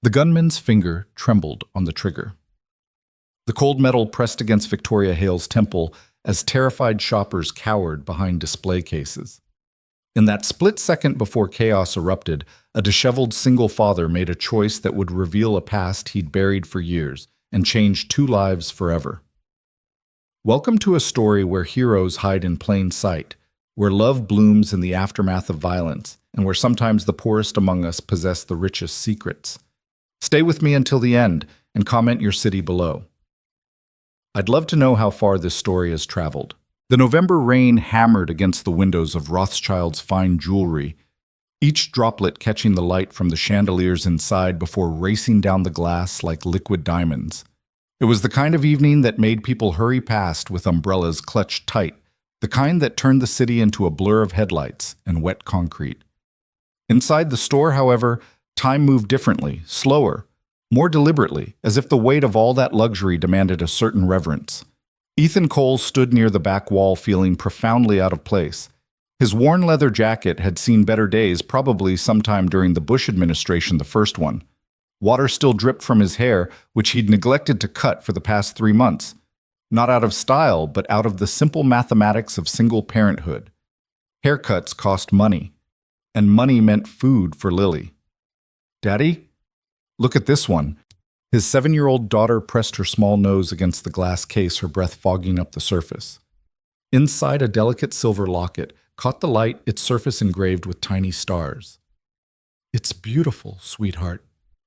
The gunman's finger trembled on the trigger. The cold metal pressed against Victoria Hale's temple as terrified shoppers cowered behind display cases. In that split second before chaos erupted, a disheveled single father made a choice that would reveal a past he'd buried for years and change two lives forever. Welcome to a story where heroes hide in plain sight, where love blooms in the aftermath of violence, and where sometimes the poorest among us possess the richest secrets. Stay with me until the end and comment your city below. I'd love to know how far this story has traveled. The November rain hammered against the windows of Rothschild's fine jewelry, each droplet catching the light from the chandeliers inside before racing down the glass like liquid diamonds. It was the kind of evening that made people hurry past with umbrellas clutched tight, the kind that turned the city into a blur of headlights and wet concrete. Inside the store, however, time moved differently, slower, more deliberately, as if the weight of all that luxury demanded a certain reverence. Ethan Cole stood near the back wall feeling profoundly out of place. His worn leather jacket had seen better days, probably sometime during the Bush administration, the first one. Water still dripped from his hair, which he'd neglected to cut for the past 3 months. Not out of style, but out of the simple mathematics of single parenthood. Haircuts cost money, and money meant food for Lily. "Daddy? Look at this one." His 7-year-old daughter pressed her small nose against the glass case, her breath fogging up the surface. Inside, a delicate silver locket caught the light, its surface engraved with tiny stars. "It's beautiful, sweetheart,"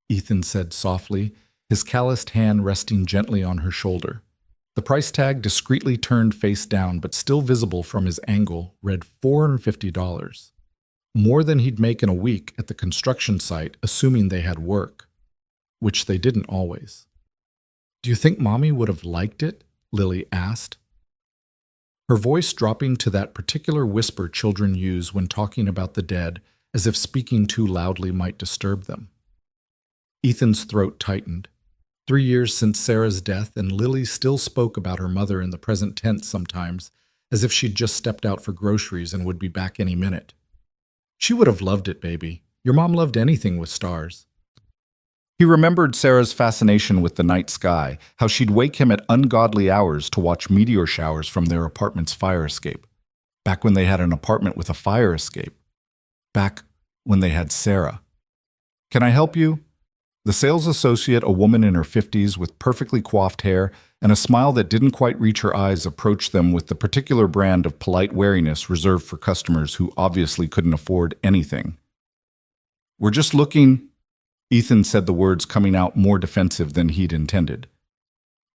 Ethan said softly, his calloused hand resting gently on her shoulder. The price tag, discreetly turned face down but still visible from his angle, read $450. More than he'd make in a week at the construction site, assuming they had work. Which they didn't always. "Do you think Mommy would have liked it?" Lily asked, her voice dropping to that particular whisper children use when talking about the dead, as if speaking too loudly might disturb them. Ethan's throat tightened. 3 years since Sarah's death, and Lily still spoke about her mother in the present tense sometimes, as if she'd just stepped out for groceries and would be back any minute. "She would have loved it, baby. Your mom loved anything with stars." He remembered Sarah's fascination with the night sky, how she'd wake him at ungodly hours to watch meteor showers from their apartment's fire escape. Back when they had an apartment with a fire escape. Back when they had Sarah. "Can I help you?" The sales associate, a woman in her 50s with perfectly coiffed hair and a smile that didn't quite reach her eyes, approached them with the particular brand of polite wariness reserved for customers who obviously couldn't afford anything. "We're just looking..." Ethan said the words coming out more defensive than he'd intended.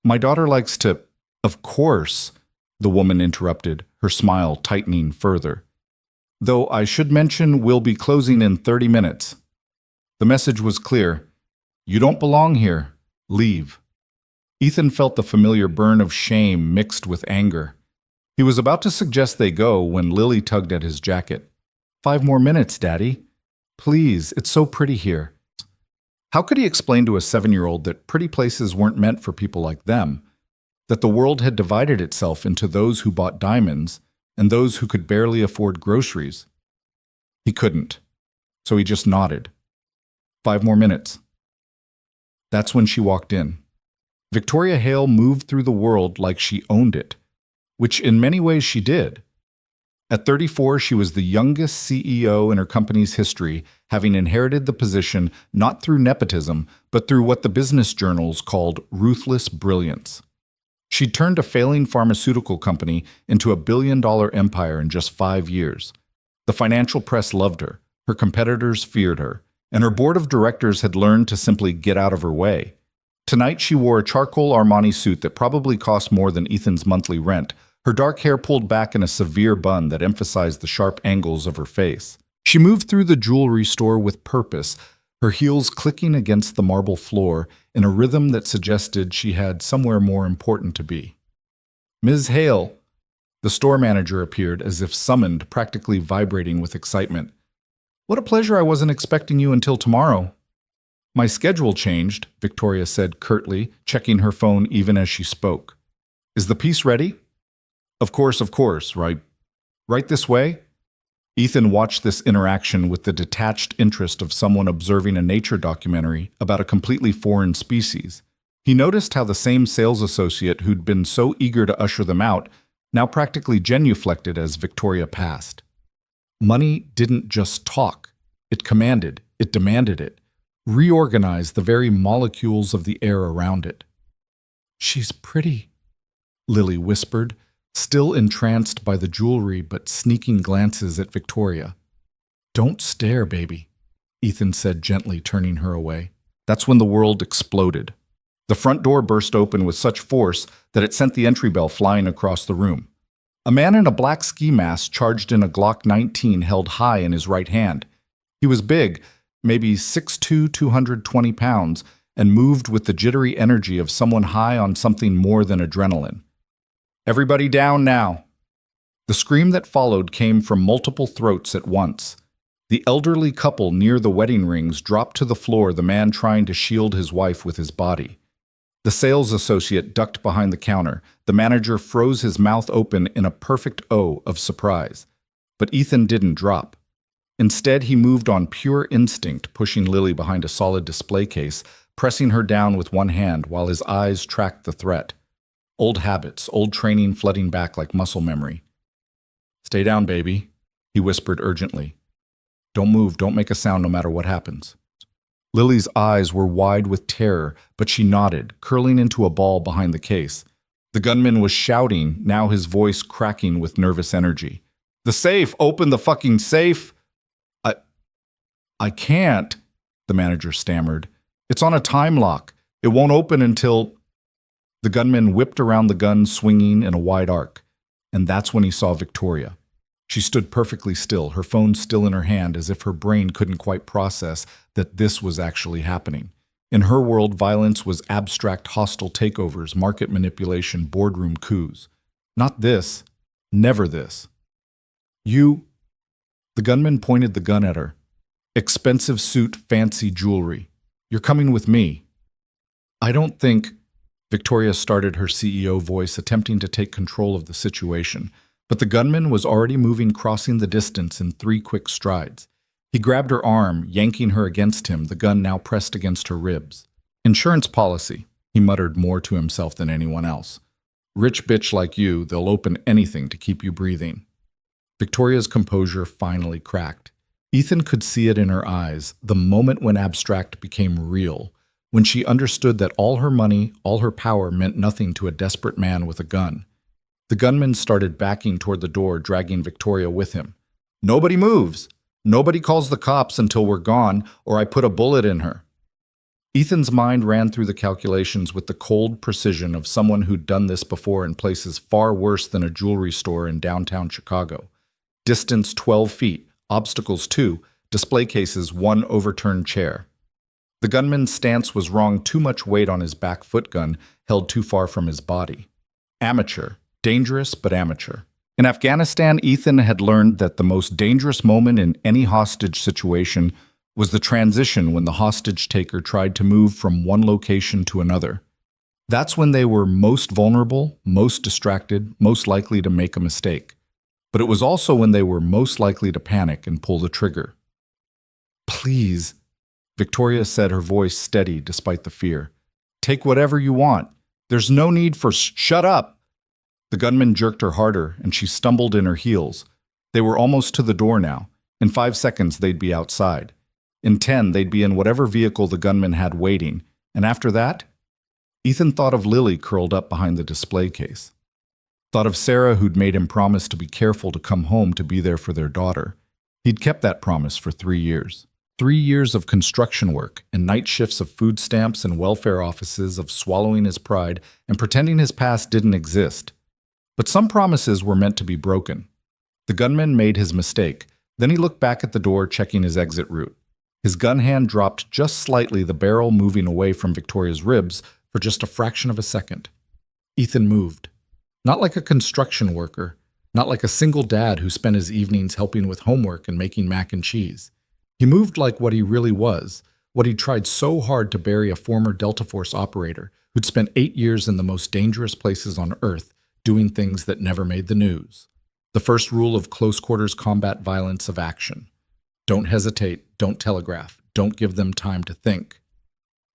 "My daughter likes to..." "Of course," the woman interrupted, her smile tightening further. "Though I should mention we'll be closing in 30 minutes. The message was clear. You don't belong here. Leave. Ethan felt the familiar burn of shame mixed with anger. He was about to suggest they go when Lily tugged at his jacket. 5 more minutes, Daddy. Please, it's so pretty here." How could he explain to a 7-year-old that pretty places weren't meant for people like them, that the world had divided itself into those who bought diamonds and those who could barely afford groceries? He couldn't, so he just nodded. 5 more minutes. That's when she walked in. Victoria Hale moved through the world like she owned it, which in many ways she did. At 34, she was the youngest CEO in her company's history, having inherited the position not through nepotism, but through what the business journals called ruthless brilliance. She'd turned a failing pharmaceutical company into a billion-dollar empire in just 5 years. The financial press loved her competitors feared her, and her board of directors had learned to simply get out of her way. Tonight she wore a charcoal Armani suit that probably cost more than Ethan's monthly rent, her dark hair pulled back in a severe bun that emphasized the sharp angles of her face. She moved through the jewelry store with purpose, her heels clicking against the marble floor in a rhythm that suggested she had somewhere more important to be. "Ms. Hale," the store manager appeared as if summoned, practically vibrating with excitement. "What a pleasure. I wasn't expecting you until tomorrow." "My schedule changed," Victoria said curtly, checking her phone even as she spoke. "Is the piece ready?" Of course, right this way?" Ethan watched this interaction with the detached interest of someone observing a nature documentary about a completely foreign species. He noticed how the same sales associate who'd been so eager to usher them out now practically genuflected as Victoria passed. Money didn't just talk. It commanded, it demanded it, reorganized the very molecules of the air around it. "She's pretty," Lily whispered, still entranced by the jewelry but sneaking glances at Victoria. "Don't stare, baby," Ethan said gently, turning her away. That's when the world exploded. The front door burst open with such force that it sent the entry bell flying across the room. A man in a black ski mask charged in a Glock 19 held high in his right hand. He was big, maybe 6'2", 220 pounds, and moved with the jittery energy of someone high on something more than adrenaline. "Everybody down now." The scream that followed came from multiple throats at once. The elderly couple near the wedding rings dropped to the floor, the man trying to shield his wife with his body. The sales associate ducked behind the counter. The manager froze his mouth open in a perfect O of surprise. But Ethan didn't drop. Instead, he moved on pure instinct, pushing Lily behind a solid display case, pressing her down with one hand while his eyes tracked the threat. Old habits, old training flooding back like muscle memory. "Stay down, baby," he whispered urgently. "Don't move, don't make a sound no matter what happens." Lily's eyes were wide with terror, but she nodded, curling into a ball behind the case. The gunman was shouting, now his voice cracking with nervous energy. "The safe! Open the fucking safe!" I can't," the manager stammered. "It's on a time lock. It won't open until—" The gunman whipped around the gun, swinging in a wide arc. And that's when he saw Victoria. She stood perfectly still, her phone still in her hand, as if her brain couldn't quite process that this was actually happening. In her world, violence was abstract hostile takeovers, market manipulation, boardroom coups. Not this. Never this. "You—" The gunman pointed the gun at her. "Expensive suit, fancy jewelry. You're coming with me." "I don't think—" Victoria started, her CEO voice, attempting to take control of the situation. But the gunman was already moving, crossing the distance in 3 quick strides. He grabbed her arm, yanking her against him, the gun now pressed against her ribs. "Insurance policy," he muttered more to himself than anyone else. "Rich bitch like you, they'll open anything to keep you breathing." Victoria's composure finally cracked. Ethan could see it in her eyes, the moment when abstract became real, when she understood that all her money, all her power meant nothing to a desperate man with a gun. The gunman started backing toward the door, dragging Victoria with him. "Nobody moves! Nobody calls the cops until we're gone, or I put a bullet in her." Ethan's mind ran through the calculations with the cold precision of someone who'd done this before in places far worse than a jewelry store in downtown Chicago. Distance 12 feet, obstacles 2, display cases 1 overturned chair. The gunman's stance was wrong, too much weight on his back foot gun, held too far from his body. Amateur. Dangerous, but amateur. In Afghanistan, Ethan had learned that the most dangerous moment in any hostage situation was the transition when the hostage taker tried to move from one location to another. That's when they were most vulnerable, most distracted, most likely to make a mistake. But it was also when they were most likely to panic and pull the trigger. "Please," Victoria said, her voice steady despite the fear. "Take whatever you want. There's no need for— Shut up!" The gunman jerked her harder, and she stumbled in her heels. They were almost to the door now. In 5 seconds, they'd be outside. In 10, they'd be in whatever vehicle the gunman had waiting. And after that? Ethan thought of Lily curled up behind the display case. Thought of Sarah, who'd made him promise to be careful to come home to be there for their daughter. He'd kept that promise for 3 years. 3 years of construction work and night shifts of food stamps and welfare offices, of swallowing his pride and pretending his past didn't exist. But some promises were meant to be broken. The gunman made his mistake. Then he looked back at the door, checking his exit route. His gun hand dropped just slightly, the barrel moving away from Victoria's ribs for just a fraction of a second. Ethan moved. Not like a construction worker, not like a single dad who spent his evenings helping with homework and making mac and cheese. He moved like what he really was, what he'd tried so hard to bury, a former Delta Force operator who'd spent 8 years in the most dangerous places on Earth, doing things that never made the news. The first rule of close quarters combat violence of action. Don't hesitate, don't telegraph, don't give them time to think.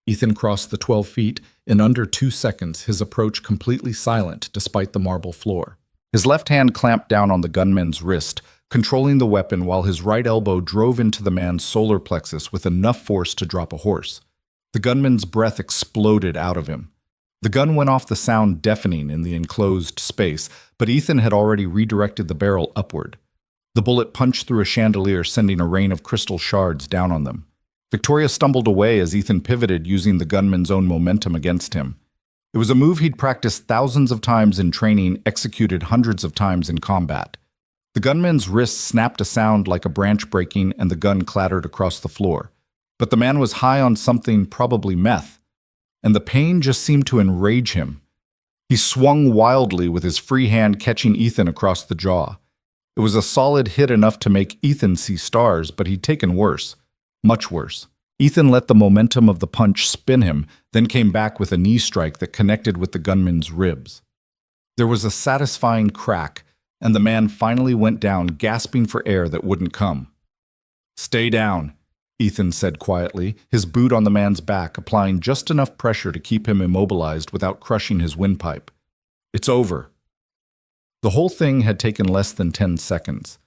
Ethan crossed the 12 feet. In under 2 seconds, his approach completely silent despite the marble floor. His left hand clamped down on the gunman's wrist, controlling the weapon while his right elbow drove into the man's solar plexus with enough force to drop a horse. The gunman's breath exploded out of him. The gun went off, the sound deafening in the enclosed space, but Ethan had already redirected the barrel upward. The bullet punched through a chandelier, sending a rain of crystal shards down on them. Victoria stumbled away as Ethan pivoted, using the gunman's own momentum against him. It was a move he'd practiced thousands of times in training, executed hundreds of times in combat. The gunman's wrist snapped a sound like a branch breaking, and the gun clattered across the floor. But the man was high on something, probably meth, and the pain just seemed to enrage him. He swung wildly with his free hand, catching Ethan across the jaw. It was a solid hit, enough to make Ethan see stars, but he'd taken worse. Much worse. Ethan let the momentum of the punch spin him, then came back with a knee strike that connected with the gunman's ribs. There was a satisfying crack, and the man finally went down, gasping for air that wouldn't come. "Stay down," Ethan said quietly, his boot on the man's back, applying just enough pressure to keep him immobilized without crushing his windpipe. "It's over." The whole thing had taken less than 10 seconds.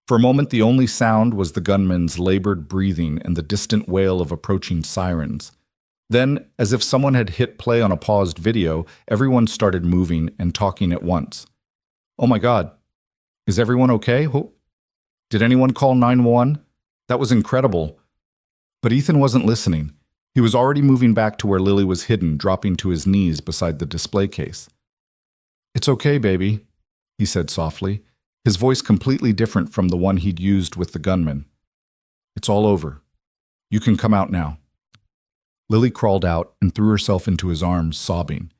For a moment, the only sound was the gunman's labored breathing and the distant wail of approaching sirens. Then, as if someone had hit play on a paused video, everyone started moving and talking at once. "Oh my God, is everyone okay? Did anyone call 911? That was incredible." But Ethan wasn't listening. He was already moving back to where Lily was hidden, dropping to his knees beside the display case. "It's okay, baby," he said softly, his voice completely different from the one he'd used with the gunman. "It's all over. You can come out now." Lily crawled out and threw herself into his arms, sobbing.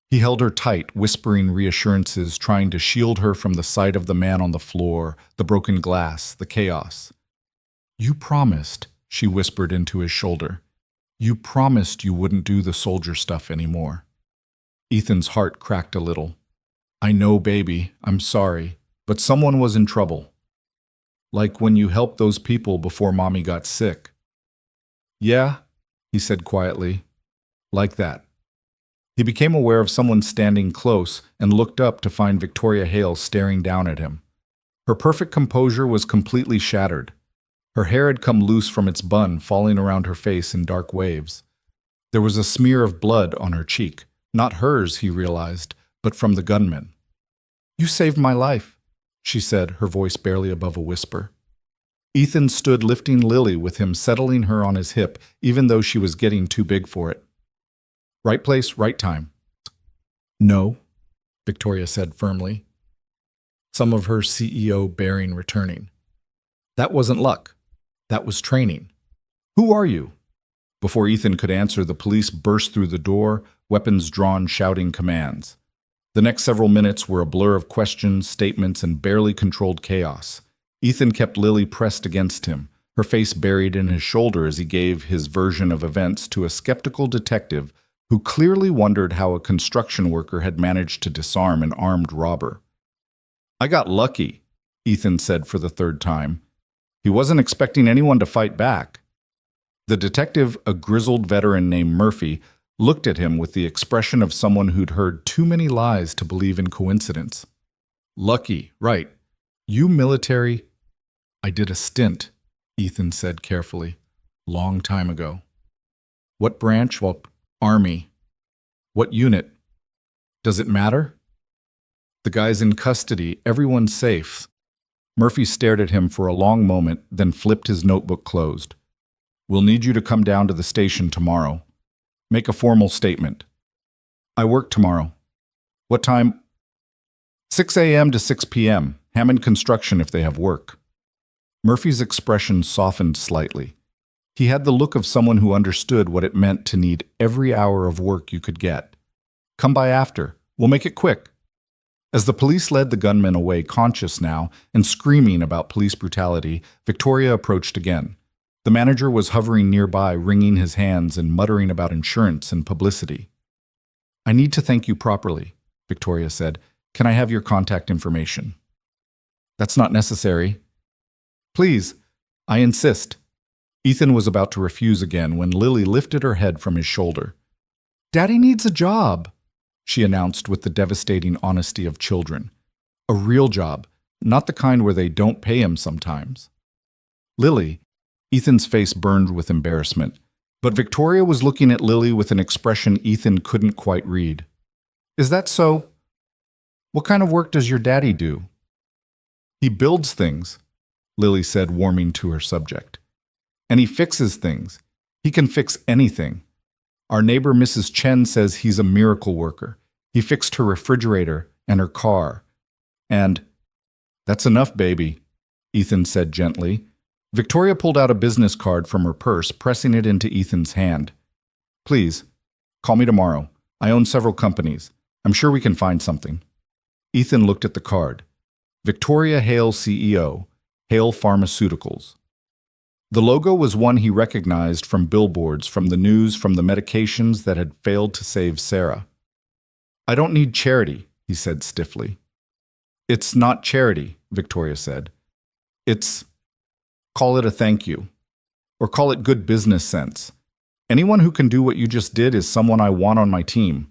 He held her tight, whispering reassurances, trying to shield her from the sight of the man on the floor, the broken glass, the chaos. "You promised," she whispered into his shoulder. "You promised you wouldn't do the soldier stuff anymore." Ethan's heart cracked a little. "I know, baby. I'm sorry. But someone was in trouble. Like when you helped those people before Mommy got sick." "Yeah," he said quietly. "Like that." He became aware of someone standing close and looked up to find Victoria Hale staring down at him. Her perfect composure was completely shattered. Her hair had come loose from its bun, falling around her face in dark waves. There was a smear of blood on her cheek. Not hers, he realized, but from the gunman. "You saved my life," she said, her voice barely above a whisper. Ethan stood lifting Lily, with him settling her on his hip, even though she was getting too big for it. "Right place, right time." "No," Victoria said firmly, some of her CEO bearing returning. "That wasn't luck. That was training. Who are you?" Before Ethan could answer, the police burst through the door, weapons drawn, shouting commands. The next several minutes were a blur of questions, statements, and barely controlled chaos. Ethan kept Lily pressed against him, her face buried in his shoulder as he gave his version of events to a skeptical detective who clearly wondered how a construction worker had managed to disarm an armed robber. "I got lucky," Ethan said for the third time. He wasn't expecting anyone to fight back. The detective, a grizzled veteran named Murphy, looked at him with the expression of someone who'd heard too many lies to believe in coincidence. "Lucky, right. You military—" "I did a stint," Ethan said carefully. "Long time ago." "What branch?" "Well, Army." "What unit?" "Does it matter?" "The guy's in custody. Everyone's safe." Murphy stared at him for a long moment, then flipped his notebook closed. "We'll need you to come down to the station tomorrow. Make a formal statement." "I work tomorrow." "What time?" 6 a.m. to 6 p.m. Hammond Construction if they have work." Murphy's expression softened slightly. He had the look of someone who understood what it meant to need every hour of work you could get. "Come by after. We'll make it quick." As the police led the gunman away, conscious now, and screaming about police brutality, Victoria approached again. The manager was hovering nearby, wringing his hands and muttering about insurance and publicity. "I need to thank you properly," Victoria said. "Can I have your contact information?" That's not necessary. Please, I insist. Ethan was about to refuse again when Lily lifted her head from his shoulder. Daddy needs a job, she announced with the devastating honesty of children. A real job, not the kind where they don't pay him sometimes. Lily, Ethan's face burned with embarrassment, but Victoria was looking at Lily with an expression Ethan couldn't quite read. Is that so? What kind of work does your daddy do? He builds things, Lily said, warming to her subject. And he fixes things. He can fix anything. Our neighbor Mrs. Chen says he's a miracle worker. He fixed her refrigerator and her car. And, that's enough, baby, Ethan said gently. Victoria pulled out a business card from her purse, pressing it into Ethan's hand. Please, call me tomorrow. I own several companies. I'm sure we can find something. Ethan looked at the card. Victoria Hale CEO, Hale Pharmaceuticals. The logo was one he recognized from billboards, from the news, from the medications that had failed to save Sarah. I don't need charity, he said stiffly. It's not charity, Victoria said. Call it a thank you. Or call it good business sense. Anyone who can do what you just did is someone I want on my team.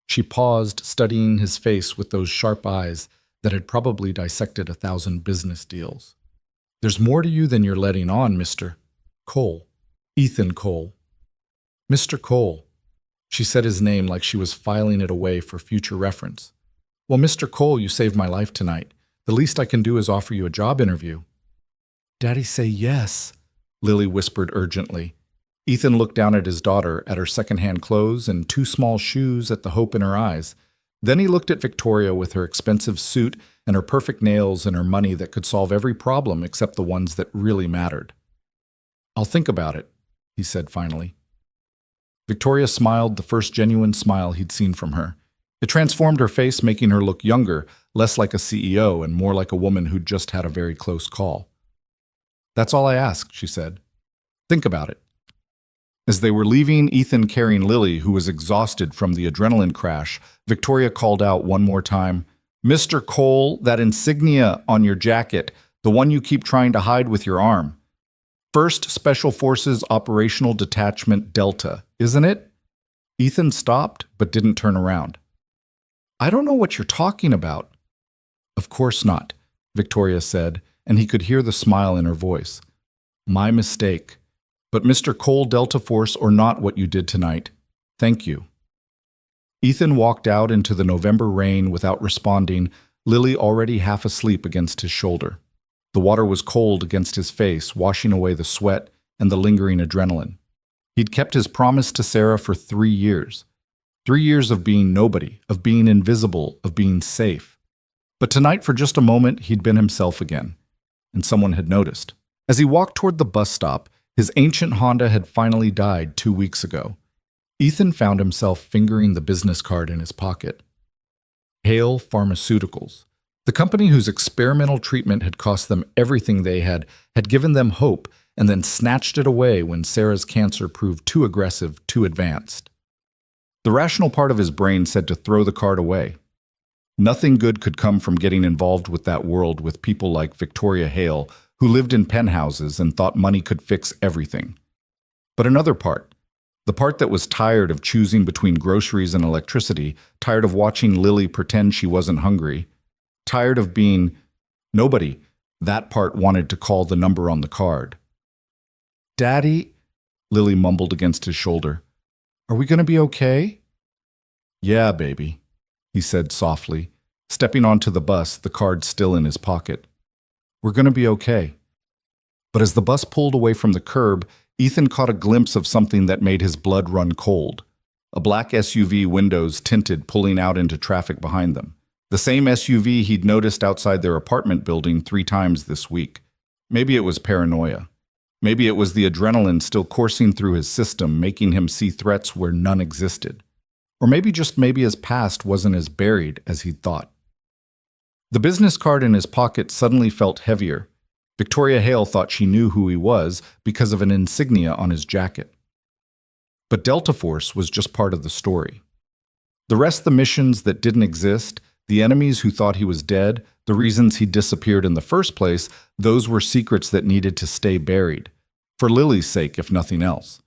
She paused, studying his face with those sharp eyes that had probably dissected 1,000 business deals. There's more to you than you're letting on, Mr. Cole. Ethan Cole. Mr. Cole. She said his name like she was filing it away for future reference. Well, Mr. Cole, you saved my life tonight. The least I can do is offer you a job interview. Daddy, say yes, Lily whispered urgently. Ethan looked down at his daughter, at her second-hand clothes and 2 small shoes, at the hope in her eyes. Then he looked at Victoria with her expensive suit and her perfect nails and her money that could solve every problem except the ones that really mattered. I'll think about it, he said finally. Victoria smiled, the first genuine smile he'd seen from her. It transformed her face, making her look younger, less like a CEO and more like a woman who'd just had a very close call. That's all I ask, she said. Think about it. As they were leaving, Ethan carrying Lily, who was exhausted from the adrenaline crash, Victoria called out one more time, Mr. Cole, that insignia on your jacket, the one you keep trying to hide with your arm. 1st Special Forces Operational Detachment Delta, isn't it? Ethan stopped, but didn't turn around. I don't know what you're talking about. Of course not, Victoria said, and he could hear the smile in her voice. My mistake. But Mr. Cole, Delta Force or not what you did tonight, thank you. Ethan walked out into the November rain without responding, Lily already half asleep against his shoulder. The water was cold against his face, washing away the sweat and the lingering adrenaline. He'd kept his promise to Sarah for 3 years. 3 years of being nobody, of being invisible, of being safe. But tonight, for just a moment, he'd been himself again. And someone had noticed. As he walked toward the bus stop, his ancient Honda had finally died 2 weeks ago. Ethan found himself fingering the business card in his pocket. Hale Pharmaceuticals. The company whose experimental treatment had cost them everything they had given them hope and then snatched it away when Sarah's cancer proved too aggressive, too advanced. The rational part of his brain said to throw the card away. Nothing good could come from getting involved with that world with people like Victoria Hale, who lived in penthouses and thought money could fix everything. But another part, the part that was tired of choosing between groceries and electricity, tired of watching Lily pretend she wasn't hungry, tired of being nobody, that part wanted to call the number on the card. Daddy, Lily mumbled against his shoulder, are we going to be okay? Yeah, baby, he said softly, stepping onto the bus, the card still in his pocket. We're going to be okay. But as the bus pulled away from the curb, Ethan caught a glimpse of something that made his blood run cold. A black SUV, windows tinted, pulling out into traffic behind them. The same SUV he'd noticed outside their apartment building 3 times this week. Maybe it was paranoia. Maybe it was the adrenaline still coursing through his system, making him see threats where none existed. Or maybe just maybe his past wasn't as buried as he'd thought. The business card in his pocket suddenly felt heavier. Victoria Hale thought she knew who he was because of an insignia on his jacket. But Delta Force was just part of the story. The rest, the missions that didn't exist, The enemies who thought he was dead, the reasons he disappeared in the first place, those were secrets that needed to stay buried. For Lily's sake, if nothing else.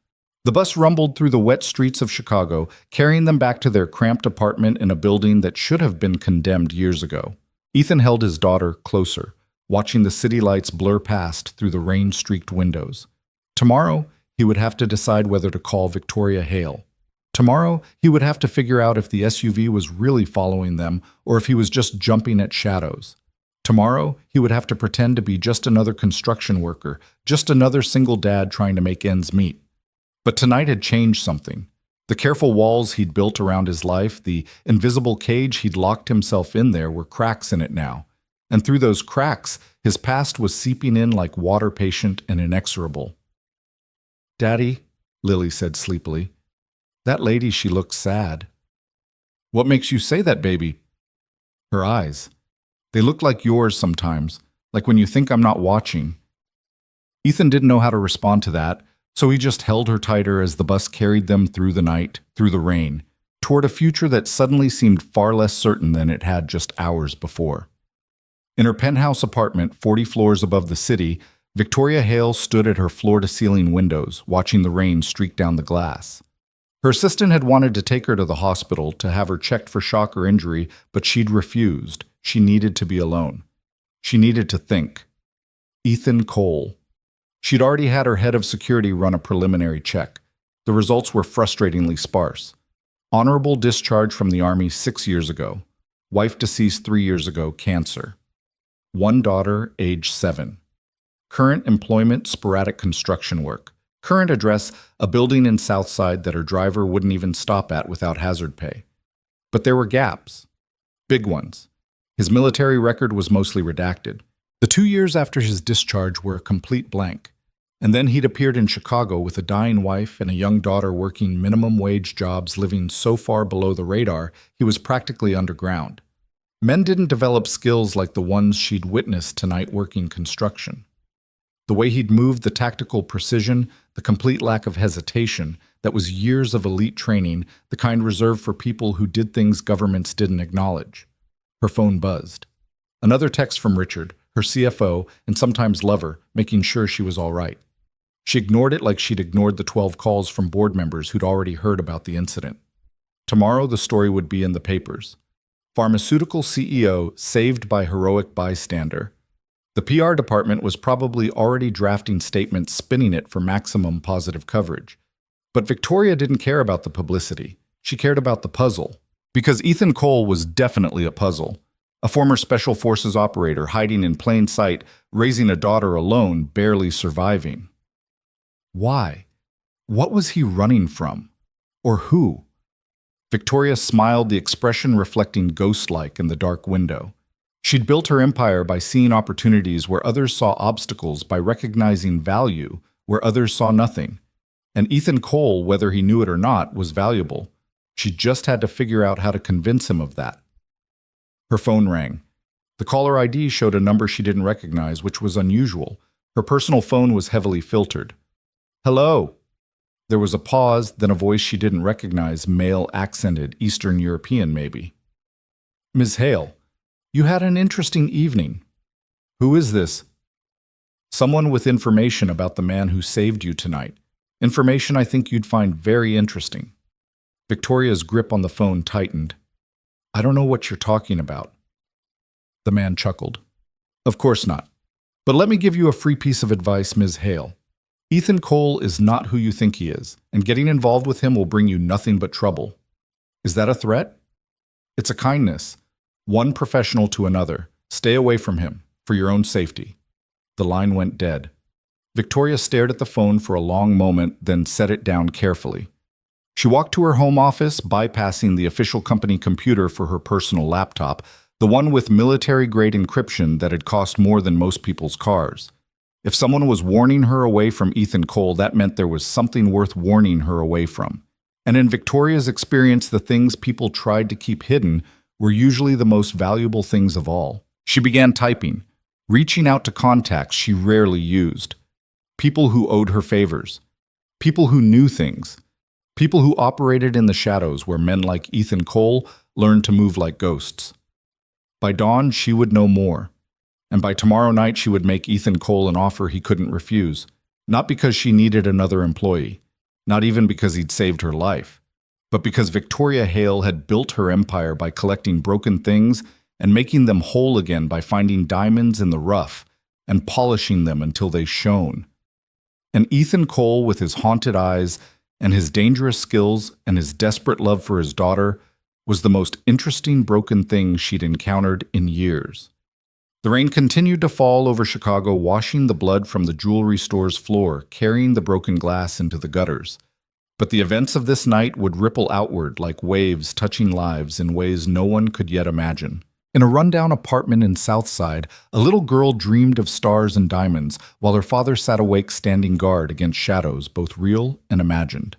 The bus rumbled through the wet streets of Chicago, carrying them back to their cramped apartment in a building that should have been condemned years ago. Ethan held his daughter closer, watching the city lights blur past through the rain-streaked windows. Tomorrow, he would have to decide whether to call Victoria Hale. Tomorrow, he would have to figure out if the SUV was really following them or if he was just jumping at shadows. Tomorrow, he would have to pretend to be just another construction worker, just another single dad trying to make ends meet. But tonight had changed something. The careful walls he'd built around his life, the invisible cage he'd locked himself in there, were cracks in it now. And through those cracks, his past was seeping in like water, patient and inexorable. "Daddy," Lily said sleepily, "that lady, she looks sad." "What makes you say that, baby?" Her eyes. They looked like yours sometimes, like when you think I'm not watching. Ethan didn't know how to respond to that, so he just held her tighter as the bus carried them through the night, through the rain, toward a future that suddenly seemed far less certain than it had just hours before. In her penthouse apartment, 40 floors above the city, Victoria Hale stood at her floor-to-ceiling windows, watching the rain streak down the glass. Her assistant had wanted to take her to the hospital to have her checked for shock or injury, but she'd refused. She needed to be alone. She needed to think. Ethan Cole. She'd already had her head of security run a preliminary check. The results were frustratingly sparse. Honorable discharge from the Army 6 years ago. Wife deceased 3 years ago, cancer. One daughter, age 7. Current employment, sporadic construction work. Current address, a building in Southside that her driver wouldn't even stop at without hazard pay. But there were gaps. Big ones. His military record was mostly redacted. The 2 years after his discharge were a complete blank. And then he'd appeared in Chicago with a dying wife and a young daughter working minimum wage jobs, living so far below the radar, he was practically underground. Men didn't develop skills like the ones she'd witnessed tonight working construction. The way he'd moved, the tactical precision, the complete lack of hesitation, that was years of elite training, the kind reserved for people who did things governments didn't acknowledge. Her phone buzzed. Another text from Richard, her CFO, and sometimes lover, making sure she was all right. She ignored it like she'd ignored the 12 calls from board members who'd already heard about the incident. Tomorrow, the story would be in the papers. Pharmaceutical CEO saved by heroic bystander. The PR department was probably already drafting statements spinning it for maximum positive coverage. But Victoria didn't care about the publicity. She cared about the puzzle. Because Ethan Cole was definitely a puzzle. A former Special Forces operator hiding in plain sight, raising a daughter alone, barely surviving. Why? What was he running from? Or who? Victoria smiled, the expression reflecting ghost-like in the dark window. She'd built her empire by seeing opportunities where others saw obstacles, by recognizing value where others saw nothing. And Ethan Cole, whether he knew it or not, was valuable. She just had to figure out how to convince him of that. Her phone rang. The caller ID showed a number she didn't recognize, which was unusual. Her personal phone was heavily filtered. "Hello." There was a pause, then a voice she didn't recognize, male-accented, Eastern European maybe. "Ms. Hale, you had an interesting evening." "Who is this?" "Someone with information about the man who saved you tonight. Information I think you'd find very interesting." Victoria's grip on the phone tightened. "I don't know what you're talking about." The man chuckled. "Of course not. But let me give you a free piece of advice, Ms. Hale. Ethan Cole is not who you think he is, and getting involved with him will bring you nothing but trouble." "Is that a threat?" "It's a kindness. One professional to another. Stay away from him, for your own safety." The line went dead. Victoria stared at the phone for a long moment, then set it down carefully. She walked to her home office, bypassing the official company computer for her personal laptop, the one with military-grade encryption that had cost more than most people's cars. If someone was warning her away from Ethan Cole, that meant there was something worth warning her away from. And in Victoria's experience, the things people tried to keep hidden were usually the most valuable things of all. She began typing, reaching out to contacts she rarely used. People who owed her favors. People who knew things. People who operated in the shadows where men like Ethan Cole learned to move like ghosts. By dawn, she would know more. And by tomorrow night, she would make Ethan Cole an offer he couldn't refuse. Not because she needed another employee, not even because he'd saved her life, but because Victoria Hale had built her empire by collecting broken things and making them whole again by finding diamonds in the rough and polishing them until they shone. And Ethan Cole, with his haunted eyes and his dangerous skills and his desperate love for his daughter, was the most interesting broken thing she'd encountered in years. The rain continued to fall over Chicago, washing the blood from the jewelry store's floor, carrying the broken glass into the gutters. But the events of this night would ripple outward like waves touching lives in ways no one could yet imagine. In a rundown apartment in Southside, a little girl dreamed of stars and diamonds, while her father sat awake standing guard against shadows, both real and imagined.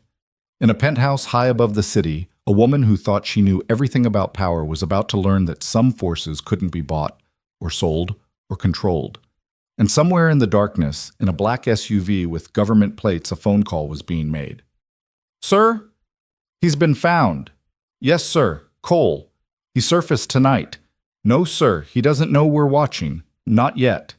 In a penthouse high above the city, a woman who thought she knew everything about power was about to learn that some forces couldn't be bought, or sold, or controlled. And somewhere in the darkness, in a black SUV with government plates, a phone call was being made. "Sir? He's been found." "Yes, sir. Cole. He surfaced tonight." "No, sir. He doesn't know we're watching. Not yet."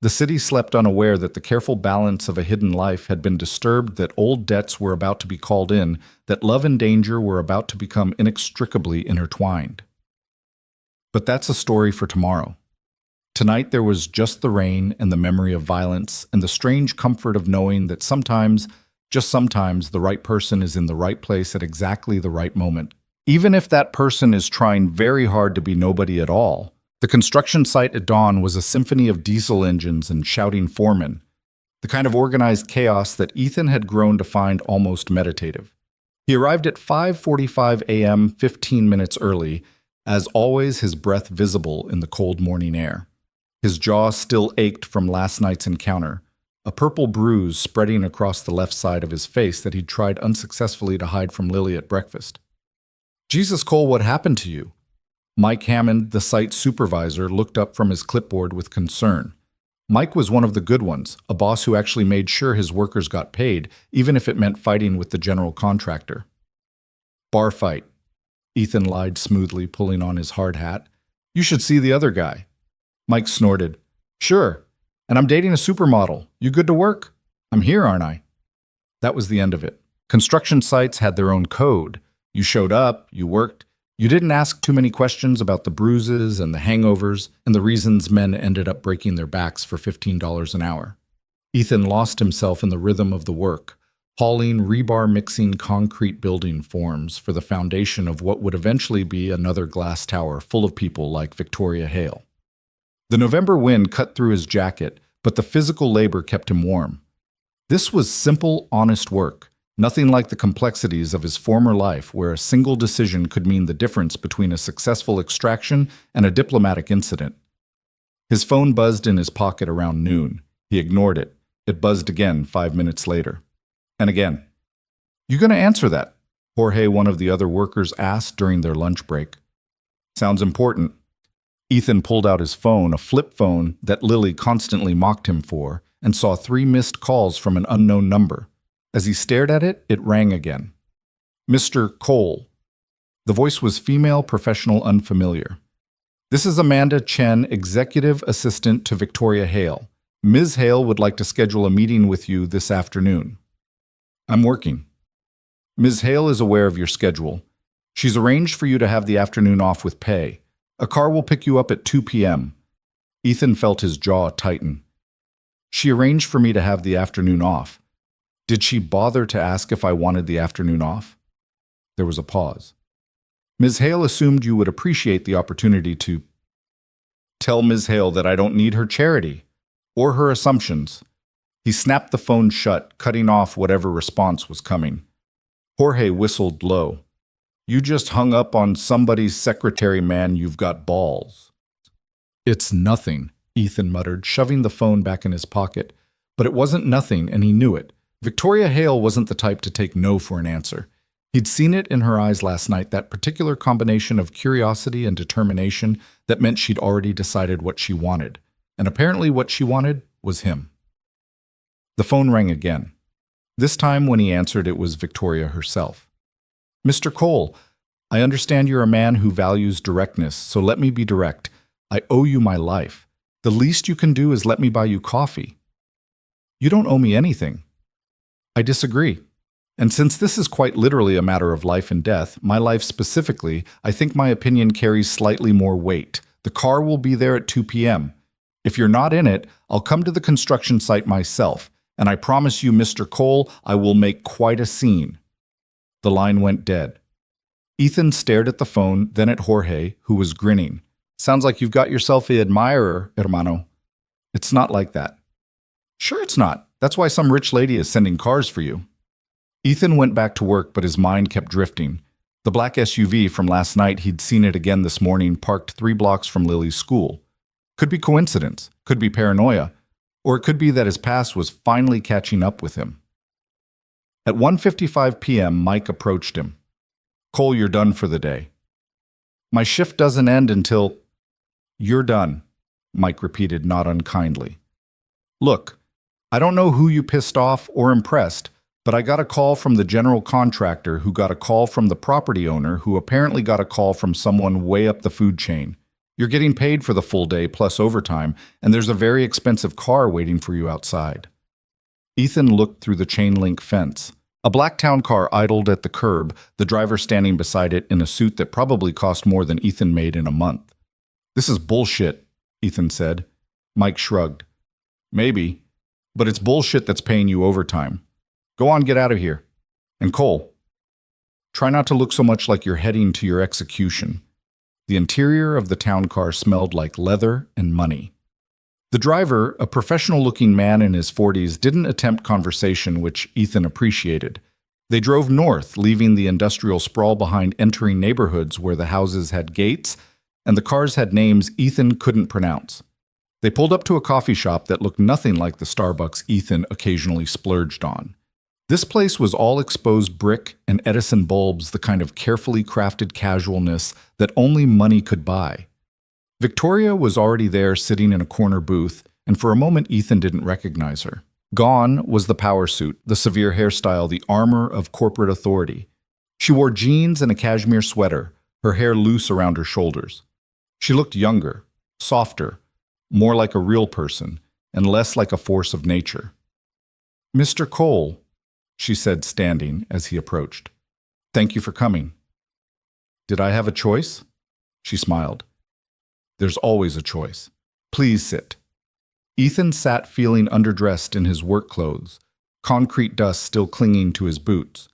The city slept unaware that the careful balance of a hidden life had been disturbed, that old debts were about to be called in, that love and danger were about to become inextricably intertwined. But that's a story for tomorrow. Tonight there was just the rain and the memory of violence and the strange comfort of knowing that sometimes, just sometimes, the right person is in the right place at exactly the right moment. Even if that person is trying very hard to be nobody at all. The construction site at dawn was a symphony of diesel engines and shouting foremen, the kind of organized chaos that Ethan had grown to find almost meditative. He arrived at 5:45 a.m., 15 minutes early, as always, his breath visible in the cold morning air. His jaw still ached from last night's encounter, a purple bruise spreading across the left side of his face that he'd tried unsuccessfully to hide from Lily at breakfast. "Jesus, Cole, what happened to you?" Mike Hammond, the site supervisor, looked up from his clipboard with concern. Mike was one of the good ones, a boss who actually made sure his workers got paid, even if it meant fighting with the general contractor. "Bar fight," Ethan lied smoothly, pulling on his hard hat. "You should see the other guy." Mike snorted. "Sure. And I'm dating a supermodel. You good to work? I'm here, aren't I?" That was the end of it. Construction sites had their own code. You showed up, you worked. You didn't ask too many questions about the bruises and the hangovers and the reasons men ended up breaking their backs for $15 an hour. Ethan lost himself in the rhythm of the work, hauling rebar-mixing concrete building forms for the foundation of what would eventually be another glass tower full of people like Victoria Hale. The November wind cut through his jacket, but the physical labor kept him warm. This was simple, honest work, nothing like the complexities of his former life where a single decision could mean the difference between a successful extraction and a diplomatic incident. His phone buzzed in his pocket around noon. He ignored it. It buzzed again 5 minutes later. And again. "You gonna answer that?" Jorge, one of the other workers, asked during their lunch break. "Sounds important." Ethan pulled out his phone, a flip phone that Lily constantly mocked him for, and saw 3 missed calls from an unknown number. As he stared at it, it rang again. "Mr. Cole." The voice was female, professional, unfamiliar. "This is Amanda Chen, executive assistant to Victoria Hale. Ms. Hale would like to schedule a meeting with you this afternoon." "I'm working." "Ms. Hale is aware of your schedule. She's arranged for you to have the afternoon off with pay. A car will pick you up at 2 p.m. Ethan felt his jaw tighten. "She arranged for me to have the afternoon off. Did she bother to ask if I wanted the afternoon off?" There was a pause. "Ms. Hale assumed you would appreciate the opportunity to..." "Tell Ms. Hale that I don't need her charity or her assumptions." He snapped the phone shut, cutting off whatever response was coming. Jorge whistled low. "You just hung up on somebody's secretary, man. You've got balls." "It's nothing," Ethan muttered, shoving the phone back in his pocket. But it wasn't nothing, and he knew it. Victoria Hale wasn't the type to take no for an answer. He'd seen it in her eyes last night, that particular combination of curiosity and determination that meant she'd already decided what she wanted. And apparently what she wanted was him. The phone rang again. This time when he answered, it was Victoria herself. "Mr. Cole, I understand you're a man who values directness, so let me be direct. I owe you my life. The least you can do is let me buy you coffee. You don't owe me anything. I disagree. And since this is quite literally a matter of life and death, my life specifically, I think my opinion carries slightly more weight. The car will be there at 2 p.m. If you're not in it, I'll come to the construction site myself, and I promise you, Mr. Cole, I will make quite a scene. The line went dead. Ethan stared at the phone, then at Jorge, who was grinning. Sounds like you've got yourself an admirer, hermano. It's not like that. Sure it's not. That's why some rich lady is sending cars for you. Ethan went back to work, but his mind kept drifting. The black SUV from last night, he'd seen it again this morning, parked 3 blocks from Lily's school. Could be coincidence, could be paranoia, or it could be that his past was finally catching up with him. At 1:55 p.m., Mike approached him. Cole, you're done for the day. My shift doesn't end until... You're done, Mike repeated, not unkindly. Look, I don't know who you pissed off or impressed, but I got a call from the general contractor who got a call from the property owner who apparently got a call from someone way up the food chain. You're getting paid for the full day plus overtime, and there's a very expensive car waiting for you outside. Ethan looked through the chain-link fence. A black town car idled at the curb, the driver standing beside it in a suit that probably cost more than Ethan made in a month. This is bullshit, Ethan said. Mike shrugged. Maybe, but it's bullshit that's paying you overtime. Go on, get out of here. And Cole, try not to look so much like you're heading to your execution. The interior of the town car smelled like leather and money. The driver, a professional-looking man in his 40s, didn't attempt conversation, which Ethan appreciated. They drove north, leaving the industrial sprawl behind, entering neighborhoods where the houses had gates and the cars had names Ethan couldn't pronounce. They pulled up to a coffee shop that looked nothing like the Starbucks Ethan occasionally splurged on. This place was all exposed brick and Edison bulbs, the kind of carefully crafted casualness that only money could buy. Victoria was already there, sitting in a corner booth, and for a moment Ethan didn't recognize her. Gone was the power suit, the severe hairstyle, the armor of corporate authority. She wore jeans and a cashmere sweater, her hair loose around her shoulders. She looked younger, softer, more like a real person, and less like a force of nature. "Mr. Cole," she said, standing as he approached. "Thank you for coming." "Did I have a choice?" She smiled. "There's always a choice. Please sit." Ethan sat feeling underdressed in his work clothes, concrete dust still clinging to his boots.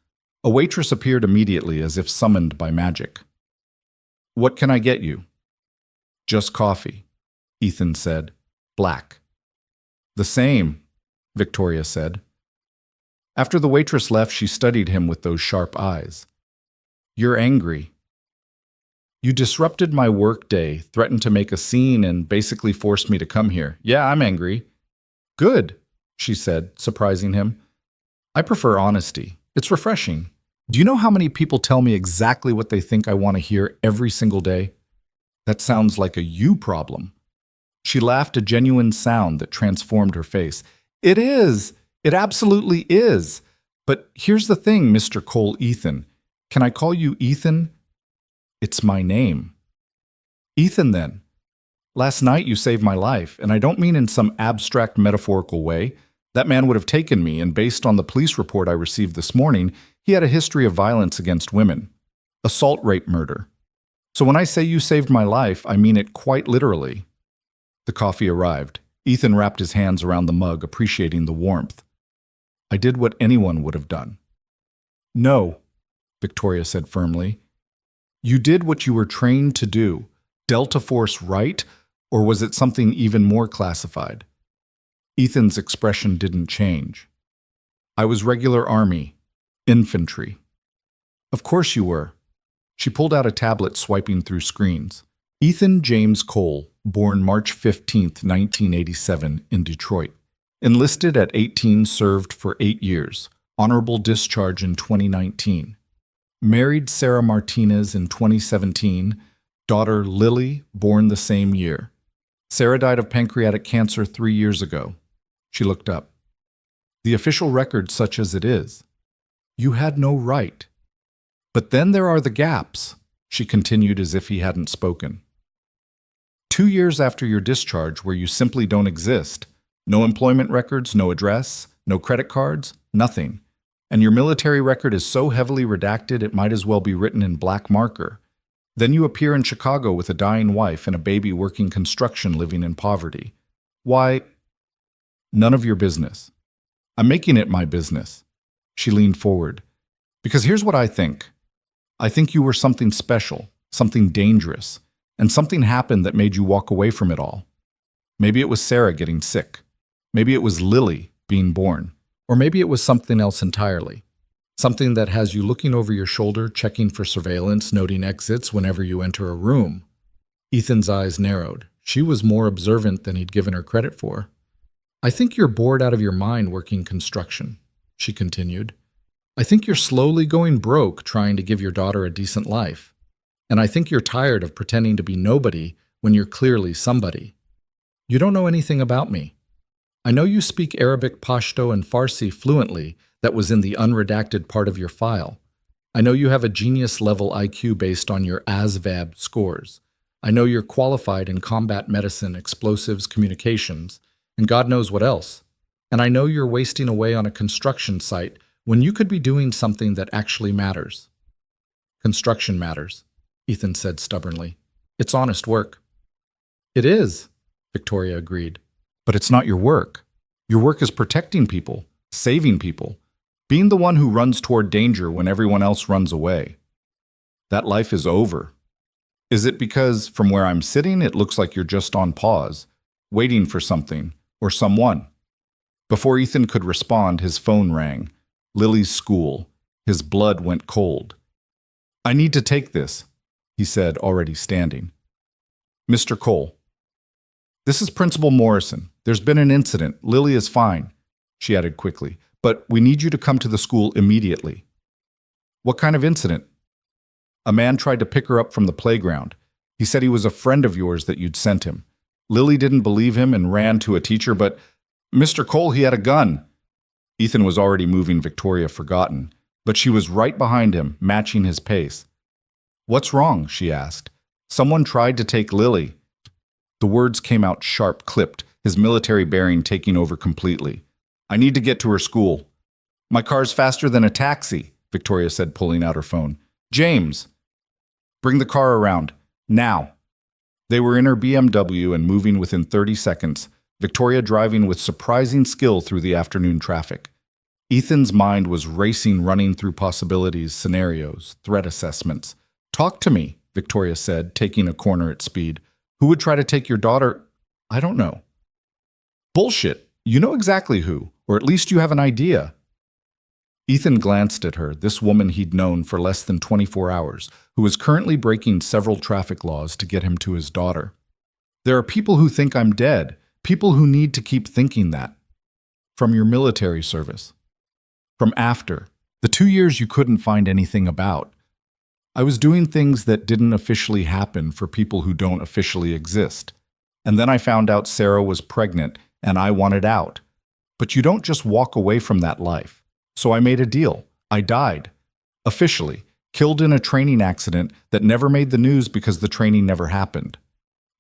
A waitress appeared immediately, as if summoned by magic. "What can I get you?" "Just coffee," Ethan said. "Black." "The same," Victoria said. After the waitress left, she studied him with those sharp eyes. "You're angry. You disrupted my work day, threatened to make a scene, and basically forced me to come here. Yeah, I'm angry." "Good," she said, surprising him. "I prefer honesty. It's refreshing. Do you know how many people tell me exactly what they think I want to hear every single day? That sounds like a you problem." She laughed, a genuine sound that transformed her face. "It is. It absolutely is. But here's the thing, Mr. Cole Ethan. Can I call you Ethan? It's my name." "Ethan, then. Last night you saved my life, and I don't mean in some abstract metaphorical way. That man would have taken me, and based on the police report I received this morning, he had a history of violence against women. Assault, rape, murder. So when I say you saved my life, I mean it quite literally." The coffee arrived. Ethan wrapped his hands around the mug, appreciating the warmth. "I did what anyone would have done." "No," Victoria said firmly. "You did what you were trained to do. Delta Force right, or was it something even more classified?" Ethan's expression didn't change. "I was regular Army, infantry." "Of course you were." She pulled out a tablet, swiping through screens. Ethan James Cole, born March 15, 1987, in Detroit. Enlisted at 18, served for 8 years. Honorable discharge in 2019. Married Sarah Martinez in 2017. Daughter Lily, born the same year. Sarah died of pancreatic cancer 3 years ago. She looked up. "The official record, such as it is. You had no right. But then there are the gaps. she continued as if he hadn't spoken. 2 years after your discharge where you simply don't exist. No employment records, no address, no credit cards, nothing. And your military record is so heavily redacted it might as well be written in black marker. Then you appear in Chicago with a dying wife and a baby working construction living in poverty. Why? None of your business. I'm making it my business. She leaned forward. Because here's what I think. I think you were something special, something dangerous, and something happened that made you walk away from it all. Maybe it was Sarah getting sick. Maybe it was Lily being born. Or maybe it was something else entirely. Something that has you looking over your shoulder, checking for surveillance, noting exits whenever you enter a room. Ethan's eyes narrowed. She was more observant than he'd given her credit for. I think you're bored out of your mind working construction, she continued. I think you're slowly going broke trying to give your daughter a decent life. And I think you're tired of pretending to be nobody when you're clearly somebody. You don't know anything about me. I know you speak Arabic, Pashto, and Farsi fluently. That was in the unredacted part of your file. I know you have a genius-level IQ based on your ASVAB scores. I know you're qualified in combat medicine, explosives, communications, and God knows what else. And I know you're wasting away on a construction site when you could be doing something that actually matters. Construction matters, Ethan said stubbornly. It's honest work. It is, Victoria agreed. But it's not your work. Your work is protecting people, saving people, being the one who runs toward danger when everyone else runs away. That life is over. Is it because, from where I'm sitting, it looks like you're just on pause, waiting for something or someone? Before Ethan could respond, his phone rang. Lily's school. His blood went cold. I need to take this, he said, already standing. Mr. Cole. This is Principal Morrison. There's been an incident. Lily is fine, she added quickly, but we need you to come to the school immediately. What kind of incident? A man tried to pick her up from the playground. He said he was a friend of yours that you'd sent him. Lily didn't believe him and ran to a teacher, but Mr. Cole, he had a gun. Ethan was already moving Victoria forgotten, but she was right behind him, matching his pace. What's wrong? She asked. Someone tried to take Lily. The words came out sharp, clipped, his military bearing taking over completely. I need to get to her school. My car's faster than a taxi, Victoria said, pulling out her phone. James! Bring the car around. Now. They were in her BMW and moving within 30 seconds, Victoria driving with surprising skill through the afternoon traffic. Ethan's mind was racing, running through possibilities, scenarios, threat assessments. Talk to me, Victoria said, taking a corner at speed. Who would try to take your daughter? I don't know. Bullshit. You know exactly who, or at least you have an idea. Ethan glanced at her, this woman he'd known for less than 24 hours, who was currently breaking several traffic laws to get him to his daughter. There are people who think I'm dead, people who need to keep thinking that. From your military service. From after. The 2 years you couldn't find anything about. I was doing things that didn't officially happen for people who don't officially exist. And then I found out Sarah was pregnant, and I wanted out. But you don't just walk away from that life. So I made a deal. I died. Officially. Killed in a training accident that never made the news because the training never happened.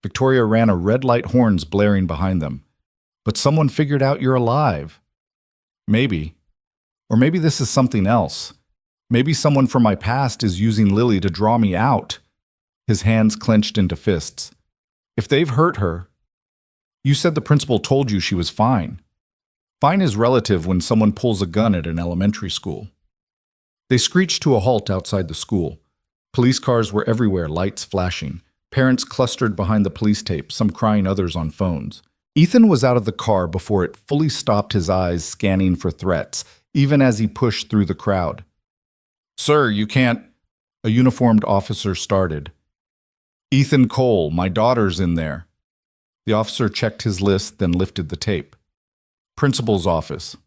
Victoria ran a red light, horns blaring behind them. But someone figured out you're alive. Maybe. Or maybe this is something else. Maybe someone from my past is using Lily to draw me out. His hands clenched into fists. If they've hurt her... You said the principal told you she was fine. Fine is relative when someone pulls a gun at an elementary school. They screeched to a halt outside the school. Police cars were everywhere, lights flashing. Parents clustered behind the police tape, some crying, others on phones. Ethan was out of the car before it fully stopped, his eyes scanning for threats, even as he pushed through the crowd. Sir, you can't... A uniformed officer started. Ethan Cole, my daughter's in there. The officer checked his list, then lifted the tape. Principal's office.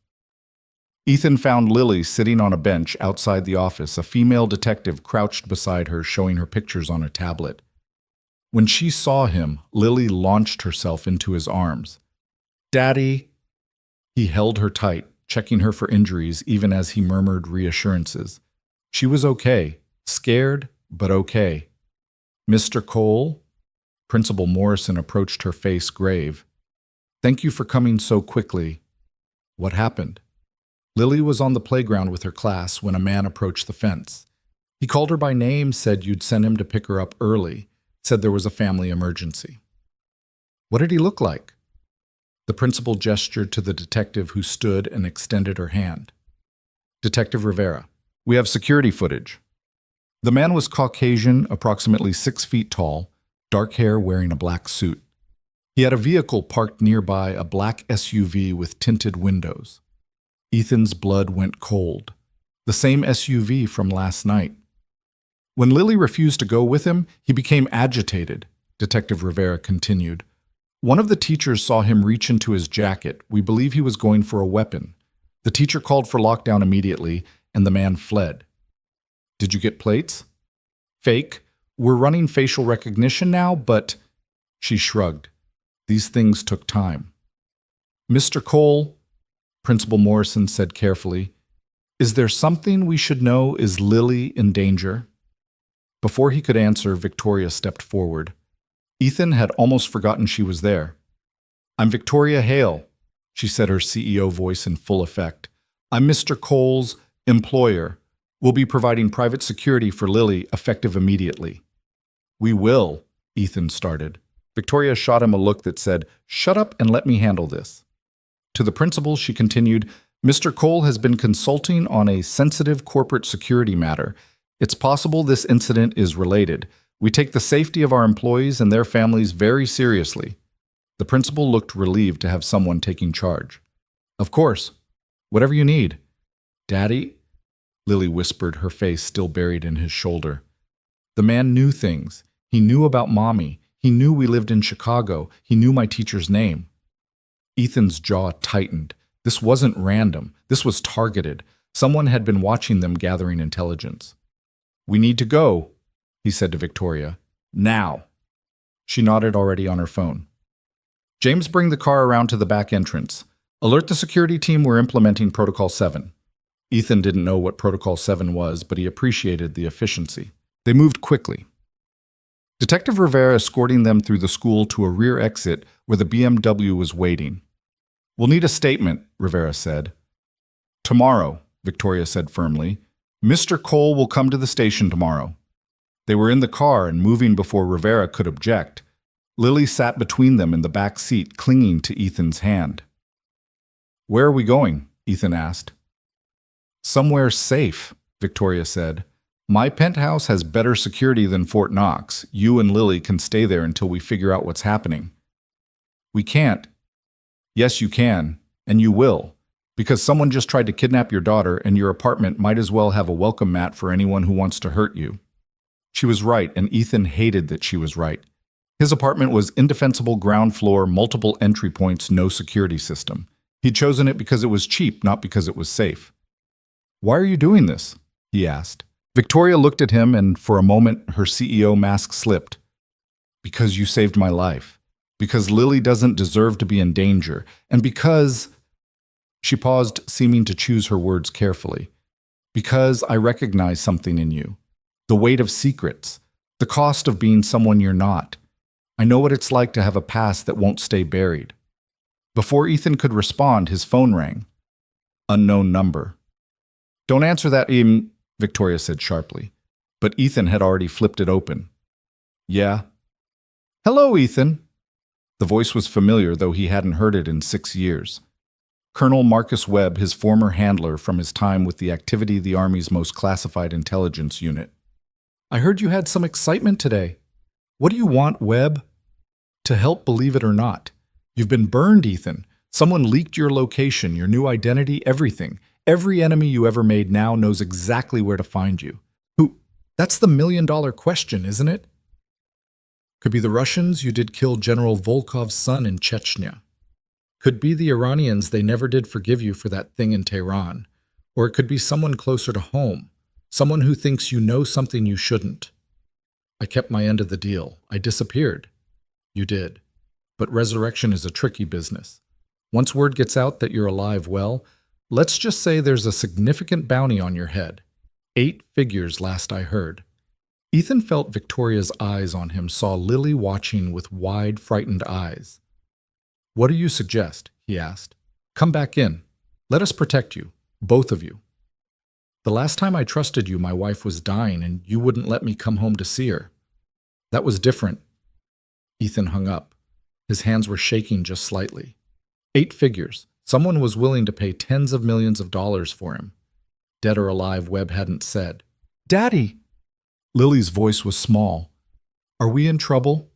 Ethan found Lily sitting on a bench outside the office, a female detective crouched beside her, showing her pictures on a tablet. When she saw him, Lily launched herself into his arms. Daddy! He held her tight, checking her for injuries even as he murmured reassurances. She was okay, scared, but okay. Mr. Cole? Principal Morrison approached her face grave. Thank you for coming so quickly. What happened? Lily was on the playground with her class when a man approached the fence. He called her by name, said you'd send him to pick her up early, said there was a family emergency. What did he look like? The principal gestured to the detective who stood and extended her hand. Detective Rivera, we have security footage. The man was Caucasian, approximately 6 feet tall, dark hair, wearing a black suit. He had a vehicle parked nearby, a black SUV with tinted windows. Ethan's blood went cold. The same SUV from last night. When Lily refused to go with him, he became agitated, Detective Rivera continued. One of the teachers saw him reach into his jacket. We believe he was going for a weapon. The teacher called for lockdown immediately, and the man fled. Did you get plates? Fake. We're running facial recognition now, but... She shrugged. These things took time. Mr. Cole, Principal Morrison said carefully, is there something we should know? Is Lily in danger? Before he could answer, Victoria stepped forward. Ethan had almost forgotten she was there. I'm Victoria Hale, she said, her CEO voice in full effect. I'm Mr. Cole's employer. We'll be providing private security for Lily, effective immediately. We will, Ethan started. Victoria shot him a look that said, shut up and let me handle this. To the principal, she continued, Mr. Cole has been consulting on a sensitive corporate security matter. It's possible this incident is related. We take the safety of our employees and their families very seriously. The principal looked relieved to have someone taking charge. Of course. Whatever you need. Daddy? Lily whispered, her face still buried in his shoulder. The man knew things. He knew about Mommy. He knew we lived in Chicago. He knew my teacher's name. Ethan's jaw tightened. This wasn't random. This was targeted. Someone had been watching them gathering intelligence. We need to go, he said to Victoria. Now. She nodded already on her phone. James, bring the car around to the back entrance. Alert the security team we're implementing Protocol 7. Ethan didn't know what Protocol 7 was, but he appreciated the efficiency. They moved quickly. Detective Rivera escorting them through the school to a rear exit where the BMW was waiting. We'll need a statement, Rivera said. Tomorrow, Victoria said firmly. Mr. Cole will come to the station tomorrow. They were in the car and moving before Rivera could object. Lily sat between them in the back seat, clinging to Ethan's hand. Where are we going? Ethan asked. Somewhere safe, Victoria said. My penthouse has better security than Fort Knox. You and Lily can stay there until we figure out what's happening. We can't. Yes, you can, and you will, because someone just tried to kidnap your daughter, and your apartment might as well have a welcome mat for anyone who wants to hurt you. She was right, and Ethan hated that she was right. His apartment was indefensible ground floor, multiple entry points, no security system. He'd chosen it because it was cheap, not because it was safe. Why are you doing this? He asked. Victoria looked at him, and for a moment her CEO mask slipped. Because you saved my life. Because Lily doesn't deserve to be in danger. And because... She paused, seeming to choose her words carefully. Because I recognize something in you. The weight of secrets. The cost of being someone you're not. I know what it's like to have a past that won't stay buried. Before Ethan could respond, his phone rang. Unknown number. Don't answer that, Victoria said sharply. But Ethan had already flipped it open. Yeah. Hello, Ethan. The voice was familiar, though he hadn't heard it in 6 years. Colonel Marcus Webb, his former handler from his time with the Activity, the Army's most classified intelligence unit. I heard you had some excitement today. What do you want, Webb? To help, believe it or not. You've been burned, Ethan. Someone leaked your location, your new identity, everything. Every enemy you ever made now knows exactly where to find you. Who? That's the million-dollar question, isn't it? Could be the Russians. You did kill General Volkov's son in Chechnya. Could be the Iranians. They never did forgive you for that thing in Tehran. Or it could be someone closer to home. Someone who thinks you know something you shouldn't. I kept my end of the deal. I disappeared. You did. But resurrection is a tricky business. Once word gets out that you're alive, well, let's just say there's a significant bounty on your head. 8 figures last I heard. Ethan felt Victoria's eyes on him, saw Lily watching with wide, frightened eyes. "What do you suggest?" he asked. "Come back in. Let us protect you, both of you. The last time I trusted you, my wife was dying, and you wouldn't let me come home to see her. That was different." Ethan hung up. His hands were shaking just slightly. 8 figures. Someone was willing to pay tens of millions of dollars for him. Dead or alive, Webb hadn't said. "Daddy!" Lily's voice was small. "Are we in trouble?"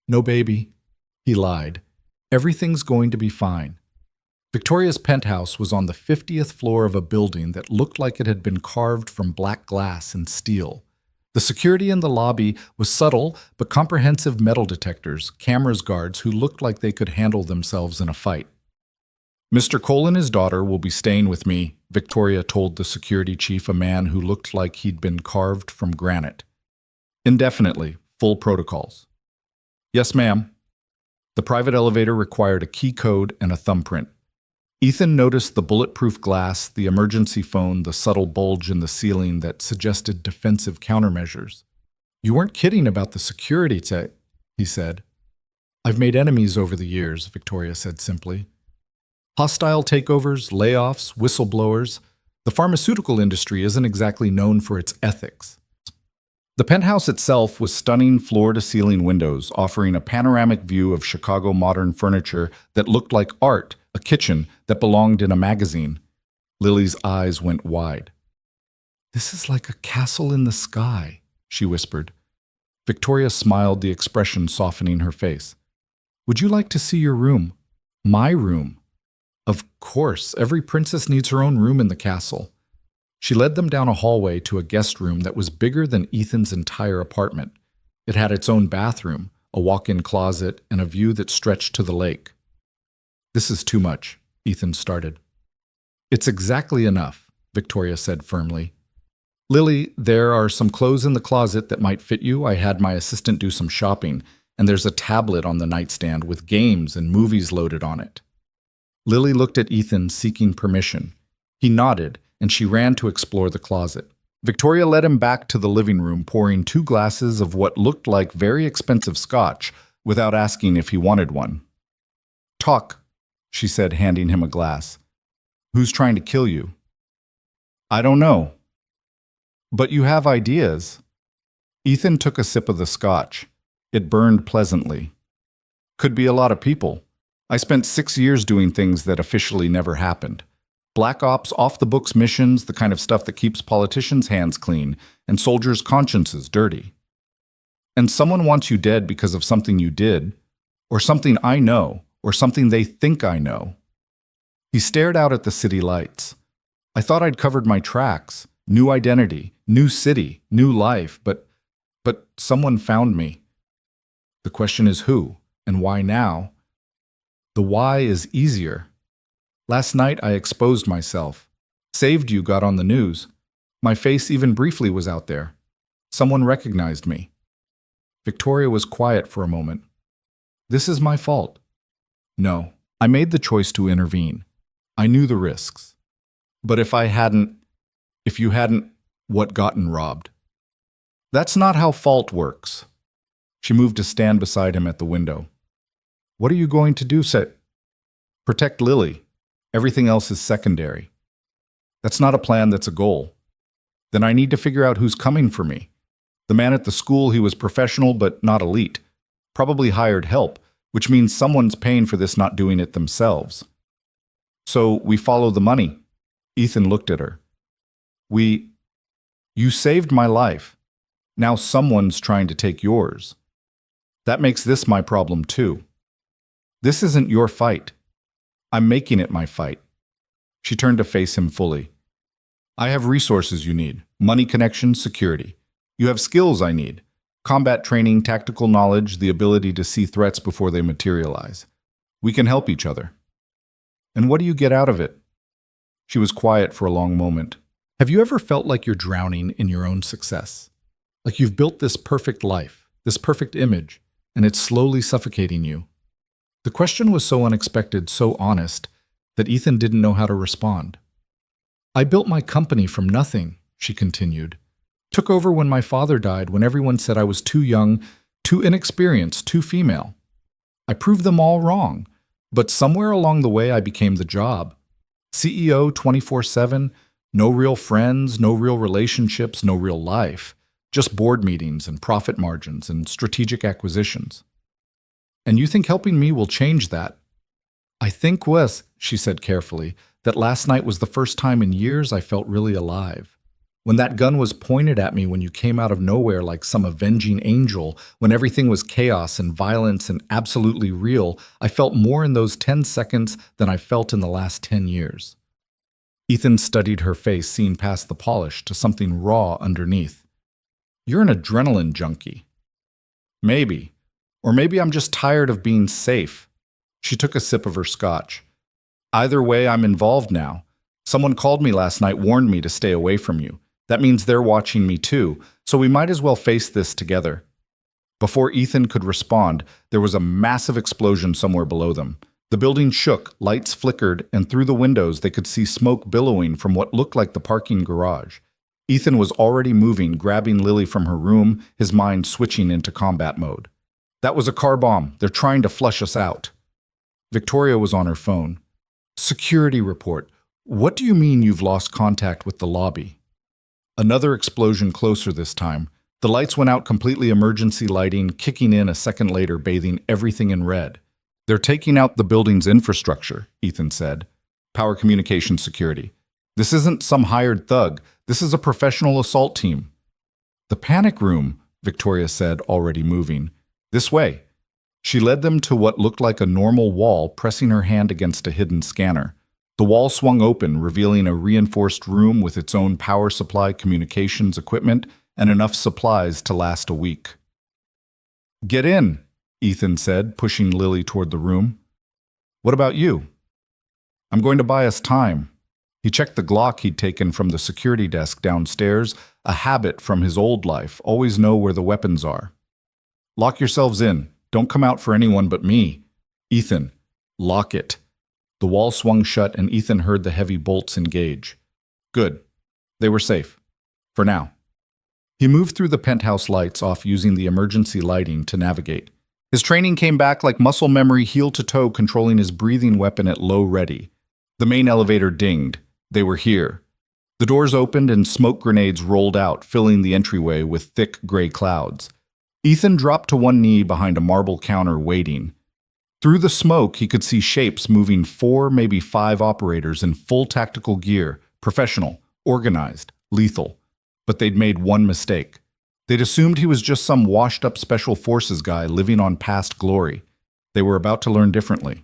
"No, baby." He lied. "Everything's going to be fine." Victoria's penthouse was on the 50th floor of a building that looked like it had been carved from black glass and steel. The security in the lobby was subtle but comprehensive metal detectors, cameras guards who looked like they could handle themselves in a fight. "Mr. Cole and his daughter will be staying with me," Victoria told the security chief, a man who looked like he'd been carved from granite. "Indefinitely, full protocols." "Yes, ma'am." The private elevator required a key code and a thumbprint. Ethan noticed the bulletproof glass, the emergency phone, the subtle bulge in the ceiling that suggested defensive countermeasures. "You weren't kidding about the security tech," he said. "I've made enemies over the years," Victoria said simply. "Hostile takeovers, layoffs, whistleblowers. The pharmaceutical industry isn't exactly known for its ethics." The penthouse itself was stunning floor-to-ceiling windows, offering a panoramic view of Chicago modern furniture that looked like art, a kitchen that belonged in a magazine. Lily's eyes went wide. "This is like a castle in the sky," she whispered. Victoria smiled, the expression softening her face. "Would you like to see your room? My room?" "Of course, every princess needs her own room in the castle." She led them down a hallway to a guest room that was bigger than Ethan's entire apartment. It had its own bathroom, a walk-in closet, and a view that stretched to the lake. "This is too much," Ethan started. "It's exactly enough," Victoria said firmly. "Lily, there are some clothes in the closet that might fit you. I had my assistant do some shopping, and there's a tablet on the nightstand with games and movies loaded on it." Lily looked at Ethan, seeking permission. He nodded, and she ran to explore the closet. Victoria led him back to the living room, pouring 2 glasses of what looked like very expensive scotch without asking if he wanted one. "Talk," she said, handing him a glass. "Who's trying to kill you?" "I don't know." "But you have ideas." Ethan took a sip of the scotch. It burned pleasantly. "Could be a lot of people. I spent 6 years doing things that officially never happened. Black ops, off-the-books missions, the kind of stuff that keeps politicians' hands clean and soldiers' consciences dirty. And someone wants you dead because of something you did, or something I know, or something they think I know." He stared out at the city lights. "I thought I'd covered my tracks. New identity, new city, new life, but someone found me. The question is who, and why now? The why is easier. Last night I exposed myself. Saved You got on the news. My face even briefly was out there. Someone recognized me." Victoria was quiet for a moment. "This is my fault." "No, I made the choice to intervene. I knew the risks. But if you hadn't, what gotten robbed? That's not how fault works." She moved to stand beside him at the window. "What are you going to do, Protect Lily. Everything else is secondary." "That's not a plan, that's a goal." "Then I need to figure out who's coming for me. The man at the school, he was professional but not elite. Probably hired help, which means someone's paying for this, not doing it themselves. So we follow the money." Ethan looked at her. You saved my life. Now someone's trying to take yours. That makes this my problem too. This isn't your fight. I'm making it my fight." She turned to face him fully. "I have resources you need, money, connections, security. You have skills I need, combat training, tactical knowledge, the ability to see threats before they materialize. We can help each other. And what do you get out of it?" She was quiet for a long moment. "Have you ever felt like you're drowning in your own success? Like you've built this perfect life, this perfect image, and it's slowly suffocating you?" The question was so unexpected, so honest, that Ethan didn't know how to respond. "I built my company from nothing," she continued. Took over when my father died, when everyone said I was too young, too inexperienced, too female. I proved them all wrong, but somewhere along the way I became the job. CEO 24/7, no real friends, no real relationships, no real life. Just board meetings and profit margins and strategic acquisitions. And you think helping me will change that? I think, Wes, she said carefully, that last night was the first time in years I felt really alive. When that gun was pointed at me when you came out of nowhere like some avenging angel, when everything was chaos and violence and absolutely real, I felt more in those 10 seconds than I felt in the last 10 years. Ethan studied her face, seen past the polish to something raw underneath. You're an adrenaline junkie. Maybe. Or maybe I'm just tired of being safe. She took a sip of her scotch. Either way, I'm involved now. Someone called me last night, warned me to stay away from you. That means they're watching me too, so we might as well face this together. Before Ethan could respond, there was a massive explosion somewhere below them. The building shook, lights flickered, and through the windows they could see smoke billowing from what looked like the parking garage. Ethan was already moving, grabbing Lily from her room, his mind switching into combat mode. That was a car bomb. They're trying to flush us out. Victoria was on her phone. Security report. What do you mean you've lost contact with the lobby? Another explosion closer this time. The lights went out completely, emergency lighting, kicking in a second later, bathing everything in red. They're taking out the building's infrastructure, Ethan said. Power communication security. This isn't some hired thug. This is a professional assault team. The panic room, Victoria said, already moving. This way. She led them to what looked like a normal wall, pressing her hand against a hidden scanner. The wall swung open, revealing a reinforced room with its own power supply, communications equipment, and enough supplies to last a week. Get in, Ethan said, pushing Lily toward the room. What about you? I'm going to buy us time. He checked the Glock he'd taken from the security desk downstairs, a habit from his old life, always know where the weapons are. Lock yourselves in. Don't come out for anyone but me. Ethan, lock it. The wall swung shut and Ethan heard the heavy bolts engage. Good. They were safe. For now. He moved through the penthouse lights off using the emergency lighting to navigate. His training came back like muscle memory, heel to toe, controlling his breathing weapon at low ready. The main elevator dinged. They were here. The doors opened and smoke grenades rolled out, filling the entryway with thick gray clouds. Ethan dropped to one knee behind a marble counter, waiting. Through the smoke, he could see shapes moving 4, maybe 5 operators in full tactical gear, professional, organized, lethal. But they'd made one mistake. They'd assumed he was just some washed-up special forces guy living on past glory. They were about to learn differently.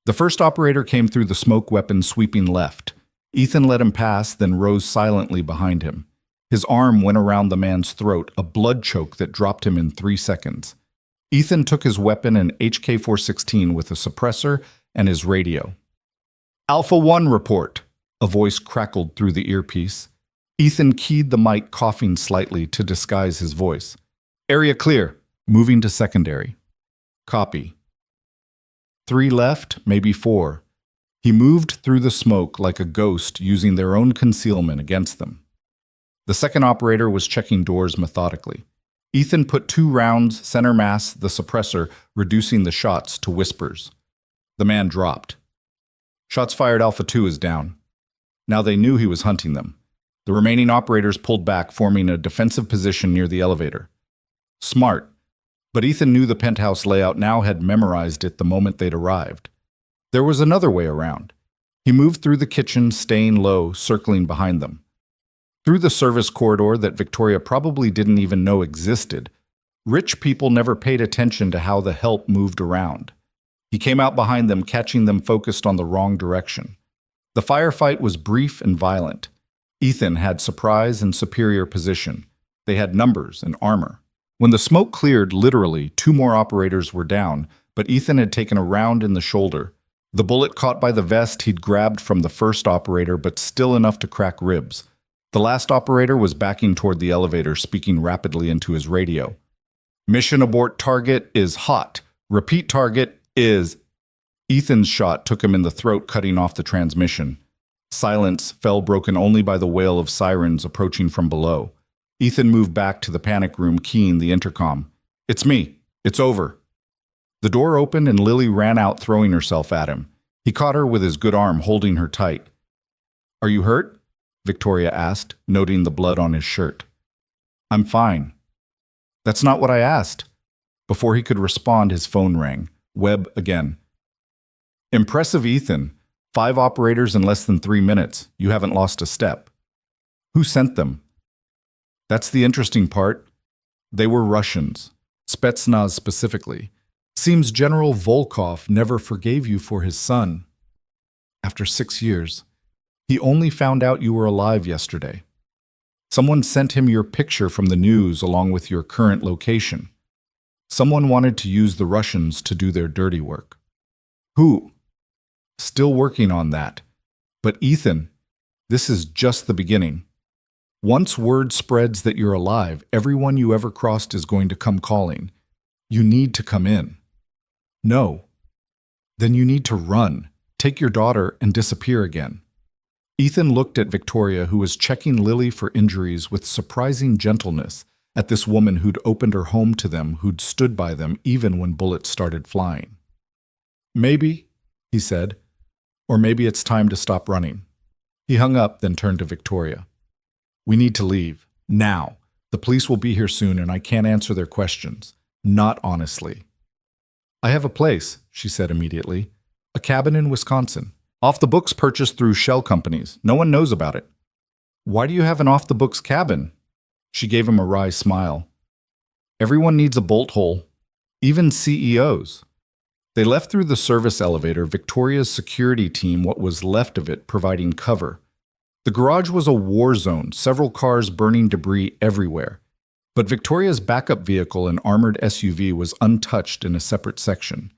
The first operator came through the smoke weapon, sweeping left. Ethan let him pass, then rose silently behind him. His arm went around the man's throat, a blood choke that dropped him in 3 seconds. Ethan took his weapon, an HK-416 with a suppressor, and his radio. Alpha 1 report, a voice crackled through the earpiece. Ethan keyed the mic, coughing slightly to disguise his voice. Area clear, moving to secondary. Copy. 3 left, maybe 4. He moved through the smoke like a ghost, using their own concealment against them. The second operator was checking doors methodically. Ethan put 2 rounds, center mass, the suppressor, reducing the shots to whispers. The man dropped. Shots fired, Alpha 2 is down. Now they knew he was hunting them. The remaining operators pulled back, forming a defensive position near the elevator. Smart. But Ethan knew the penthouse layout, now had memorized it the moment they'd arrived. There was another way around. He moved through the kitchen, staying low, circling behind them. Through the service corridor that Victoria probably didn't even know existed. Rich people never paid attention to how the help moved around. He came out behind them, catching them focused on the wrong direction. The firefight was brief and violent. Ethan had surprise and superior position. They had numbers and armor. When the smoke cleared, literally, 2 more operators were down, but Ethan had taken a round in the shoulder. The bullet caught by the vest he'd grabbed from the first operator, but still enough to crack ribs. The last operator was backing toward the elevator, speaking rapidly into his radio. Mission abort, target is hot. Repeat, target is... Ethan's shot took him in the throat, cutting off the transmission. Silence fell, broken only by the wail of sirens approaching from below. Ethan moved back to the panic room, keying the intercom. "It's me. It's over." The door opened and Lily ran out, throwing herself at him. He caught her with his good arm, holding her tight. "Are you hurt?" Victoria asked, noting the blood on his shirt. "I'm fine." "That's not what I asked." Before he could respond, his phone rang. Webb again. "Impressive, Ethan. 5 operators in less than 3 minutes. You haven't lost a step." "Who sent them?" "That's the interesting part. They were Russians. Spetsnaz specifically. Seems General Volkov never forgave you for his son. After 6 years. He only found out you were alive yesterday. Someone sent him your picture from the news along with your current location. Someone wanted to use the Russians to do their dirty work." "Who?" "Still working on that. But Ethan, this is just the beginning. Once word spreads that you're alive, everyone you ever crossed is going to come calling. You need to come in." "No." "Then you need to run, take your daughter, and disappear again." Ethan looked at Victoria, who was checking Lily for injuries with surprising gentleness, at this woman who'd opened her home to them, who'd stood by them even when bullets started flying. "Maybe," he said, "or maybe it's time to stop running." He hung up, then turned to Victoria. "We need to leave. Now. The police will be here soon and I can't answer their questions. Not honestly." "I have a place," she said immediately. "A cabin in Wisconsin. Off the books, purchased through shell companies. No one knows about it." "Why do you have an off-the-books cabin?" She gave him a wry smile. "Everyone needs a bolt hole. Even CEOs." They left through the service elevator, Victoria's security team, what was left of it, providing cover. The garage was a war zone, several cars burning debris everywhere. But Victoria's backup vehicle, an armored SUV, was untouched in a separate section.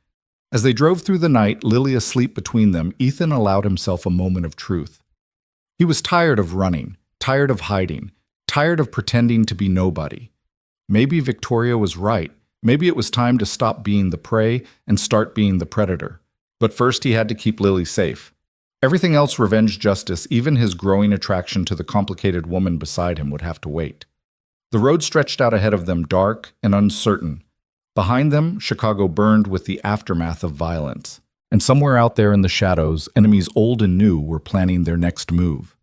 As they drove through the night, Lily asleep between them, Ethan allowed himself a moment of truth. He was tired of running, tired of hiding, tired of pretending to be nobody. Maybe Victoria was right. Maybe it was time to stop being the prey and start being the predator. But first he had to keep Lily safe. Everything else, revenge, justice, even his growing attraction to the complicated woman beside him, would have to wait. The road stretched out ahead of them, dark and uncertain. Behind them, Chicago burned with the aftermath of violence. And somewhere out there in the shadows, enemies old and new were planning their next move.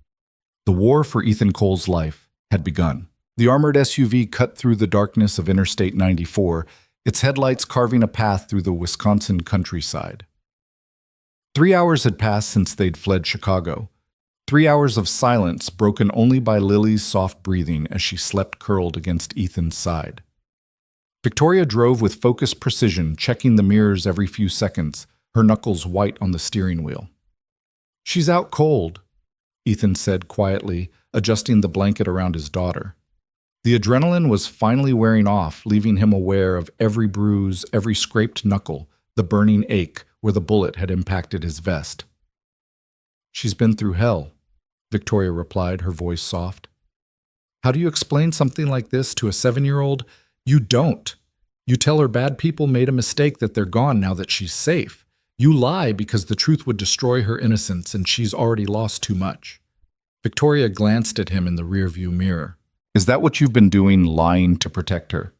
The war for Ethan Cole's life had begun. The armored SUV cut through the darkness of Interstate 94, its headlights carving a path through the Wisconsin countryside. 3 hours had passed since they'd fled Chicago. 3 hours of silence, broken only by Lily's soft breathing as she slept curled against Ethan's side. Victoria drove with focused precision, checking the mirrors every few seconds, her knuckles white on the steering wheel. "She's out cold," Ethan said quietly, adjusting the blanket around his daughter. The adrenaline was finally wearing off, leaving him aware of every bruise, every scraped knuckle, the burning ache where the bullet had impacted his vest. "She's been through hell," Victoria replied, her voice soft. "How do you explain something like this to a 7-year-old? You don't. You tell her bad people made a mistake, that they're gone now that she's safe. You lie because the truth would destroy her innocence and she's already lost too much." Victoria glanced at him in the rearview mirror. "Is that what you've been doing, lying to protect her?"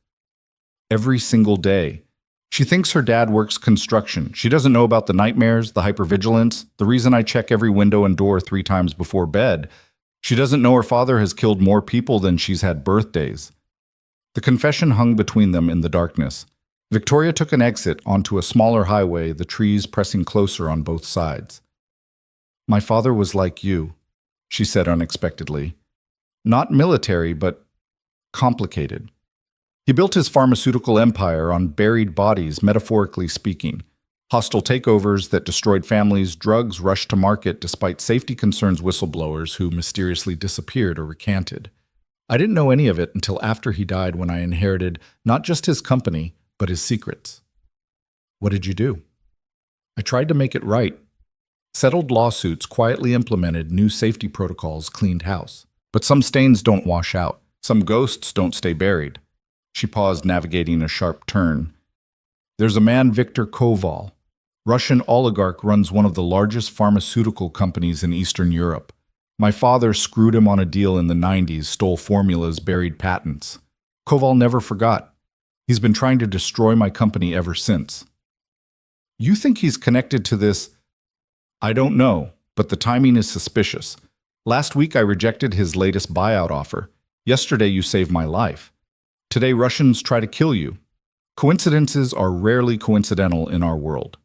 "Every single day. She thinks her dad works construction. She doesn't know about the nightmares, the hypervigilance, the reason I check every window and door 3 times before bed. She doesn't know her father has killed more people than she's had birthdays." The confession hung between them in the darkness. Victoria took an exit onto a smaller highway, the trees pressing closer on both sides. "My father was like you," she said unexpectedly. "Not military, but complicated. He built his pharmaceutical empire on buried bodies, metaphorically speaking. Hostile takeovers that destroyed families, drugs rushed to market despite safety concerns, whistleblowers who mysteriously disappeared or recanted. I didn't know any of it until after he died, when I inherited not just his company, but his secrets." "What did you do?" "I tried to make it right. Settled lawsuits, quietly implemented new safety protocols, cleaned house. But some stains don't wash out. Some ghosts don't stay buried." She paused, navigating a sharp turn. "There's a man, Victor Koval. Russian oligarch runs one of the largest pharmaceutical companies in Eastern Europe. My father screwed him on a deal in the 90s, stole formulas, buried patents. Koval never forgot. He's been trying to destroy my company ever since. You think he's connected to this? I don't know, but the timing is suspicious. Last week I rejected his latest buyout offer. Yesterday you saved my life. Today Russians try to kill you. Coincidences are rarely coincidental in our world.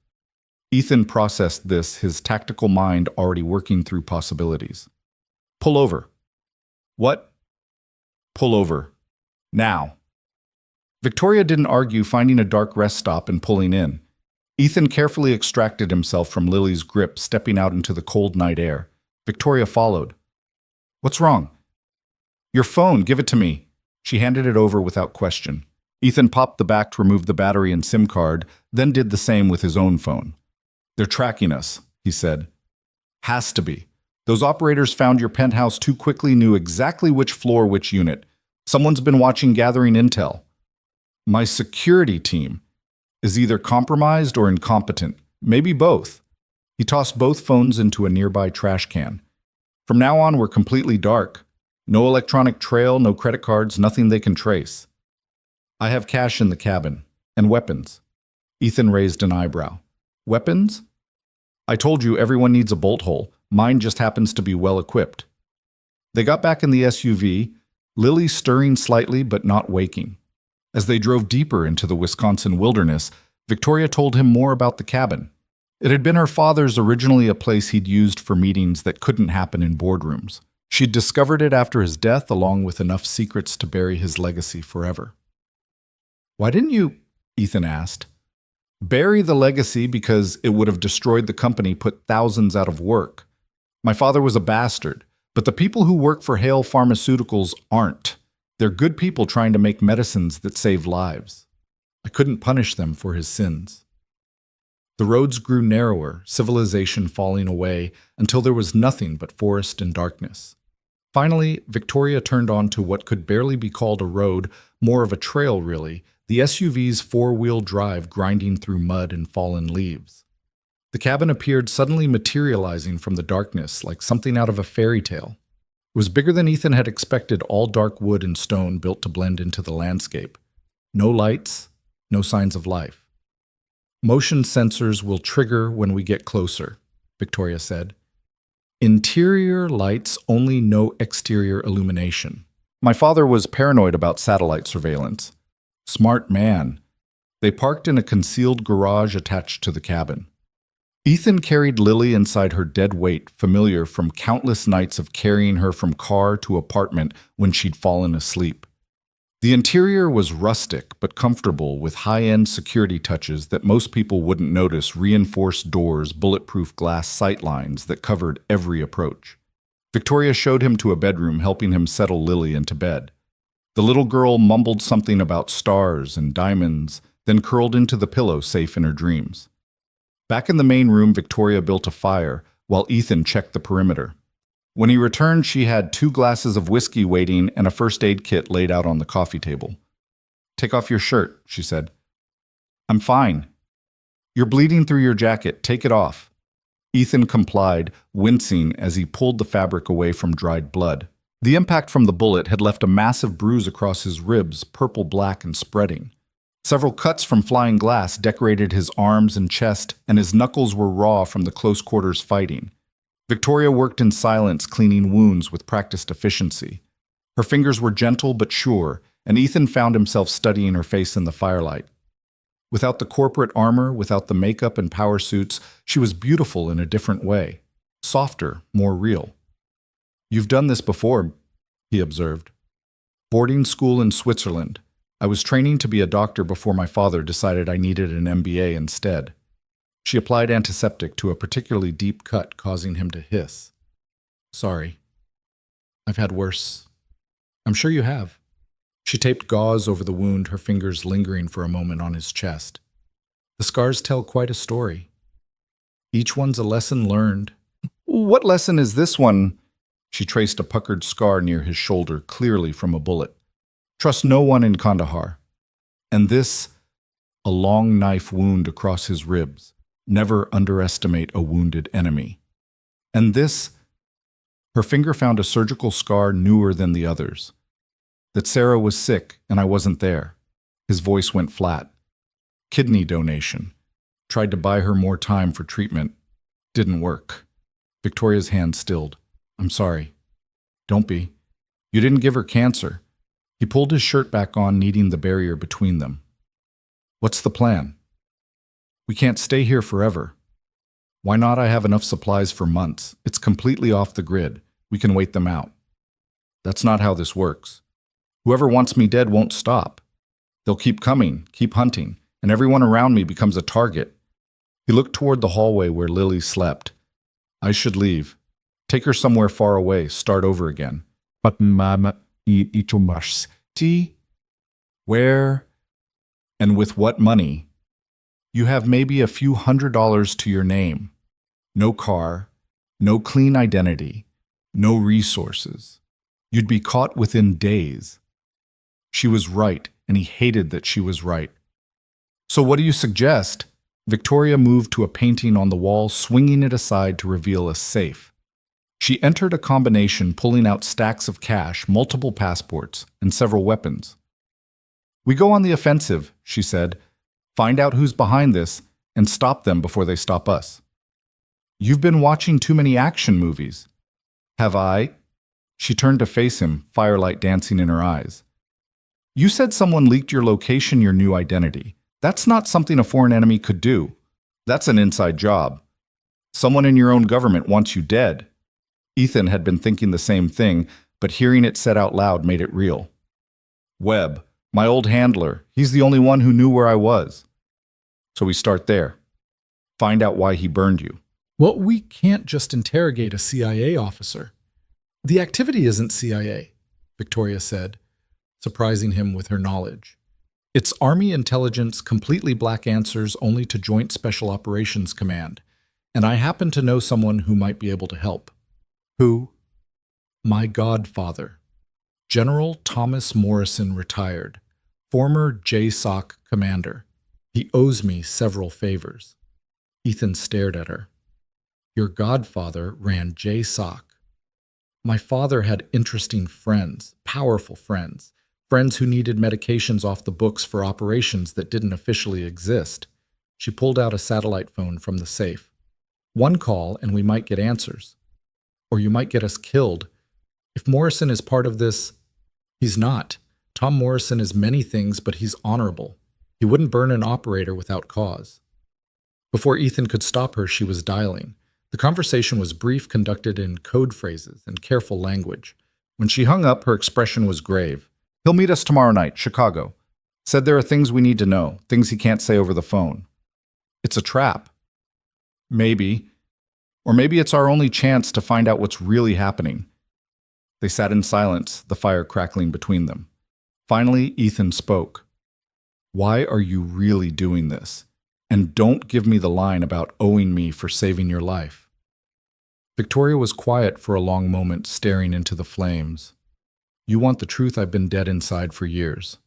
Ethan processed this, his tactical mind already working through possibilities. Pull over. What? Pull over. Now. Victoria didn't argue, finding a dark rest stop and pulling in. Ethan carefully extracted himself from Lily's grip, stepping out into the cold night air. Victoria followed. What's wrong? Your phone, give it to me. She handed it over without question. Ethan popped the back to remove the battery and SIM card, then did the same with his own phone. They're tracking us, he said. Has to be. Those operators found your penthouse too quickly, knew exactly which floor, which unit. Someone's been watching, gathering intel. My security team is either compromised or incompetent, maybe both. He tossed both phones into a nearby trash can. From now on, we're completely dark. No electronic trail, no credit cards, nothing they can trace. I have cash in the cabin. And weapons. Ethan raised an eyebrow. Weapons? I told you everyone needs a bolt hole. Mine just happens to be well equipped. They got back in the SUV, Lily stirring slightly but not waking. As they drove deeper into the Wisconsin wilderness, Victoria told him more about the cabin. It had been her father's, originally a place he'd used for meetings that couldn't happen in boardrooms. She'd discovered it after his death, along with enough secrets to bury his legacy forever. Why didn't you? Ethan asked. Bury the legacy because it would have destroyed the company, put thousands out of work. My father was a bastard, but the people who work for Hale Pharmaceuticals aren't. They're good people trying to make medicines that save lives. I couldn't punish them for his sins. The roads grew narrower, civilization falling away, until there was nothing but forest and darkness. Finally, Victoria turned onto what could barely be called a road, more of a trail really, the SUV's four-wheel drive grinding through mud and fallen leaves. The cabin appeared, suddenly materializing from the darkness like something out of a fairy tale. It was bigger than Ethan had expected, all dark wood and stone built to blend into the landscape. No lights, no signs of life. Motion sensors will trigger when we get closer, Victoria said. Interior lights only, no exterior illumination. My father was paranoid about satellite surveillance. Smart man. They parked in a concealed garage attached to the cabin. Ethan carried Lily inside her dead weight, familiar from countless nights of carrying her from car to apartment when she'd fallen asleep. The interior was rustic but comfortable, with high-end security touches that most people wouldn't notice, reinforced doors, bulletproof glass sightlines that covered every approach. Victoria showed him to a bedroom, helping him settle Lily into bed. The little girl mumbled something about stars and diamonds, then curled into the pillow, safe in her dreams. Back in the main room, Victoria built a fire, while Ethan checked the perimeter. When he returned, she had 2 glasses of whiskey waiting and a first aid kit laid out on the coffee table. Take off your shirt, she said. I'm fine. You're bleeding through your jacket. Take it off. Ethan complied, wincing as he pulled the fabric away from dried blood. The impact from the bullet had left a massive bruise across his ribs, purple-black and spreading. Several cuts from flying glass decorated his arms and chest, and his knuckles were raw from the close-quarters fighting. Victoria worked in silence, cleaning wounds with practiced efficiency. Her fingers were gentle but sure, and Ethan found himself studying her face in the firelight. Without the corporate armor, without the makeup and power suits, she was beautiful in a different way. Softer, more real. You've done this before, he observed. Boarding school in Switzerland. I was training to be a doctor before my father decided I needed an MBA instead. She applied antiseptic to a particularly deep cut, causing him to hiss. Sorry. I've had worse. I'm sure you have. She taped gauze over the wound, her fingers lingering for a moment on his chest. The scars tell quite a story. Each one's a lesson learned. What lesson is this one? She traced a puckered scar near his shoulder, clearly from a bullet. Trust no one in Kandahar. And this, a long knife wound across his ribs. Never underestimate a wounded enemy. And this, her finger found a surgical scar newer than the others. That Sarah was sick and I wasn't there. His voice went flat. Kidney donation. Tried to buy her more time for treatment. Didn't work. Victoria's hand stilled. I'm sorry. Don't be. You didn't give her cancer. He pulled his shirt back on, kneading the barrier between them. What's the plan? We can't stay here forever. Why not? I have enough supplies for months. It's completely off the grid. We can wait them out. That's not how this works. Whoever wants me dead won't stop. They'll keep coming, keep hunting, and everyone around me becomes a target. He looked toward the hallway where Lily slept. I should leave. Take her somewhere far away, start over again. But Mama, ito mas. T? Where? And with what money? You have maybe a few $100s to your name. No car, no clean identity, no resources. You'd be caught within days. She was right, and he hated that she was right. So what do you suggest? Victoria moved to a painting on the wall, swinging it aside to reveal a safe. She entered a combination, pulling out stacks of cash, multiple passports, and several weapons. We go on the offensive, she said. Find out who's behind this and stop them before they stop us. You've been watching too many action movies. Have I? She turned to face him, firelight dancing in her eyes. You said someone leaked your location, your new identity. That's not something a foreign enemy could do. That's an inside job. Someone in your own government wants you dead. Ethan had been thinking the same thing, but hearing it said out loud made it real. Webb, my old handler, he's the only one who knew where I was. So we start there. Find out why he burned you. Well, we can't just interrogate a CIA officer. The activity isn't CIA, Victoria said, surprising him with her knowledge. It's Army intelligence, completely black answers only to Joint Special Operations Command, and I happen to know someone who might be able to help. Who? My godfather, General Thomas Morrison, retired, former JSOC commander. He owes me several favors. Ethan stared at her. Your godfather ran JSOC. My father had interesting friends, powerful friends, friends who needed medications off the books for operations that didn't officially exist. She pulled out a satellite phone from the safe. One call and we might get answers. Or you might get us killed. If Morrison is part of this, he's not. Tom Morrison is many things, but he's honorable. He wouldn't burn an operator without cause. Before Ethan could stop her, she was dialing. The conversation was brief, conducted in code phrases and careful language. When she hung up, her expression was grave. He'll meet us tomorrow night, Chicago. Said there are things we need to know, things he can't say over the phone. It's a trap. Maybe. Or maybe it's our only chance to find out what's really happening. They sat in silence, the fire crackling between them. Finally, Ethan spoke. Why are you really doing this? And don't give me the line about owing me for saving your life. Victoria was quiet for a long moment, staring into the flames. You want the truth? I've been dead inside for years.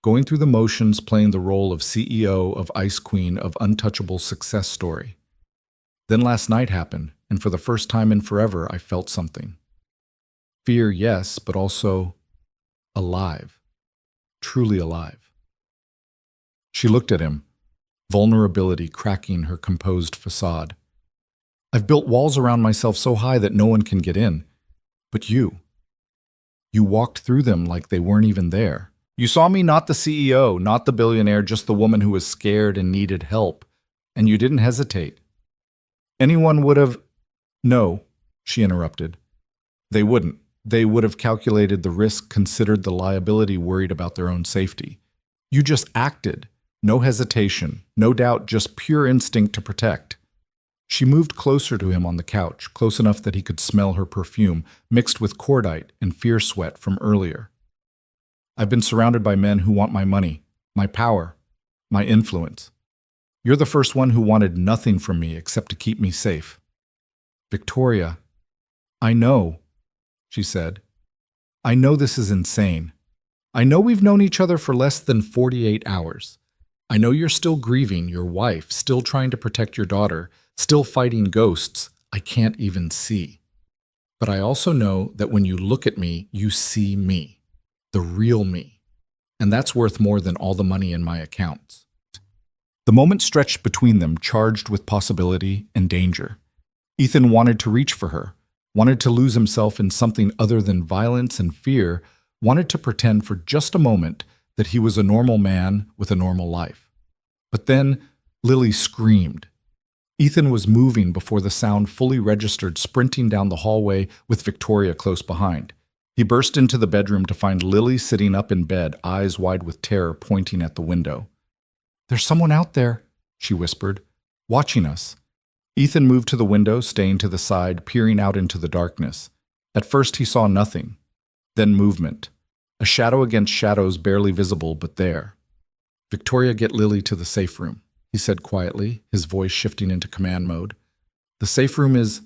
Going through the motions, playing the role of CEO, of Ice Queen, of untouchable success story. Then last night happened, and for the first time in forever, I felt something. Fear, yes, but also alive. Truly alive. She looked at him, vulnerability cracking her composed facade. I've built walls around myself so high that no one can get in. But you walked through them like they weren't even there. You saw me not the CEO, not the billionaire, just the woman who was scared and needed help. And you didn't hesitate. Anyone would have... No, she interrupted. They wouldn't. They would have calculated the risk, considered the liability, worried about their own safety. You just acted. No hesitation, no doubt, just pure instinct to protect. She moved closer to him on the couch, close enough that he could smell her perfume, mixed with cordite and fear sweat from earlier. I've been surrounded by men who want my money, my power, my influence. You're the first one who wanted nothing from me except to keep me safe. Victoria, I know, she said. I know this is insane. I know we've known each other for less than 48 hours. I know you're still grieving your wife, still trying to protect your daughter, still fighting ghosts I can't even see. But I also know that when you look at me, you see me, the real me. And that's worth more than all the money in my accounts. The moment stretched between them, charged with possibility and danger. Ethan wanted to reach for her, wanted to lose himself in something other than violence and fear, wanted to pretend for just a moment that he was a normal man with a normal life. But then Lily screamed. Ethan was moving before the sound fully registered, sprinting down the hallway with Victoria close behind. He burst into the bedroom to find Lily sitting up in bed, eyes wide with terror, pointing at the window. "There's someone out there," she whispered, "watching us." Ethan moved to the window, staying to the side, peering out into the darkness. At first he saw nothing, then movement. A shadow against shadows, barely visible, but there. "Victoria, get Lily to the safe room," he said quietly, his voice shifting into command mode. "The safe room is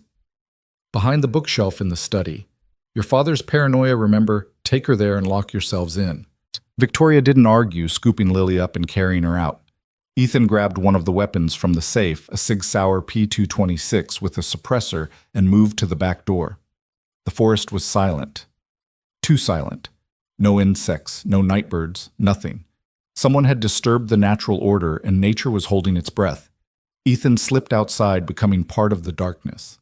behind the bookshelf in the study. Your father's paranoia, remember? Take her there and lock yourselves in." Victoria didn't argue, scooping Lily up and carrying her out. Ethan grabbed one of the weapons from the safe, a Sig Sauer P226 with a suppressor, and moved to the back door. The forest was silent. Too silent. No insects, no nightbirds, nothing. Someone had disturbed the natural order, and nature was holding its breath. Ethan slipped outside, becoming part of the darkness.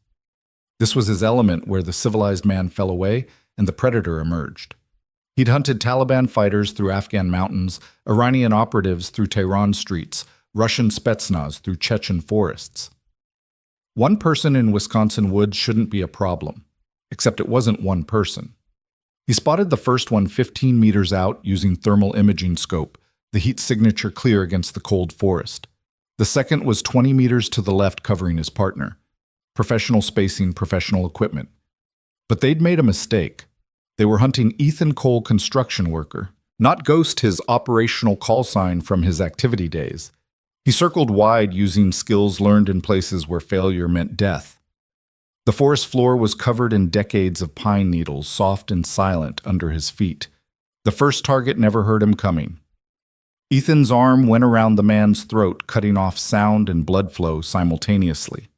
This was his element, where the civilized man fell away and the predator emerged. He'd hunted Taliban fighters through Afghan mountains, Iranian operatives through Tehran streets, Russian Spetsnaz through Chechen forests. One person in Wisconsin woods shouldn't be a problem, except it wasn't one person. He spotted the first one 15 meters out using thermal imaging scope, the heat signature clear against the cold forest. The second was 20 meters to the left, covering his partner. Professional spacing, professional equipment. But they'd made a mistake. They were hunting Ethan Cole, construction worker, not Ghost, his operational call sign from his activity days. He circled wide using skills learned in places where failure meant death. The forest floor was covered in decades of pine needles, soft and silent under his feet. The first target never heard him coming. Ethan's arm went around the man's throat, cutting off sound and blood flow simultaneously.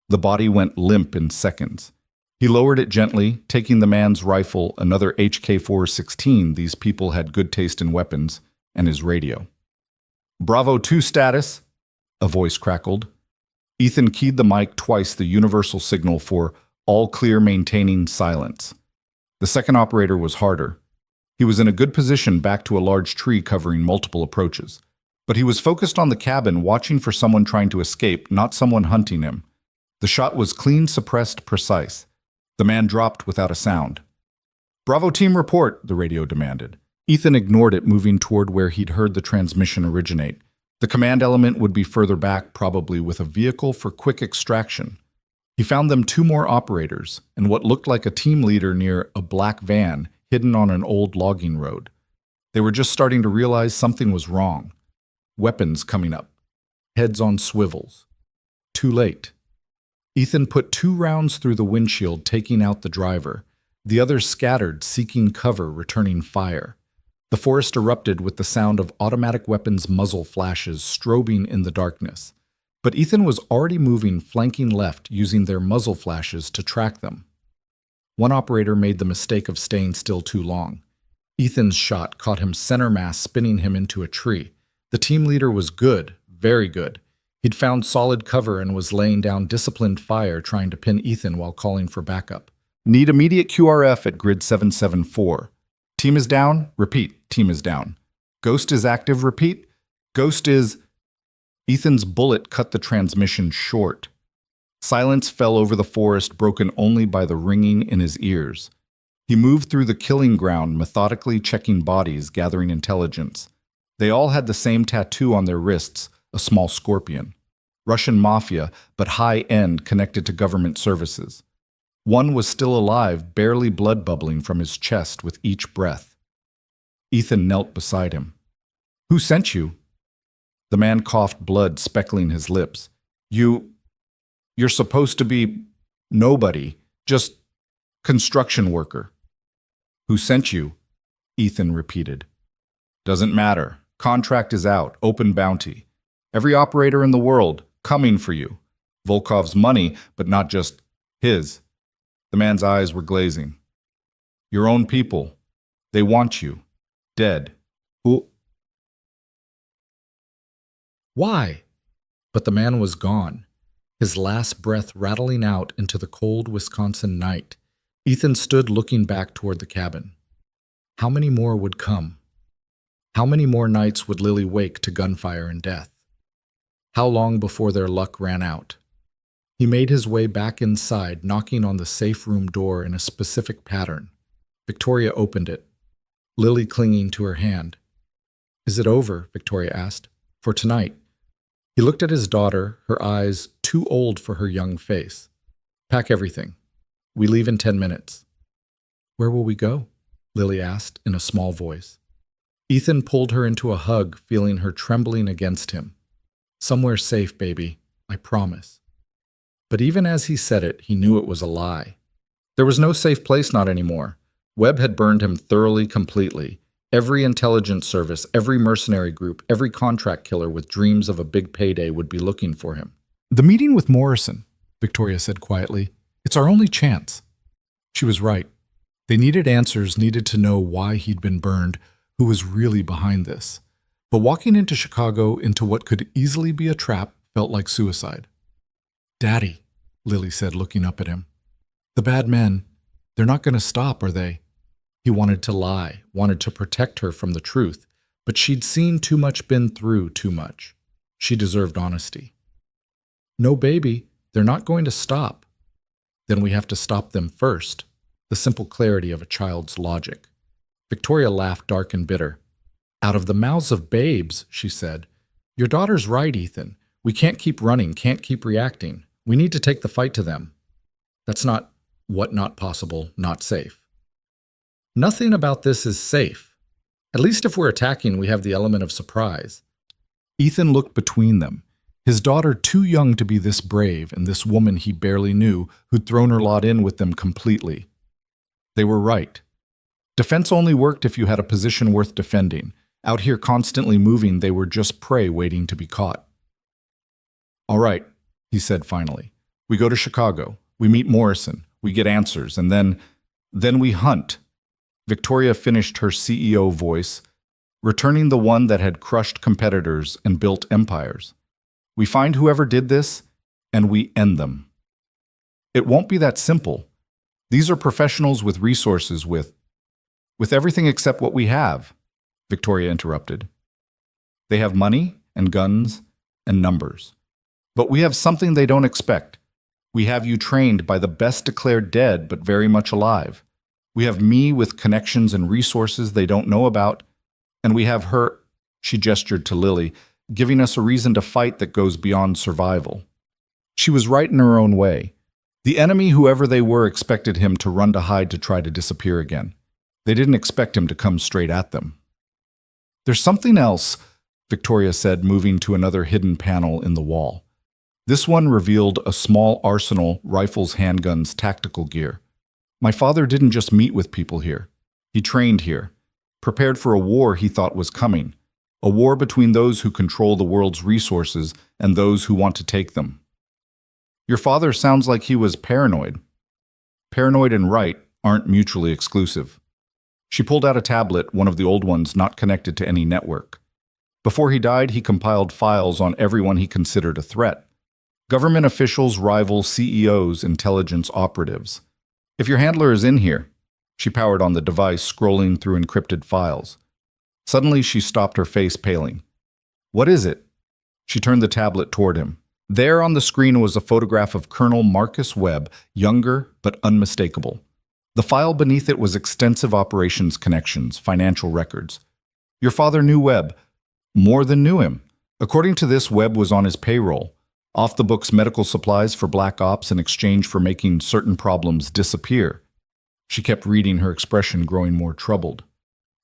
The body went limp in seconds. He lowered it gently, taking the man's rifle, another HK-416, these people had good taste in weapons, and his radio. "Bravo 2 status," a voice crackled. Ethan keyed the mic twice, the universal signal for all clear, maintaining silence. The second operator was harder. He was in a good position back to a large tree covering multiple approaches. But he was focused on the cabin, watching for someone trying to escape, not someone hunting him. The shot was clean, suppressed, precise. The man dropped without a sound. "Bravo team report," the radio demanded. Ethan ignored it, moving toward where he'd heard the transmission originate. The command element would be further back, probably with a vehicle for quick extraction. He found them 2 more operators, and what looked like a team leader near a black van hidden on an old logging road. They were just starting to realize something was wrong. Weapons coming up. Heads on swivels. Too late. Ethan put 2 rounds through the windshield, taking out the driver. The others scattered, seeking cover, returning fire. The forest erupted with the sound of automatic weapons' muzzle flashes strobing in the darkness. But Ethan was already moving, flanking left, using their muzzle flashes to track them. One operator made the mistake of staying still too long. Ethan's shot caught him center mass, spinning him into a tree. The team leader was good, very good. He'd found solid cover and was laying down disciplined fire, trying to pin Ethan while calling for backup. "Need immediate QRF at grid 774. Team is down? Repeat, team is down. Ghost is active? Repeat. Ghost is..." Ethan's bullet cut the transmission short. Silence fell over the forest, broken only by the ringing in his ears. He moved through the killing ground, methodically checking bodies, gathering intelligence. They all had the same tattoo on their wrists, a small scorpion. Russian mafia, but high-end, connected to government services. One was still alive, barely blood bubbling from his chest with each breath. Ethan knelt beside him. "Who sent you?" The man coughed, blood speckling his lips. You're supposed to be nobody, just construction worker." "Who sent you?" Ethan repeated. "Doesn't matter. Contract is out, open bounty. Every operator in the world, coming for you. Volkov's money, but not just his. The man's eyes were glazing. Your own people. They want you. Dead. Why? But the man was gone, his last breath rattling out into the cold Wisconsin night. Ethan stood looking back toward the cabin. How many more would come? How many more nights would Lily wake to gunfire and death? How long before their luck ran out? He made his way back inside, knocking on the safe room door in a specific pattern. Victoria opened it, Lily clinging to her hand. Is it over? Victoria asked. For tonight. He looked at his daughter, her eyes too old for her young face. Pack everything. We leave in 10 minutes. Where will we go? Lily asked in a small voice. Ethan pulled her into a hug, feeling her trembling against him. Somewhere safe, baby, I promise. But even as he said it, he knew it was a lie. There was no safe place, not anymore. Webb had burned him thoroughly, completely. Every intelligence service, every mercenary group, every contract killer with dreams of a big payday would be looking for him. The meeting with Morrison, Victoria said quietly. It's our only chance. She was right. They needed answers, needed to know why he'd been burned, who was really behind this. But walking into Chicago, into what could easily be a trap, felt like suicide. Daddy, Lily said, looking up at him. The bad men, they're not going to stop, are they? He wanted to lie, wanted to protect her from the truth, but she'd seen too much, been through too much. She deserved honesty. No, baby, they're not going to stop. Then we have to stop them first. The simple clarity of a child's logic. Victoria laughed, dark and bitter. Out of the mouths of babes, she said. Your daughter's right, Ethan. We can't keep running, can't keep reacting. We need to take the fight to them. That's not possible, not safe. Nothing about this is safe. At least if we're attacking, we have the element of surprise. Ethan looked between them. His daughter too young to be this brave, and this woman he barely knew, who'd thrown her lot in with them completely. They were right. Defense only worked if you had a position worth defending. Out here constantly moving, they were just prey waiting to be caught. All right, he said finally. We go to Chicago. We meet Morrison. We get answers. And then we hunt. Victoria finished her CEO voice, returning the one that had crushed competitors and built empires. We find whoever did this, and we end them. It won't be that simple. These are professionals with resources, with everything except what we have, Victoria interrupted. They have money and guns and numbers. But we have something they don't expect. We have you trained by the best declared dead, but very much alive. We have me with connections and resources they don't know about, and we have her, she gestured to Lily, giving us a reason to fight that goes beyond survival. She was right in her own way. The enemy, whoever they were, expected him to run to hide to try to disappear again. They didn't expect him to come straight at them. There's something else, Victoria said, moving to another hidden panel in the wall. This one revealed a small arsenal, rifles, handguns, tactical gear. My father didn't just meet with people here. He trained here, prepared for a war he thought was coming, a war between those who control the world's resources and those who want to take them. Your father sounds like he was paranoid. Paranoid and right aren't mutually exclusive. She pulled out a tablet, one of the old ones not connected to any network. Before he died, he compiled files on everyone he considered a threat. Government officials, rivals, CEOs, intelligence operatives. If your handler is in here, she powered on the device, scrolling through encrypted files. Suddenly, she stopped, her face paling. What is it? She turned the tablet toward him. There on the screen was a photograph of Colonel Marcus Webb, younger but unmistakable. The file beneath it was extensive operations connections, financial records. Your father knew Webb, more than knew him. According to this, Webb was on his payroll. Off-the-books medical supplies for black ops in exchange for making certain problems disappear. She kept reading, her expression growing more troubled.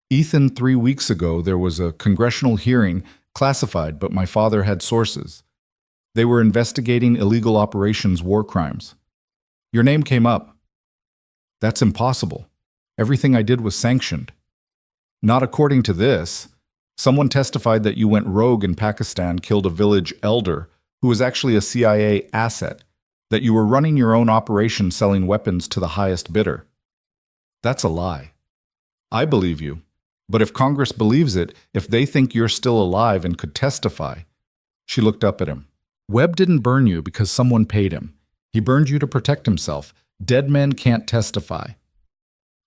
Ethan, 3 weeks ago, there was a congressional hearing, classified, but my father had sources. They were investigating illegal operations, war crimes. Your name came up. That's impossible. Everything I did was sanctioned. Not according to this. Someone testified that you went rogue in Pakistan, killed a village elder who was actually a CIA asset, that you were running your own operation selling weapons to the highest bidder. That's a lie. I believe you. But if Congress believes it, if they think you're still alive and could testify. She looked up at him. Webb didn't burn you because someone paid him. He burned you to protect himself. Dead men can't testify.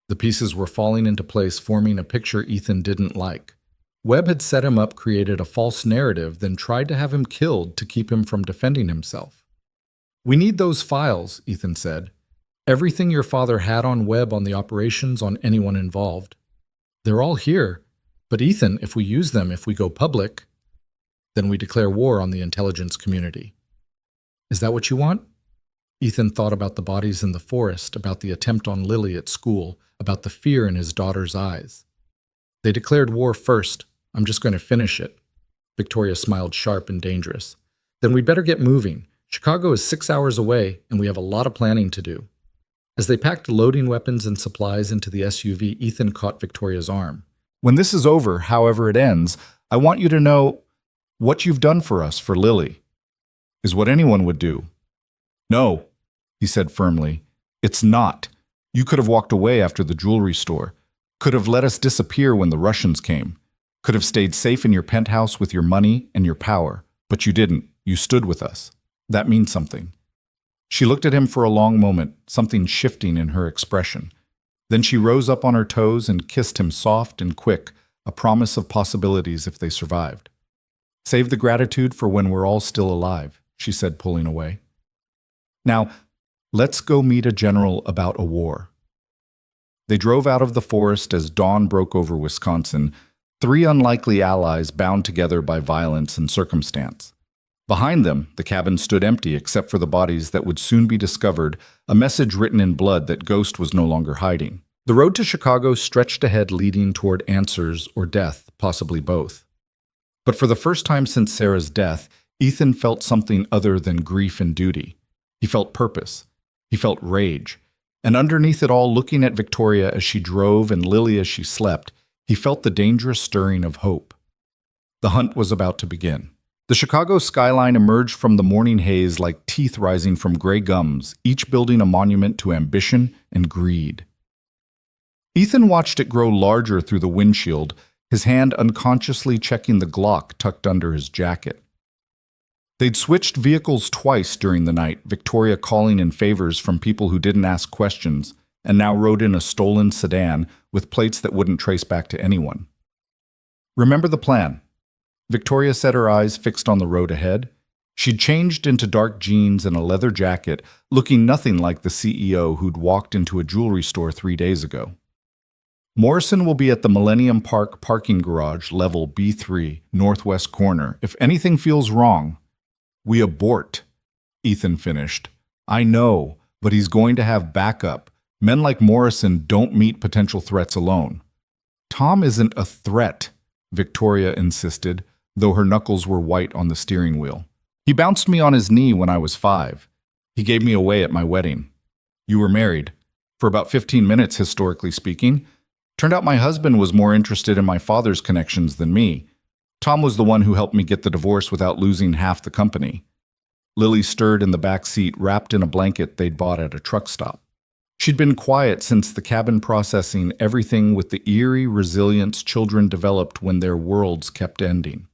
The pieces were falling into place, forming a picture Ethan didn't like. Webb had set him up, created a false narrative, then tried to have him killed to keep him from defending himself. We need those files, Ethan said. Everything your father had on Webb, on the operations, on anyone involved. They're all here. But Ethan, if we use them, if we go public, then we declare war on the intelligence community. Is that what you want? Ethan thought about the bodies in the forest, about the attempt on Lily at school, about the fear in his daughter's eyes. They declared war first. I'm just going to finish it. Victoria smiled, sharp and dangerous. Then we'd better get moving. Chicago is 6 hours away, and we have a lot of planning to do. As they packed loading weapons and supplies into the SUV, Ethan caught Victoria's arm. When this is over, however it ends, I want you to know what you've done for us, for Lily, is what anyone would do. No, he said firmly. It's not. You could have walked away after the jewelry store, could have let us disappear when the Russians came, could have stayed safe in your penthouse with your money and your power, but you didn't. You stood with us. That means something. She looked at him for a long moment, something shifting in her expression. Then she rose up on her toes and kissed him soft and quick, a promise of possibilities if they survived. Save the gratitude for when we're all still alive, she said, pulling away. Now, let's go meet a general about a war. They drove out of the forest as dawn broke over Wisconsin, three unlikely allies bound together by violence and circumstance. Behind them, the cabin stood empty except for the bodies that would soon be discovered, a message written in blood that Ghost was no longer hiding. The road to Chicago stretched ahead, leading toward answers or death, possibly both. But for the first time since Sarah's death, Ethan felt something other than grief and duty. He felt purpose. He felt rage. And underneath it all, looking at Victoria as she drove and Lily as she slept, he felt the dangerous stirring of hope. The hunt was about to begin. The Chicago skyline emerged from the morning haze like teeth rising from gray gums, each building a monument to ambition and greed. Ethan watched it grow larger through the windshield, his hand unconsciously checking the Glock tucked under his jacket. They'd switched vehicles twice during the night, Victoria calling in favors from people who didn't ask questions, and now rode in a stolen sedan with plates that wouldn't trace back to anyone. Remember the plan. Victoria said, her eyes fixed on the road ahead. She'd changed into dark jeans and a leather jacket, looking nothing like the CEO who'd walked into a jewelry store 3 days ago. Morrison will be at the Millennium Park parking garage, level B3, northwest corner. If anything feels wrong, we abort, Ethan finished. I know, but he's going to have backup. Men like Morrison don't meet potential threats alone. Tom isn't a threat, Victoria insisted, though her knuckles were white on the steering wheel. He bounced me on his knee when I was 5. He gave me away at my wedding. You were married. For about 15 minutes, historically speaking. Turned out my husband was more interested in my father's connections than me. Tom was the one who helped me get the divorce without losing half the company. Lily stirred in the back seat, wrapped in a blanket they'd bought at a truck stop. She'd been quiet since the cabin, processing everything with the eerie resilience children developed when their worlds kept ending.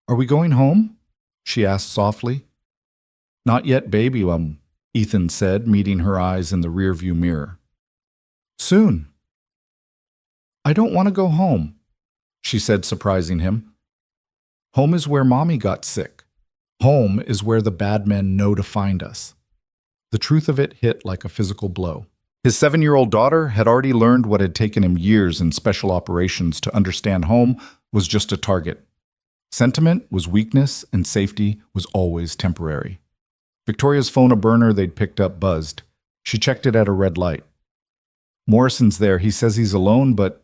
Are we going home? She asked softly. Not yet, baby, Ethan said, meeting her eyes in the rearview mirror. Soon. I don't want to go home, she said, surprising him. Home is where Mommy got sick. Home is where the bad men know to find us. The truth of it hit like a physical blow. His 7-year-old daughter had already learned what had taken him years in special operations to understand. Home was just a target. Sentiment was weakness, and safety was always temporary. Victoria's phone, a burner they'd picked up, buzzed. She checked it at a red light. Morrison's there. He says he's alone, but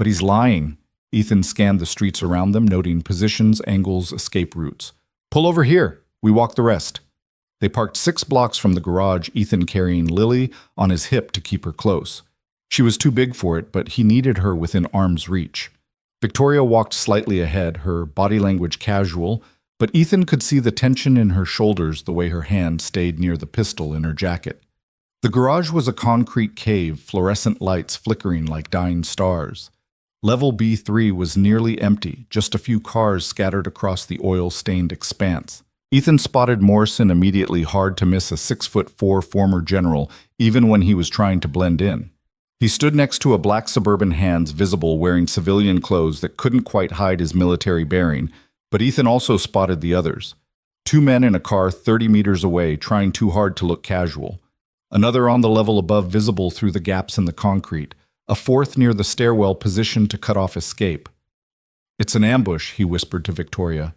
he's lying. Ethan scanned the streets around them, noting positions, angles, escape routes. Pull over here. We walk the rest. They parked 6 blocks from the garage, Ethan carrying Lily on his hip to keep her close. She was too big for it, but he needed her within arm's reach. Victoria walked slightly ahead, her body language casual, but Ethan could see the tension in her shoulders the way her hand stayed near the pistol in her jacket. The garage was a concrete cave, fluorescent lights flickering like dying stars. Level B3 was nearly empty, just a few cars scattered across the oil-stained expanse. Ethan spotted Morrison immediately, hard to miss a 6'4" former general, even when he was trying to blend in. He stood next to a black suburban Hans, visible, wearing civilian clothes that couldn't quite hide his military bearing, but Ethan also spotted the others. 2 men in a car 30 meters away, trying too hard to look casual. Another on the level above, visible through the gaps in the concrete. A fourth near the stairwell, positioned to cut off escape. "It's an ambush," he whispered to Victoria.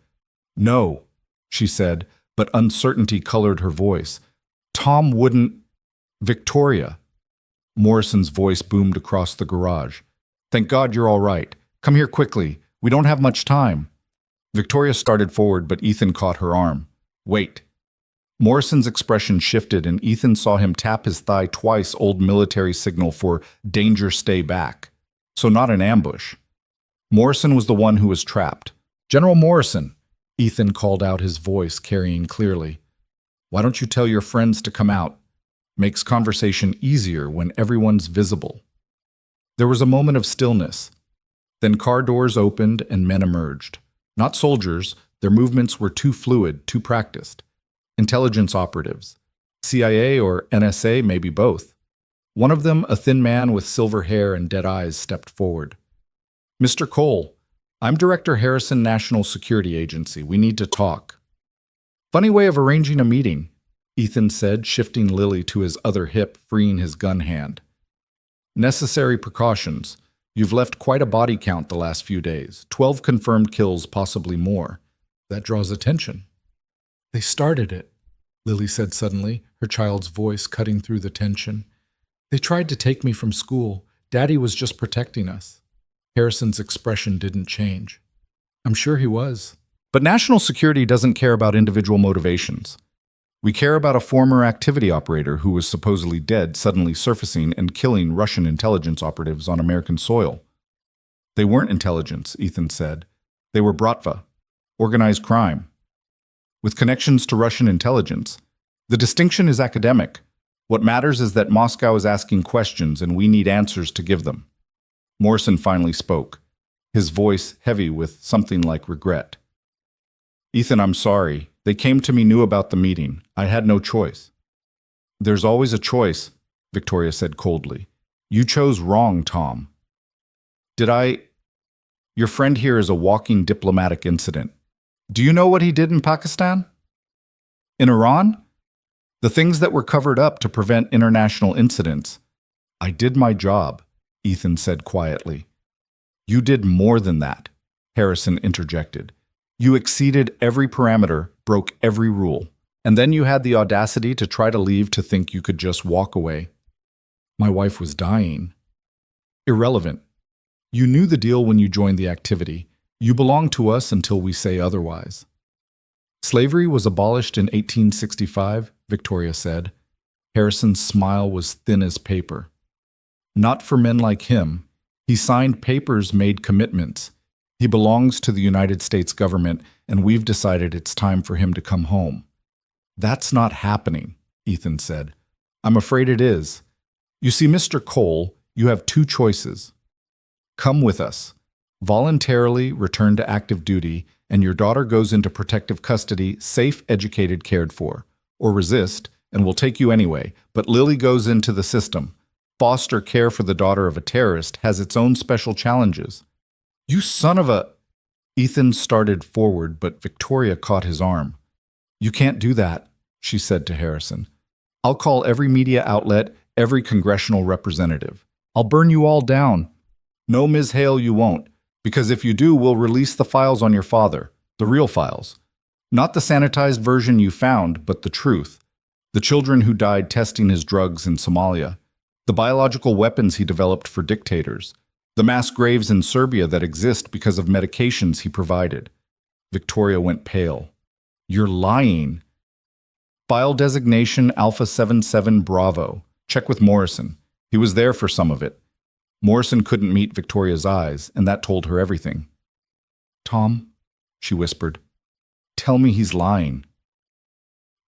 "No," she said, but uncertainty colored her voice. "Tom wouldn't—" "Victoria." Morrison's voice boomed across the garage. "Thank God you're all right. Come here quickly. We don't have much time." Victoria started forward, but Ethan caught her arm. "Wait." Morrison's expression shifted, and Ethan saw him tap his thigh twice, old military signal for danger, stay back. So not an ambush. Morrison was the one who was trapped. "General Morrison," Ethan called out, his voice carrying clearly. "Why don't you tell your friends to come out? Makes conversation easier when everyone's visible." There was a moment of stillness. Then car doors opened and men emerged. Not soldiers, their movements were too fluid, too practiced. Intelligence operatives. CIA or NSA, maybe both. One of them, a thin man with silver hair and dead eyes, stepped forward. "Mr. Cole, I'm Director Harrison, National Security Agency. We need to talk." "Funny way of arranging a meeting," Ethan said, shifting Lily to his other hip, freeing his gun hand. "Necessary precautions. You've left quite a body count the last few days. 12 confirmed kills, possibly more. That draws attention." "They started it," Lily said suddenly, her child's voice cutting through the tension. "They tried to take me from school. Daddy was just protecting us." Harrison's expression didn't change. "I'm sure he was." "But national security doesn't care about individual motivations. We care about a former activity operator who was supposedly dead suddenly surfacing and killing Russian intelligence operatives on American soil." "They weren't intelligence," Ethan said. "They were Bratva, organized crime, with connections to Russian intelligence. The distinction is academic. What matters is that Moscow is asking questions and we need answers to give them." Morrison finally spoke, his voice heavy with something like regret. "Ethan, I'm sorry. They came to me, knew about the meeting. I had no choice." "There's always a choice," Victoria said coldly. "You chose wrong, Tom." "Did I? Your friend here is a walking diplomatic incident. Do you know what he did in Pakistan? In Iran? The things that were covered up to prevent international incidents. I did my job," Ethan said quietly. "You did more than that," Harrison interjected. "You exceeded every parameter, broke every rule, and then you had the audacity to try to leave to think you could just walk away." "My wife was dying." "Irrelevant. You knew the deal when you joined the activity. You belong to us until we say otherwise." "Slavery was abolished in 1865, Victoria said. Harrison's smile was thin as paper. "Not for men like him. He signed papers, made commitments. He belongs to the United States government, and we've decided it's time for him to come home." "That's not happening," Ethan said. "I'm afraid it is. You see, Mr. Cole, you have two choices. Come with us. Voluntarily return to active duty, and your daughter goes into protective custody, safe, educated, cared for. Or resist, and we'll take you anyway, but Lily goes into the system. Foster care for the daughter of a terrorist has its own special challenges." "You son of a—" Ethan started forward, but Victoria caught his arm. "You can't do that," she said to Harrison. "I'll call every media outlet, every congressional representative. I'll burn you all down." "No, Ms. Hale, you won't. Because if you do, we'll release the files on your father, the real files. Not the sanitized version you found, but the truth. The children who died testing his drugs in Somalia. The biological weapons he developed for dictators. The mass graves in Serbia that exist because of medications he provided." Victoria went pale. "You're lying." "File designation Alpha 77 Bravo. Check with Morrison. He was there for some of it. Morrison couldn't meet Victoria's eyes, and that told her everything. "Tom," she whispered, "tell me he's lying."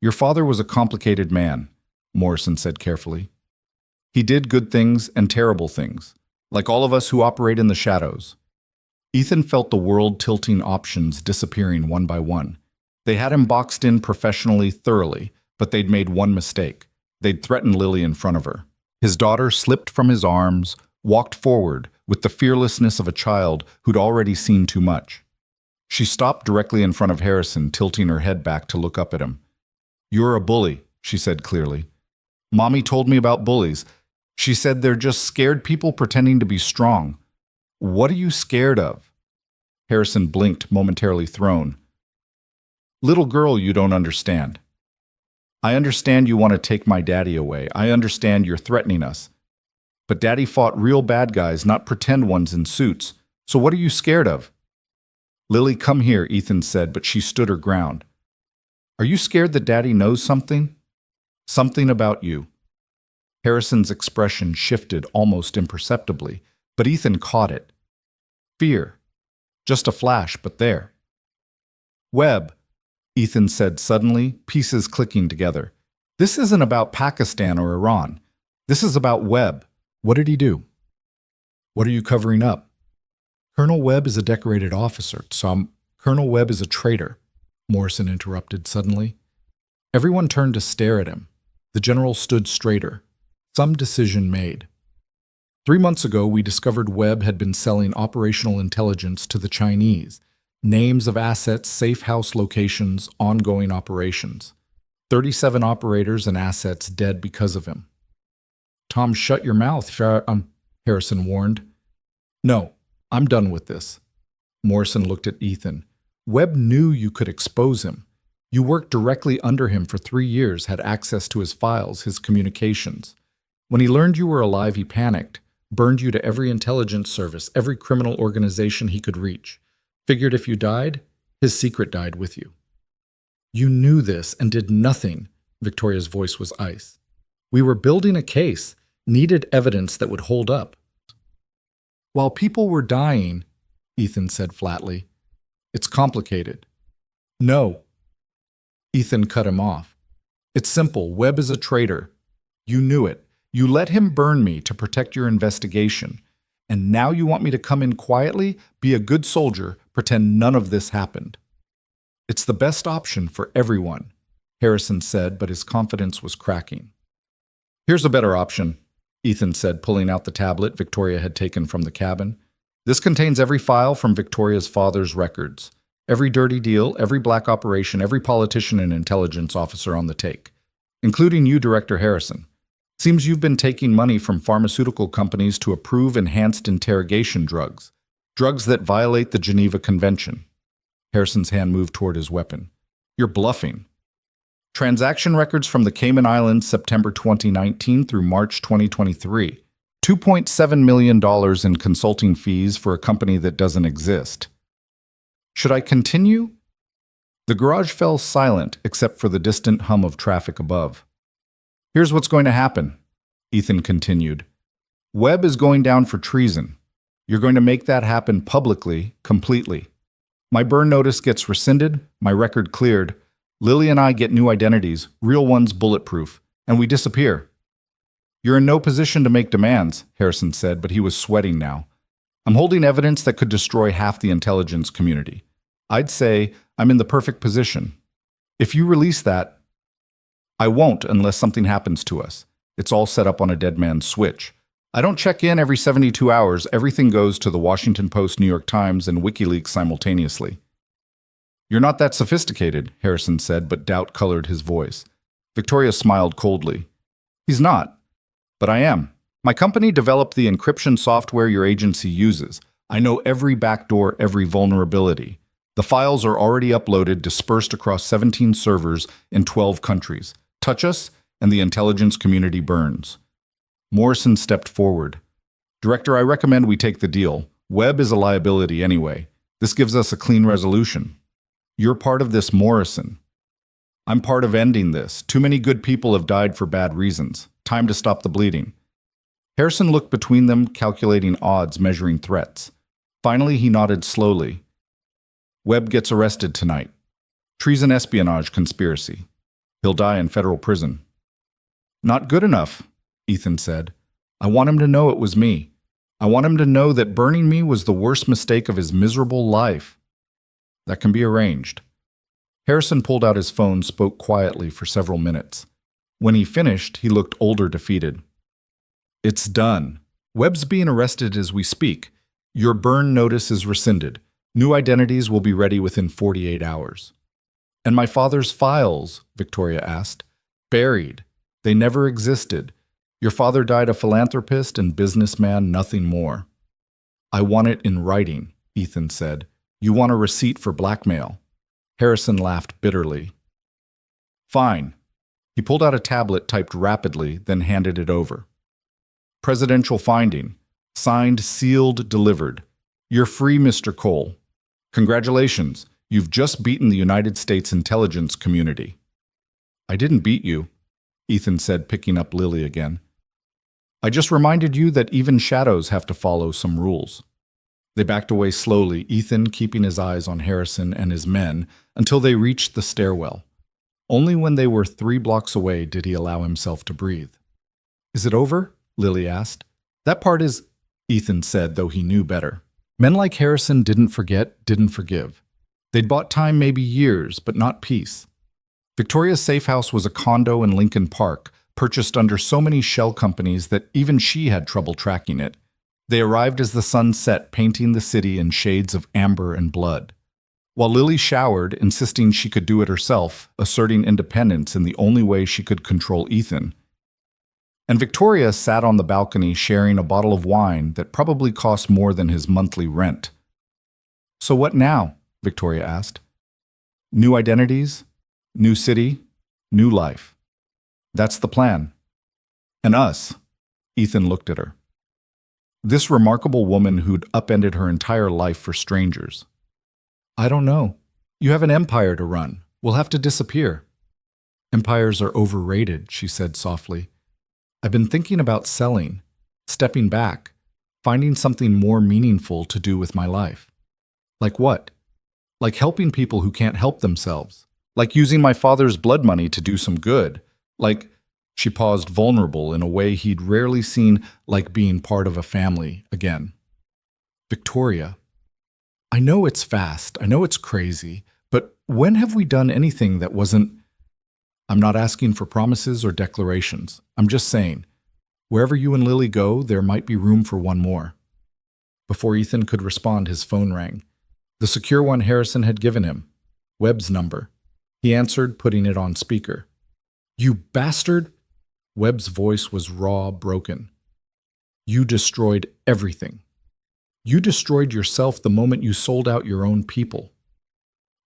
"Your father was a complicated man," Morrison said carefully. "He did good things and terrible things, like all of us who operate in the shadows." Ethan felt the world tilting options disappearing one by one. They had him boxed in professionally, thoroughly, but they'd made one mistake. They'd threatened Lily in front of her. His daughter slipped from his arms, walked forward with the fearlessness of a child who'd already seen too much. She stopped directly in front of Harrison, tilting her head back to look up at him. "You're a bully," she said clearly. "Mommy told me about bullies. She said they're just scared people pretending to be strong. What are you scared of?" Harrison blinked, momentarily thrown. "Little girl, you don't understand. I understand you want to take my daddy away. I understand you're threatening us. But Daddy fought real bad guys, not pretend ones in suits. So what are you scared of?" "Lily, come here," Ethan said, but she stood her ground. "Are you scared that Daddy knows something? Something about you?" Harrison's expression shifted almost imperceptibly, but Ethan caught it. Fear. Just a flash, but there. "Webb," Ethan said suddenly, pieces clicking together. "This isn't about Pakistan or Iran. This is about Webb." "What did he do? What are you covering up?" "Colonel Webb is a decorated officer, Colonel Webb is a traitor," Morrison interrupted suddenly. Everyone turned to stare at him. The general stood straighter. Some decision made. 3 months ago, we discovered Webb had been selling operational intelligence to the Chinese. Names of assets, safe house locations, ongoing operations. 37 operators and assets dead because of him. "Tom, shut your mouth," Harrison warned. "No, I'm done with this." Morrison looked at Ethan. "Webb knew you could expose him. You worked directly under him for 3 years, had access to his files, his communications. When he learned you were alive, he panicked, burned you to every intelligence service, every criminal organization he could reach. Figured if you died, his secret died with you. You knew this and did nothing." Victoria's voice was ice. "We were building a case, needed evidence that would hold up." "While people were dying," Ethan said flatly. "It's complicated." "No." Ethan cut him off. "It's simple. Webb is a traitor. You knew it. You let him burn me to protect your investigation. And now you want me to come in quietly, be a good soldier, pretend none of this happened." "It's the best option for everyone," Harrison said, but his confidence was cracking. "Here's a better option," Ethan said, pulling out the tablet Victoria had taken from the cabin. "This contains every file from Victoria's father's records. Every dirty deal, every black operation, every politician and intelligence officer on the take. Including you, Director Harrison. Seems you've been taking money from pharmaceutical companies to approve enhanced interrogation drugs. Drugs that violate the Geneva Convention." Harrison's hand moved toward his weapon. "You're bluffing. Transaction records from the Cayman Islands, September 2019 through March 2023. $2.7 million in consulting fees for a company that doesn't exist. Should I continue?" The garage fell silent except for the distant hum of traffic above. "Here's what's going to happen," Ethan continued. "Webb is going down for treason. You're going to make that happen publicly, completely. My burn notice gets rescinded, my record cleared. Lily and I get new identities, real ones bulletproof, and we disappear." "You're in no position to make demands," Harrison said, but he was sweating now. "I'm holding evidence that could destroy half the intelligence community. I'd say I'm in the perfect position. If you release that, I won't unless something happens to us. It's all set up on a dead man's switch. I don't check in every 72 hours. Everything goes to the Washington Post, New York Times, and WikiLeaks simultaneously." "You're not that sophisticated," Harrison said, but doubt colored his voice. Victoria smiled coldly. "He's not. But I am. My company developed the encryption software your agency uses. I know every backdoor, every vulnerability. The files are already uploaded, dispersed across 17 servers in 12 countries. Touch us, and the intelligence community burns." Morrison stepped forward. "Director, I recommend we take the deal. Webb is a liability anyway. This gives us a clean resolution. You're part of this, Morrison. I'm part of ending this. Too many good people have died for bad reasons. Time to stop the bleeding." Harrison looked between them, calculating odds, measuring threats. Finally, he nodded slowly. Webb gets arrested tonight. Treason, espionage, conspiracy. He'll die in federal prison. Not good enough, Ethan said. I want him to know it was me. I want him to know that burning me was the worst mistake of his miserable life. That can be arranged. Harrison pulled out his phone, spoke quietly for several minutes. When he finished, he looked older, defeated. It's done. Webb's being arrested as we speak. Your burn notice is rescinded. New identities will be ready within 48 hours. And my father's files, Victoria asked. Buried. They never existed. Your father died a philanthropist and businessman, nothing more. I want it in writing, Ethan said. You want a receipt for blackmail. Harrison laughed bitterly. Fine. He pulled out a tablet, typed rapidly, then handed it over. Presidential finding. Signed, sealed, delivered. You're free, Mr. Cole. Congratulations. You've just beaten the United States intelligence community. I didn't beat you, Ethan said, picking up Lily again. I just reminded you that even shadows have to follow some rules. They backed away slowly, Ethan keeping his eyes on Harrison and his men until they reached the stairwell. Only when they were 3 blocks away did he allow himself to breathe. Is it over? Lily asked. That part is, Ethan said, though he knew better. Men like Harrison didn't forget, didn't forgive. They'd bought time, maybe years, but not peace. Victoria's safe house was a condo in Lincoln Park, purchased under so many shell companies that even she had trouble tracking it. They arrived as the sun set, painting the city in shades of amber and blood. While Lily showered, insisting she could do it herself, asserting independence in the only way she could control Ethan. And Victoria sat on the balcony sharing a bottle of wine that probably cost more than his monthly rent. So what now? Victoria asked. New identities, new city, new life. That's the plan. And us. Ethan looked at her. This remarkable woman who'd upended her entire life for strangers. I don't know. You have an empire to run. We'll have to disappear. Empires are overrated, she said softly. I've been thinking about selling, stepping back, finding something more meaningful to do with my life. Like what? Like helping people who can't help themselves. Like using my father's blood money to do some good. Like, she paused, vulnerable in a way he'd rarely seen, like being part of a family again. Victoria, I know it's fast, I know it's crazy, but when have we done anything that wasn't... I'm not asking for promises or declarations. I'm just saying, wherever you and Lily go, there might be room for one more. Before Ethan could respond, his phone rang. The secure one Harrison had given him. Webb's number. He answered, putting it on speaker. You bastard! Webb's voice was raw, broken. You destroyed everything. You destroyed yourself the moment you sold out your own people.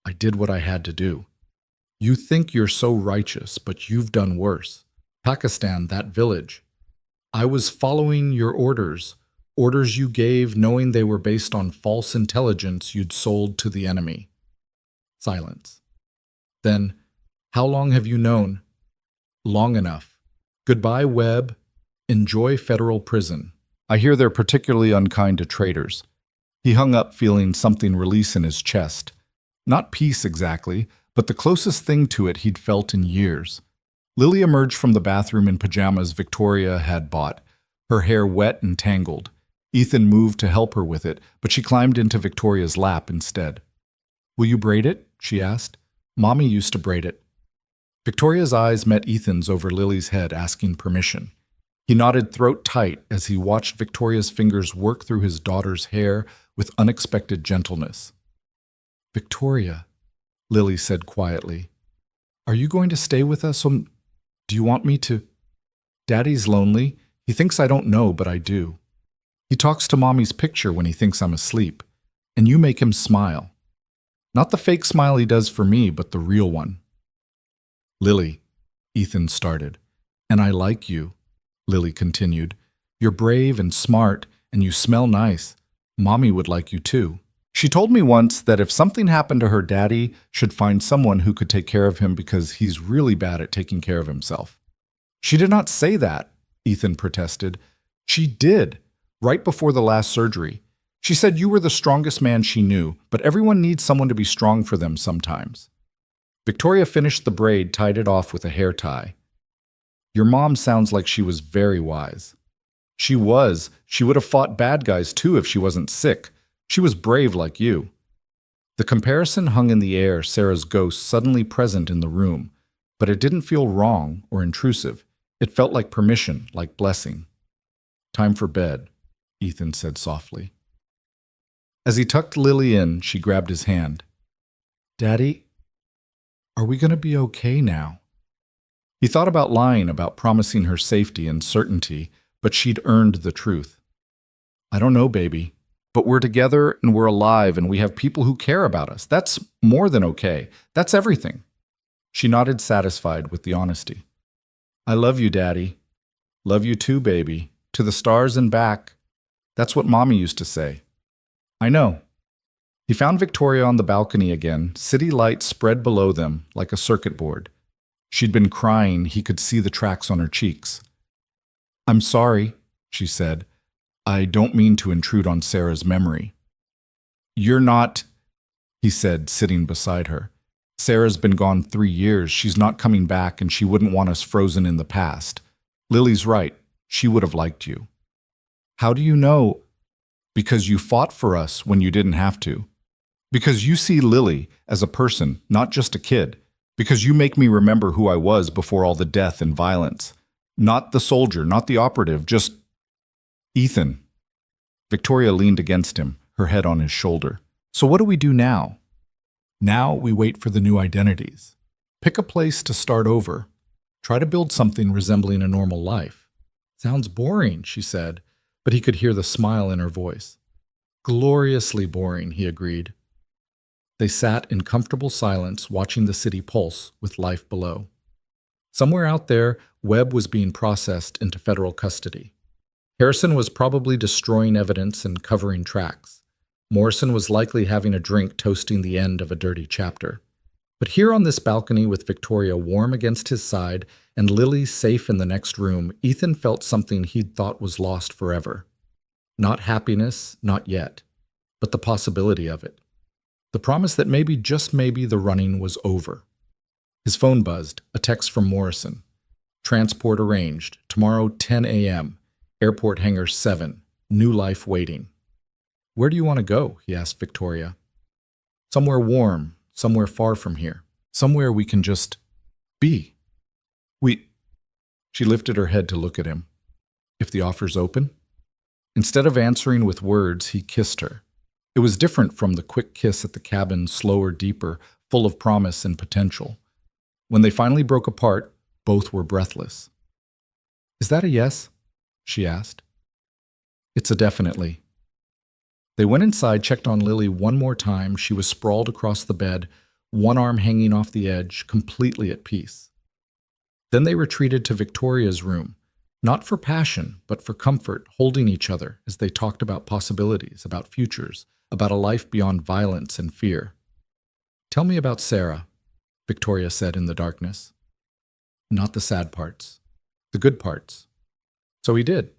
I did what I had to do. You think you're so righteous, but you've done worse. Pakistan, that village. I was following your orders, orders you gave knowing they were based on false intelligence you'd sold to the enemy. Silence. Then, how long have you known? Long enough. Goodbye, Webb. Enjoy federal prison. I hear they're particularly unkind to traitors. He hung up feeling something release in his chest. Not peace exactly, but the closest thing to it he'd felt in years. Lily emerged from the bathroom in pajamas Victoria had bought, her hair wet and tangled. Ethan moved to help her with it, but she climbed into Victoria's lap instead. Will you braid it? She asked. Mommy used to braid it. Victoria's eyes met Ethan's over Lily's head, asking permission. He nodded throat tight as he watched Victoria's fingers work through his daughter's hair with unexpected gentleness. Victoria, Lily said quietly, are you going to stay with us? Do you want me to? Daddy's lonely. He thinks I don't know, but I do. He talks to Mommy's picture when he thinks I'm asleep, and you make him smile. Not the fake smile he does for me, but the real one. Lily, Ethan started. And I like you, Lily continued. You're brave and smart, and you smell nice. Mommy would like you too. She told me once that if something happened to her, Daddy should find someone who could take care of him because he's really bad at taking care of himself. She did not say that, Ethan protested. She did, right before the last surgery. She said you were the strongest man she knew, but everyone needs someone to be strong for them sometimes. Victoria finished the braid, tied it off with a hair tie. Your mom sounds like she was very wise. She was. She would have fought bad guys too if she wasn't sick. She was brave like you. The comparison hung in the air, Sarah's ghost suddenly present in the room, but it didn't feel wrong or intrusive. It felt like permission, like blessing. Time for bed, Ethan said softly. As he tucked Lily in, she grabbed his hand. Daddy, are we going to be okay now? He thought about lying, about promising her safety and certainty, but she'd earned the truth. I don't know, baby, but we're together and we're alive and we have people who care about us. That's more than okay. That's everything. She nodded, satisfied with the honesty. I love you, Daddy. Love you too, baby. To the stars and back. That's what Mommy used to say. I know. He found Victoria on the balcony again, city lights spread below them like a circuit board. She'd been crying, he could see the tracks on her cheeks. I'm sorry, she said. I don't mean to intrude on Sarah's memory. You're not, he said, sitting beside her. Sarah's been gone 3 years. She's not coming back, and she wouldn't want us frozen in the past. Lily's right. She would have liked you. How do you know? Because you fought for us when you didn't have to. Because you see Lily as a person, not just a kid. Because you make me remember who I was before all the death and violence. Not the soldier, not the operative, just Ethan. Victoria leaned against him, her head on his shoulder. So what do we do now? Now we wait for the new identities. Pick a place to start over. Try to build something resembling a normal life. Sounds boring, she said, but he could hear the smile in her voice. Gloriously boring, he agreed. They sat in comfortable silence, watching the city pulse with life below. Somewhere out there, Webb was being processed into federal custody. Harrison was probably destroying evidence and covering tracks. Morrison was likely having a drink, toasting the end of a dirty chapter. But here on this balcony with Victoria warm against his side and Lily safe in the next room, Ethan felt something he'd thought was lost forever. Not happiness, not yet, but the possibility of it. The promise that maybe, just maybe, the running was over. His phone buzzed, a text from Morrison. Transport arranged, tomorrow 10 a.m., airport hangar 7, new life waiting. Where do you want to go? He asked Victoria. Somewhere warm, somewhere far from here, somewhere we can just be. She lifted her head to look at him. If the offer's open? Instead of answering with words, he kissed her. It was different from the quick kiss at the cabin, slower, deeper, full of promise and potential. When they finally broke apart, both were breathless. Is that a yes? She asked. It's a definitely. They went inside, checked on Lily one more time. She was sprawled across the bed, one arm hanging off the edge, completely at peace. Then they retreated to Victoria's room, not for passion, but for comfort, holding each other as they talked about possibilities, about futures, about a life beyond violence and fear. Tell me about Sarah, Victoria said in the darkness. Not the sad parts, the good parts. So he did.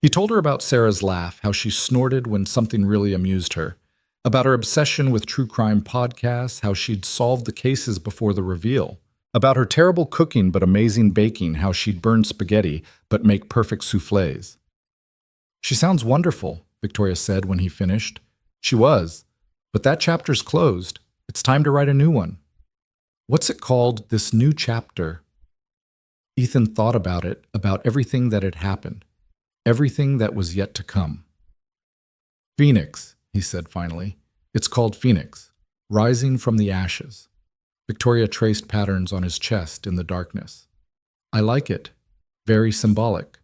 He told her about Sarah's laugh, how she snorted when something really amused her, about her obsession with true crime podcasts, how she'd solved the cases before the reveal, about her terrible cooking but amazing baking, how she'd burn spaghetti but make perfect soufflés. She sounds wonderful, Victoria said when he finished. She was, but that chapter's closed. It's time to write a new one. What's it called, this new chapter? Ethan thought about it, about everything that had happened, everything that was yet to come. Phoenix, he said finally. It's called Phoenix, rising from the ashes. Victoria traced patterns on his chest in the darkness. I like it. Very symbolic.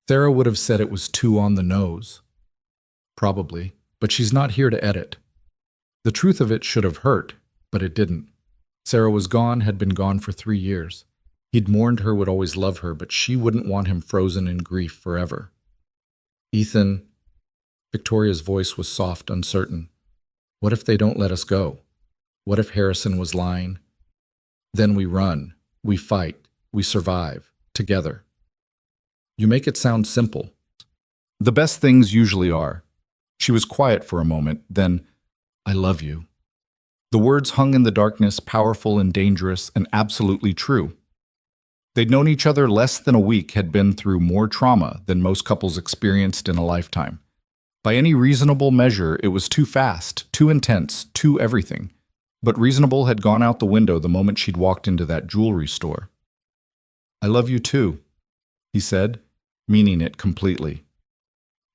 Sarah would have said it was too on the nose. Probably, but she's not here to edit. The truth of it should have hurt, but it didn't. Sarah was gone, had been gone for 3 years. He'd mourned her, would always love her, but she wouldn't want him frozen in grief forever. Ethan, Victoria's voice was soft, uncertain. What if they don't let us go? What if Harrison was lying? Then we run, we fight, we survive, together. You make it sound simple. The best things usually are. She was quiet for a moment, then, I love you. The words hung in the darkness, powerful and dangerous and absolutely true. They'd known each other less than a week, had been through more trauma than most couples experienced in a lifetime. By any reasonable measure, it was too fast, too intense, too everything. But reasonable had gone out the window the moment she'd walked into that jewelry store. I love you too, he said, meaning it completely.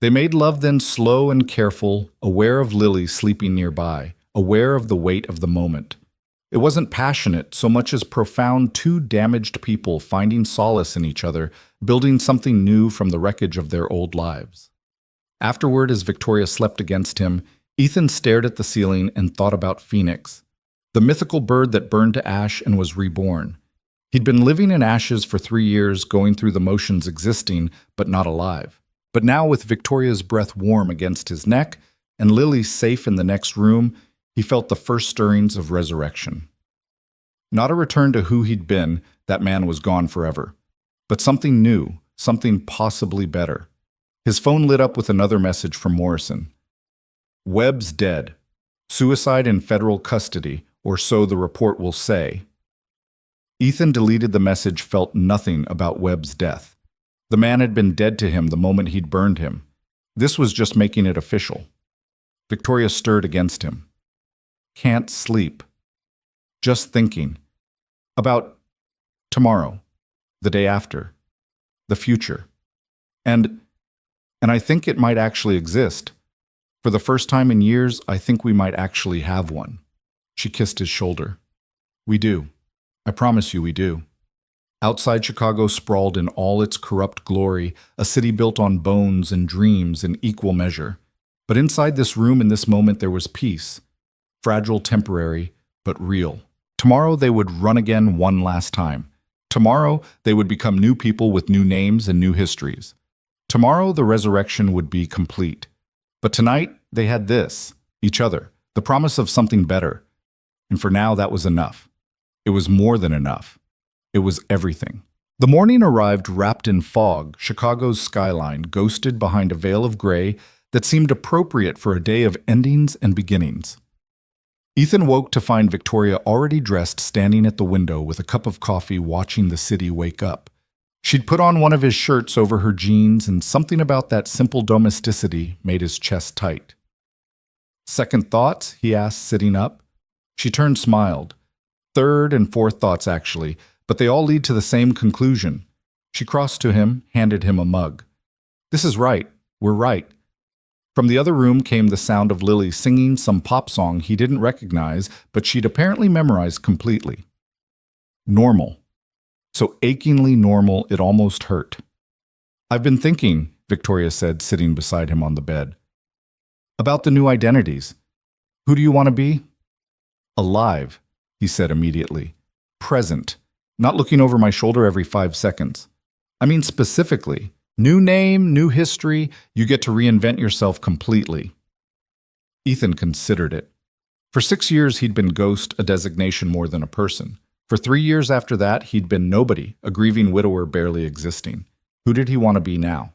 They made love then, slow and careful, aware of Lily sleeping nearby, aware of the weight of the moment. It wasn't passionate so much as profound, two damaged people finding solace in each other, building something new from the wreckage of their old lives. Afterward, as Victoria slept against him, Ethan stared at the ceiling and thought about Phoenix, the mythical bird that burned to ash and was reborn. He'd been living in ashes for 3 years, going through the motions, existing, but not alive. But now, with Victoria's breath warm against his neck and Lily safe in the next room, he felt the first stirrings of resurrection. Not a return to who he'd been, that man was gone forever, but something new, something possibly better. His phone lit up with another message from Morrison. Webb's dead. Suicide in federal custody, or so the report will say. Ethan deleted the message, felt nothing about Webb's death. The man had been dead to him the moment he'd burned him. This was just making it official. Victoria stirred against him. Can't sleep. Just thinking. About tomorrow, the day after, the future. And I think it might actually exist. For the first time in years, I think we might actually have one. She kissed his shoulder. We do. I promise you we do. Outside Chicago sprawled in all its corrupt glory, a city built on bones and dreams in equal measure. But inside this room in this moment there was peace. Fragile, temporary, but real. Tomorrow they would run again one last time. Tomorrow they would become new people with new names and new histories. Tomorrow the resurrection would be complete. But tonight they had this, each other, the promise of something better. And for now that was enough. It was more than enough. It was everything. The morning arrived wrapped in fog, Chicago's skyline ghosted behind a veil of gray that seemed appropriate for a day of endings and beginnings. Ethan woke to find Victoria already dressed, standing at the window with a cup of coffee, watching the city wake up. She'd put on one of his shirts over her jeans, and something about that simple domesticity made his chest tight. Second thoughts? He asked, sitting up. She turned, smiled. Third and fourth thoughts, actually, but they all lead to the same conclusion. She crossed to him, handed him a mug. This is right. We're right. From the other room came the sound of Lily singing some pop song he didn't recognize, but she'd apparently memorized completely. Normal. So achingly normal it almost hurt. I've been thinking, Victoria said, sitting beside him on the bed. About the new identities. Who do you want to be? Alive, he said immediately. Present. Not looking over my shoulder every 5 seconds. I mean specifically. New name, new history, you get to reinvent yourself completely. Ethan considered it. For 6 years he'd been ghost, a designation more than a person. For 3 years after that he'd been nobody, a grieving widower barely existing. Who did he want to be now?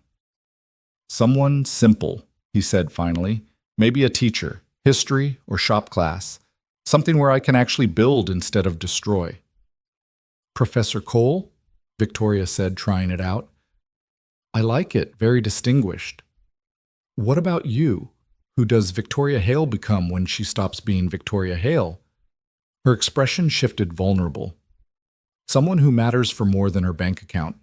Someone simple, he said finally. Maybe a teacher, history or shop class. Something where I can actually build instead of destroy. Professor Cole? Victoria said, trying it out. I like it, very distinguished. What about you? Who does Victoria Hale become when she stops being Victoria Hale? Her expression shifted, vulnerable. Someone who matters for more than her bank account.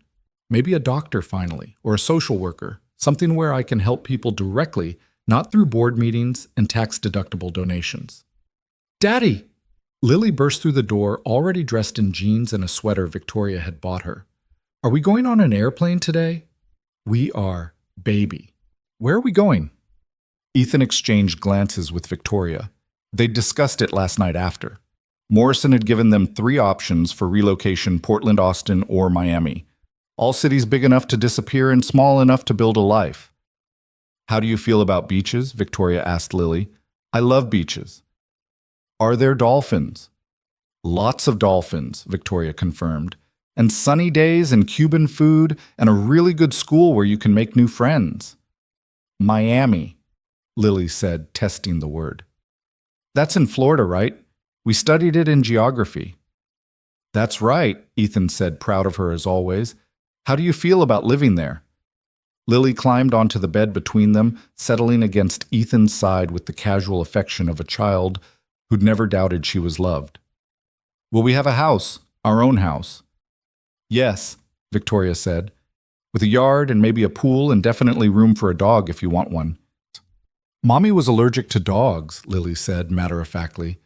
Maybe a doctor finally, or a social worker. Something where I can help people directly, not through board meetings and tax-deductible donations. Daddy! Lily burst through the door, already dressed in jeans and a sweater Victoria had bought her. Are we going on an airplane today? We are, baby. Where are we going? Ethan exchanged glances with Victoria. They'd discussed it last night after. Morrison had given them 3 options for relocation: Portland, Austin, or Miami. All cities big enough to disappear and small enough to build a life. How do you feel about beaches? Victoria asked Lily. I love beaches. Are there dolphins? Lots of dolphins, Victoria confirmed. and sunny days and Cuban food and a really good school where you can make new friends. Miami, Lily said, testing the word. That's in Florida, right? We studied it in geography. That's right, Ethan said, proud of her as always. How do you feel about living there? Lily climbed onto the bed between them, settling against Ethan's side with the casual affection of a child who'd never doubted she was loved. Will we have a house? Our own house? Yes, Victoria said, with a yard and maybe a pool and definitely room for a dog if you want one. Mommy was allergic to dogs, Lily said matter-of-factly,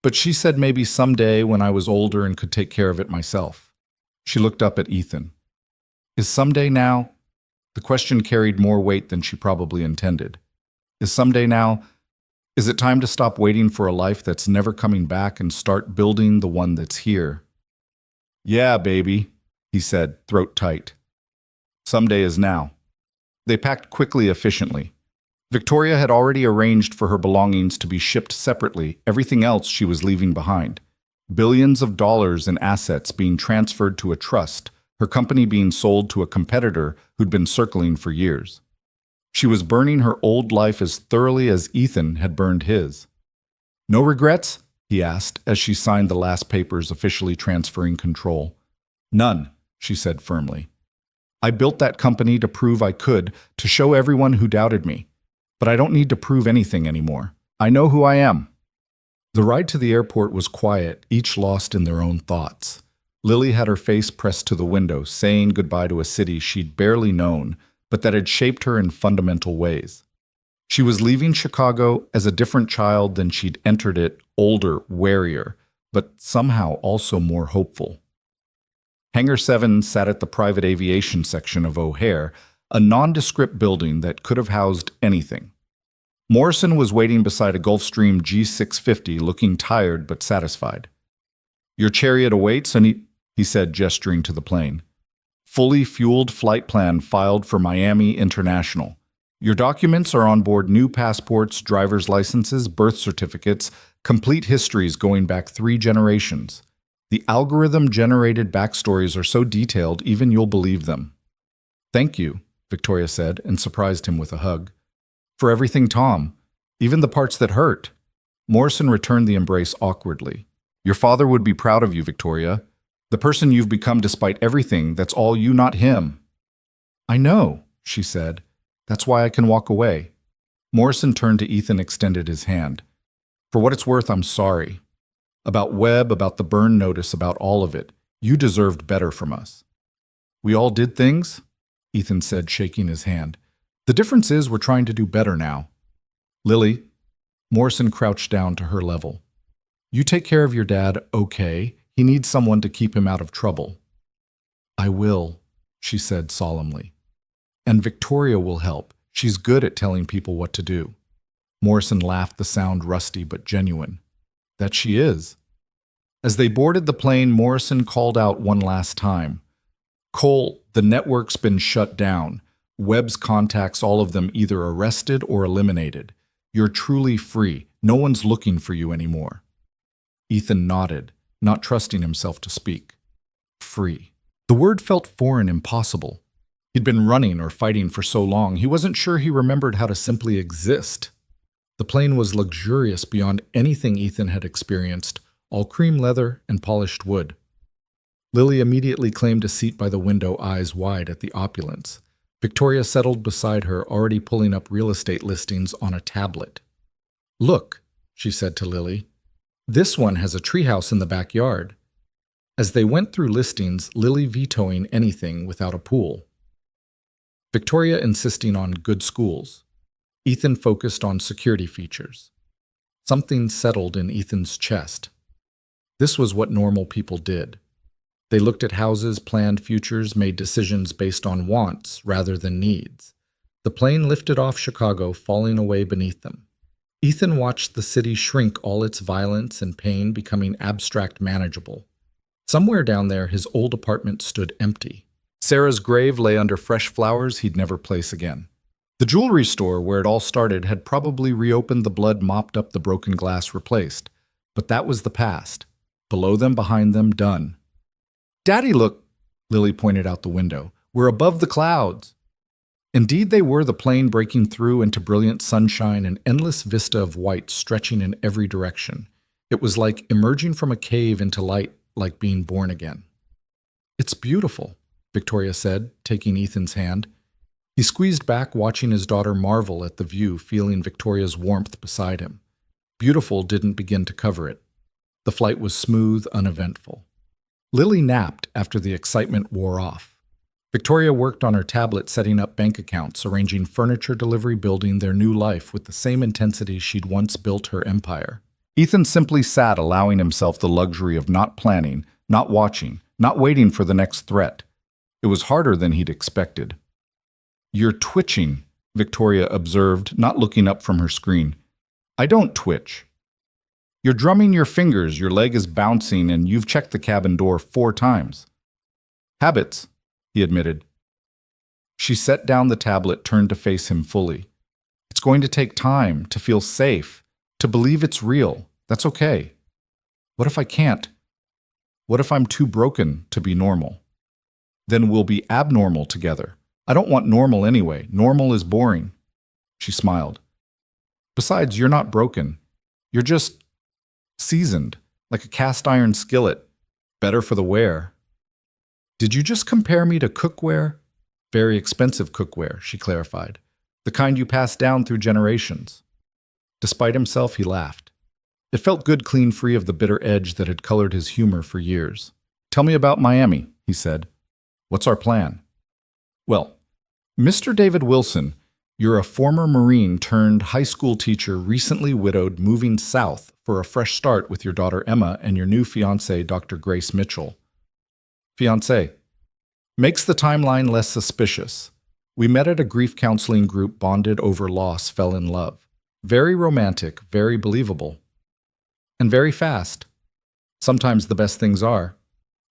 but she said maybe someday when I was older and could take care of it myself. She looked up at Ethan. Is someday now? The question carried more weight than she probably intended. Is someday now? Is it time to stop waiting for a life that's never coming back and start building the one that's here? Yeah, baby, he said, throat tight. Someday is now. They packed quickly, efficiently. Victoria had already arranged for her belongings to be shipped separately, everything else she was leaving behind. Billions of dollars in assets being transferred to a trust, her company being sold to a competitor who'd been circling for years. She was burning her old life as thoroughly as Ethan had burned his. No regrets? He asked as she signed the last papers officially transferring control. None, she said firmly. I built that company to prove I could, to show everyone who doubted me. But I don't need to prove anything anymore. I know who I am. The ride to the airport was quiet, each lost in their own thoughts. Lily had her face pressed to the window, saying goodbye to a city she'd barely known, but that had shaped her in fundamental ways. She was leaving Chicago as a different child than she'd entered it, older, warier, but somehow also more hopeful. Hangar 7 sat at the private aviation section of O'Hare, a nondescript building that could have housed anything. Morrison was waiting beside a Gulfstream G650, looking tired but satisfied. Your chariot awaits, and he said, gesturing to the plane. Fully fueled flight plan filed for Miami International. Your documents are on board new passports, driver's licenses, birth certificates, complete histories going back 3 generations. The algorithm-generated backstories are so detailed even you'll believe them. Thank you, Victoria said, and surprised him with a hug. For everything, Tom, even the parts that hurt. Morrison returned the embrace awkwardly. Your father would be proud of you, Victoria. The person you've become despite everything, that's all you, not him. I know, she said. That's why I can walk away. Morrison turned to Ethan and extended his hand. For what it's worth, I'm sorry. About Webb, about the burn notice, about all of it. You deserved better from us. We all did things? Ethan said, shaking his hand. The difference is we're trying to do better now. Lily, Morrison crouched down to her level. You take care of your dad, okay. He needs someone to keep him out of trouble. I will, she said solemnly. And Victoria will help. She's good at telling people what to do. Morrison laughed, the sound rusty but genuine. That she is. As they boarded the plane, Morrison called out one last time. Cole, the network's been shut down. Webb's contacts, all of them either arrested or eliminated. You're truly free. No one's looking for you anymore. Ethan nodded, not trusting himself to speak. Free. The word felt foreign, impossible. He'd been running or fighting for so long, he wasn't sure he remembered how to simply exist. The plane was luxurious beyond anything Ethan had experienced, all cream leather and polished wood. Lily immediately claimed a seat by the window, eyes wide at the opulence. Victoria settled beside her, already pulling up real estate listings on a tablet. Look, she said to Lily. This one has a treehouse in the backyard. As they went through listings, Lily vetoing anything without a pool. Victoria insisting on good schools. Ethan focused on security features. Something settled in Ethan's chest. This was what normal people did. They looked at houses, planned futures, made decisions based on wants rather than needs. The plane lifted off Chicago, falling away beneath them. Ethan watched the city shrink, all its violence and pain becoming abstract manageable. Somewhere down there, his old apartment stood empty. Sarah's grave lay under fresh flowers he'd never place again. The jewelry store where it all started had probably reopened, the blood mopped up, the broken glass replaced. But that was the past. Below them, behind them, done. Daddy, look, Lily pointed out the window. We're above the clouds. Indeed, they were, the plane breaking through into brilliant sunshine, an endless vista of white stretching in every direction. It was like emerging from a cave into light, like being born again. It's beautiful, Victoria said, taking Ethan's hand. He squeezed back, watching his daughter marvel at the view, feeling Victoria's warmth beside him. Beautiful didn't begin to cover it. The flight was smooth, uneventful. Lily napped after the excitement wore off. Victoria worked on her tablet, setting up bank accounts, arranging furniture delivery, building their new life with the same intensity she'd once built her empire. Ethan simply sat, allowing himself the luxury of not planning, not watching, not waiting for the next threat. It was harder than he'd expected. You're twitching, Victoria observed, not looking up from her screen. I don't twitch. You're drumming your fingers, your leg is bouncing, and you've checked the cabin door 4 times. Habits, he admitted. She set down the tablet, turned to face him fully. It's going to take time to feel safe, to believe it's real. That's okay. What if I can't? What if I'm too broken to be normal? Then we'll be abnormal together. I don't want normal anyway. Normal is boring. She smiled. Besides, you're not broken. You're just seasoned, like a cast iron skillet. Better for the wear. Did you just compare me to cookware? Very expensive cookware, she clarified. The kind you pass down through generations. Despite himself, he laughed. It felt good, clean, free of the bitter edge that had colored his humor for years. Tell me about Miami, he said. What's our plan? Well, Mr. David Wilson, you're a former Marine turned high school teacher, recently widowed, moving south for a fresh start with your daughter Emma and your new fiancée, Dr. Grace Mitchell. Fiancé. Makes the timeline less suspicious. We met at a grief counseling group, bonded over loss, fell in love. Very romantic, very believable. And very fast. Sometimes the best things are.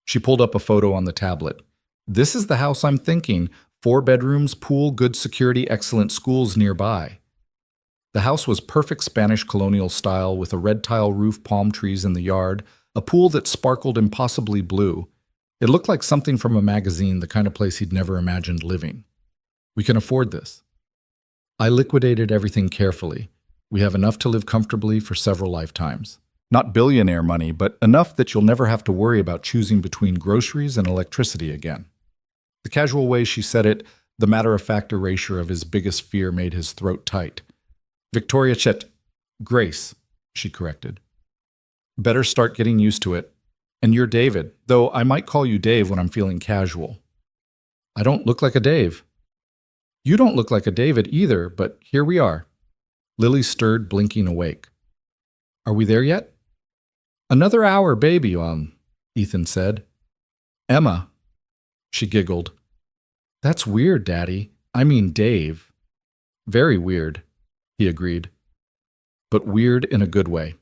She pulled up a photo on the tablet. This is the house I'm thinking. 4 bedrooms, pool, good security, excellent schools nearby. The house was perfect Spanish colonial style with a red tile roof, palm trees in the yard, a pool that sparkled impossibly blue. It looked like something from a magazine, the kind of place he'd never imagined living. We can afford this. I liquidated everything carefully. We have enough to live comfortably for several lifetimes. Not billionaire money, but enough that you'll never have to worry about choosing between groceries and electricity again. The casual way she said it, the matter-of-fact erasure of his biggest fear, made his throat tight. Victoria Grace, she corrected. Better start getting used to it. And you're David, though I might call you Dave when I'm feeling casual. I don't look like a Dave. You don't look like a David either, but here we are. Lily stirred, blinking awake. Are we there yet? Another hour, baby, Ethan said. Emma. She giggled. That's weird, Daddy. I mean Dave. Very weird, he agreed. But weird in a good way.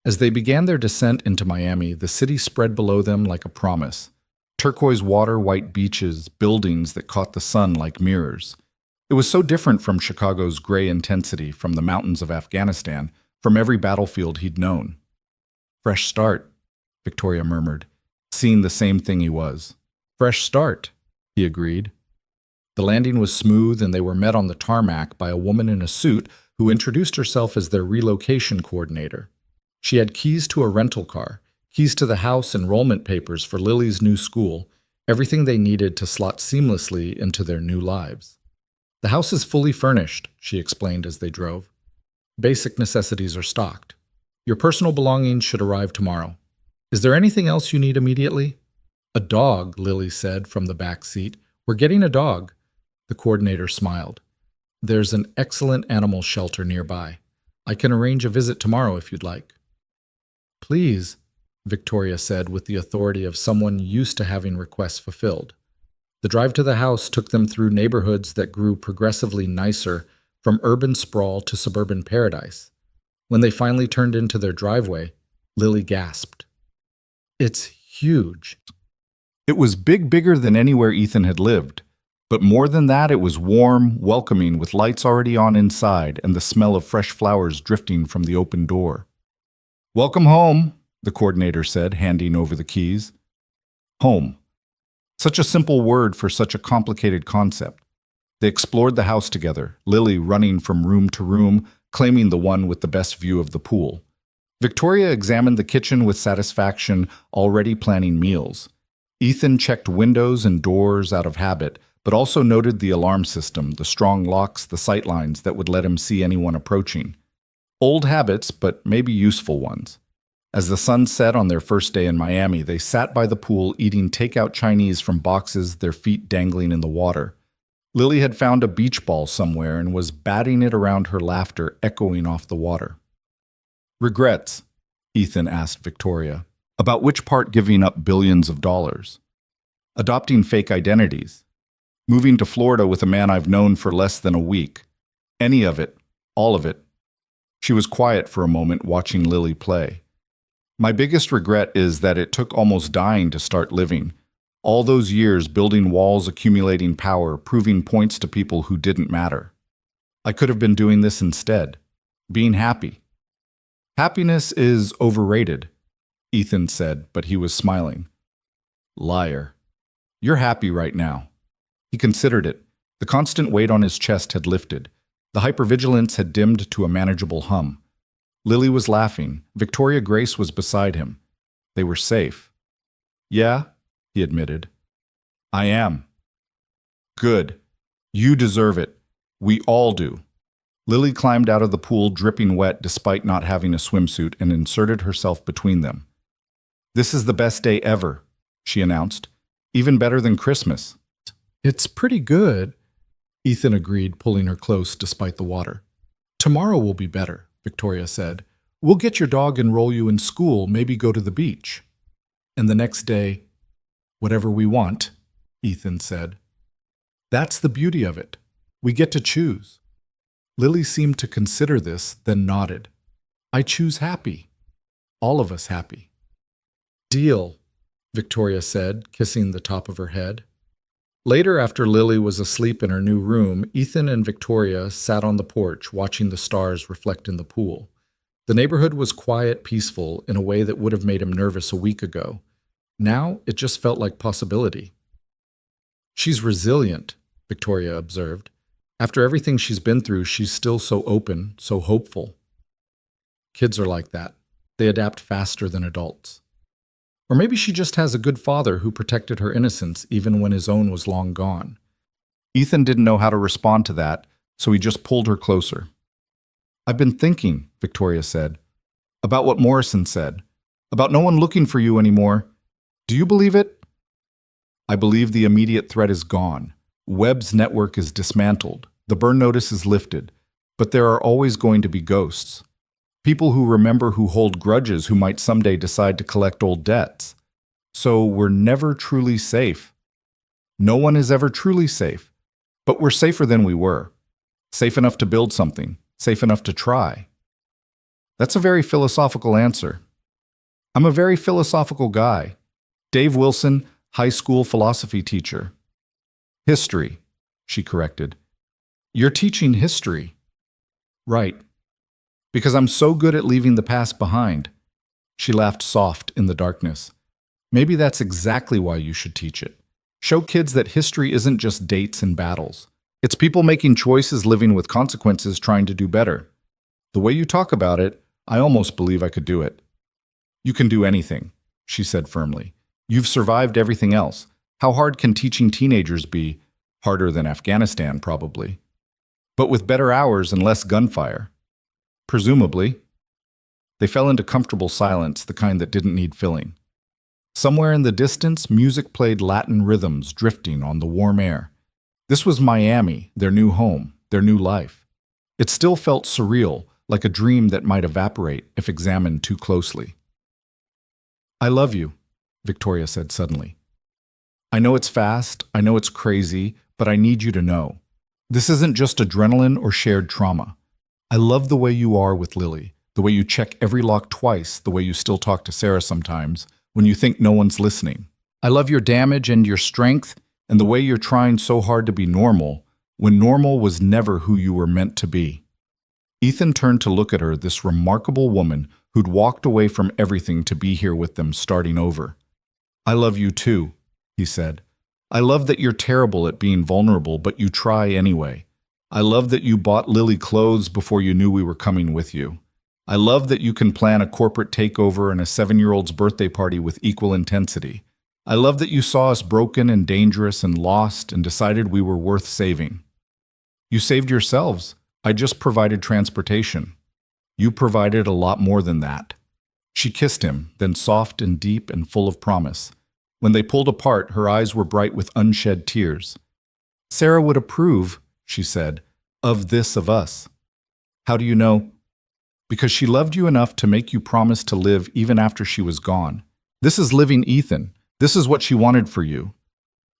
As they began their descent into Miami, the city spread below them like a promise. Turquoise water, white beaches, buildings that caught the sun like mirrors. It was so different from Chicago's gray intensity, from the mountains of Afghanistan, from every battlefield he'd known. Fresh start, Victoria murmured, seeing the same thing he was. Fresh start, he agreed. The landing was smooth, and they were met on the tarmac by a woman in a suit who introduced herself as their relocation coordinator. She had keys to a rental car, keys to the house, enrollment papers for Lily's new school, everything they needed to slot seamlessly into their new lives. The house is fully furnished, she explained as they drove. Basic necessities are stocked. Your personal belongings should arrive tomorrow. Is there anything else you need immediately? A dog, Lily said from the back seat. We're getting a dog. The coordinator smiled. There's an excellent animal shelter nearby. I can arrange a visit tomorrow if you'd like. Please, Victoria said with the authority of someone used to having requests fulfilled. The drive to the house took them through neighborhoods that grew progressively nicer, from urban sprawl to suburban paradise. When they finally turned into their driveway, Lily gasped. It's huge. It was bigger than anywhere Ethan had lived. But more than that, it was warm, welcoming, with lights already on inside and the smell of fresh flowers drifting from the open door. Welcome home, the coordinator said, handing over the keys. Home. Such a simple word for such a complicated concept. They explored the house together, Lily running from room to room, claiming the one with the best view of the pool. Victoria examined the kitchen with satisfaction, already planning meals. Ethan checked windows and doors out of habit, but also noted the alarm system, the strong locks, the sightlines that would let him see anyone approaching. Old habits, but maybe useful ones. As the sun set on their first day in Miami, they sat by the pool eating takeout Chinese from boxes, their feet dangling in the water. Lily had found a beach ball somewhere and was batting it around, her laughter echoing off the water. Regrets? Ethan asked Victoria. About which part? Giving up billions of dollars? Adopting fake identities? Moving to Florida with a man I've known for less than a week? Any of it? All of it? She was quiet for a moment, watching Lily play. My biggest regret is that it took almost dying to start living. All those years building walls, accumulating power, proving points to people who didn't matter. I could have been doing this instead. Being happy. Happiness is overrated, Ethan said, but he was smiling. Liar. You're happy right now. He considered it. The constant weight on his chest had lifted. The hypervigilance had dimmed to a manageable hum. Lily was laughing. Victoria Grace was beside him. They were safe. Yeah, he admitted. I am. Good. You deserve it. We all do. Lily climbed out of the pool, dripping wet despite not having a swimsuit, and inserted herself between them. This is the best day ever, she announced. Even better than Christmas. It's pretty good, Ethan agreed, pulling her close despite the water. Tomorrow will be better, Victoria said. We'll get your dog, enroll you in school, maybe go to the beach. And the next day, whatever we want, Ethan said. That's the beauty of it. We get to choose. Lily seemed to consider this, then nodded. I choose happy. All of us happy. Deal, Victoria said, kissing the top of her head. Later, after Lily was asleep in her new room, Ethan and Victoria sat on the porch watching the stars reflect in the pool. The neighborhood was quiet, peaceful, in a way that would have made him nervous a week ago. Now, it just felt like possibility. She's resilient, Victoria observed. After everything she's been through, she's still so open, so hopeful. Kids are like that. They adapt faster than adults. Or maybe she just has a good father who protected her innocence even when his own was long gone. Ethan didn't know how to respond to that, so he just pulled her closer. I've been thinking, Victoria said, about what Morrison said, about no one looking for you anymore. Do you believe it? I believe the immediate threat is gone. Webb's network is dismantled. The burn notice is lifted. But there are always going to be ghosts. People who remember, who hold grudges, who might someday decide to collect old debts. So we're never truly safe. No one is ever truly safe. But we're safer than we were. Safe enough to build something. Safe enough to try. That's a very philosophical answer. I'm a very philosophical guy. Dave Wilson, high school philosophy teacher. History, she corrected. You're teaching history. Right. Because I'm so good at leaving the past behind. She laughed soft in the darkness. Maybe that's exactly why you should teach it. Show kids that history isn't just dates and battles. It's people making choices, living with consequences, trying to do better. The way you talk about it, I almost believe I could do it. You can do anything, she said firmly. You've survived everything else. How hard can teaching teenagers be? Harder than Afghanistan, probably. But with better hours and less gunfire. Presumably. They fell into comfortable silence, the kind that didn't need filling. Somewhere in the distance, music played Latin rhythms drifting on the warm air. This was Miami, their new home, their new life. It still felt surreal, like a dream that might evaporate if examined too closely. I love you, Victoria said suddenly. I know it's fast, I know it's crazy, but I need you to know. This isn't just adrenaline or shared trauma. I love the way you are with Lily, the way you check every lock twice, the way you still talk to Sarah sometimes, when you think no one's listening. I love your damage and your strength, and the way you're trying so hard to be normal, when normal was never who you were meant to be. Ethan turned to look at her, this remarkable woman who'd walked away from everything to be here with them, starting over. I love you too, he said. I love that you're terrible at being vulnerable, but you try anyway. I love that you bought Lily clothes before you knew we were coming with you. I love that you can plan a corporate takeover and a 7-year-old's birthday party with equal intensity. I love that you saw us broken and dangerous and lost and decided we were worth saving. You saved yourselves. I just provided transportation. You provided a lot more than that. She kissed him, then soft and deep and full of promise. When they pulled apart, her eyes were bright with unshed tears. Sarah would approve, she said, of this of us. How do you know? Because she loved you enough to make you promise to live even after she was gone. This is living Ethan. This is what she wanted for you.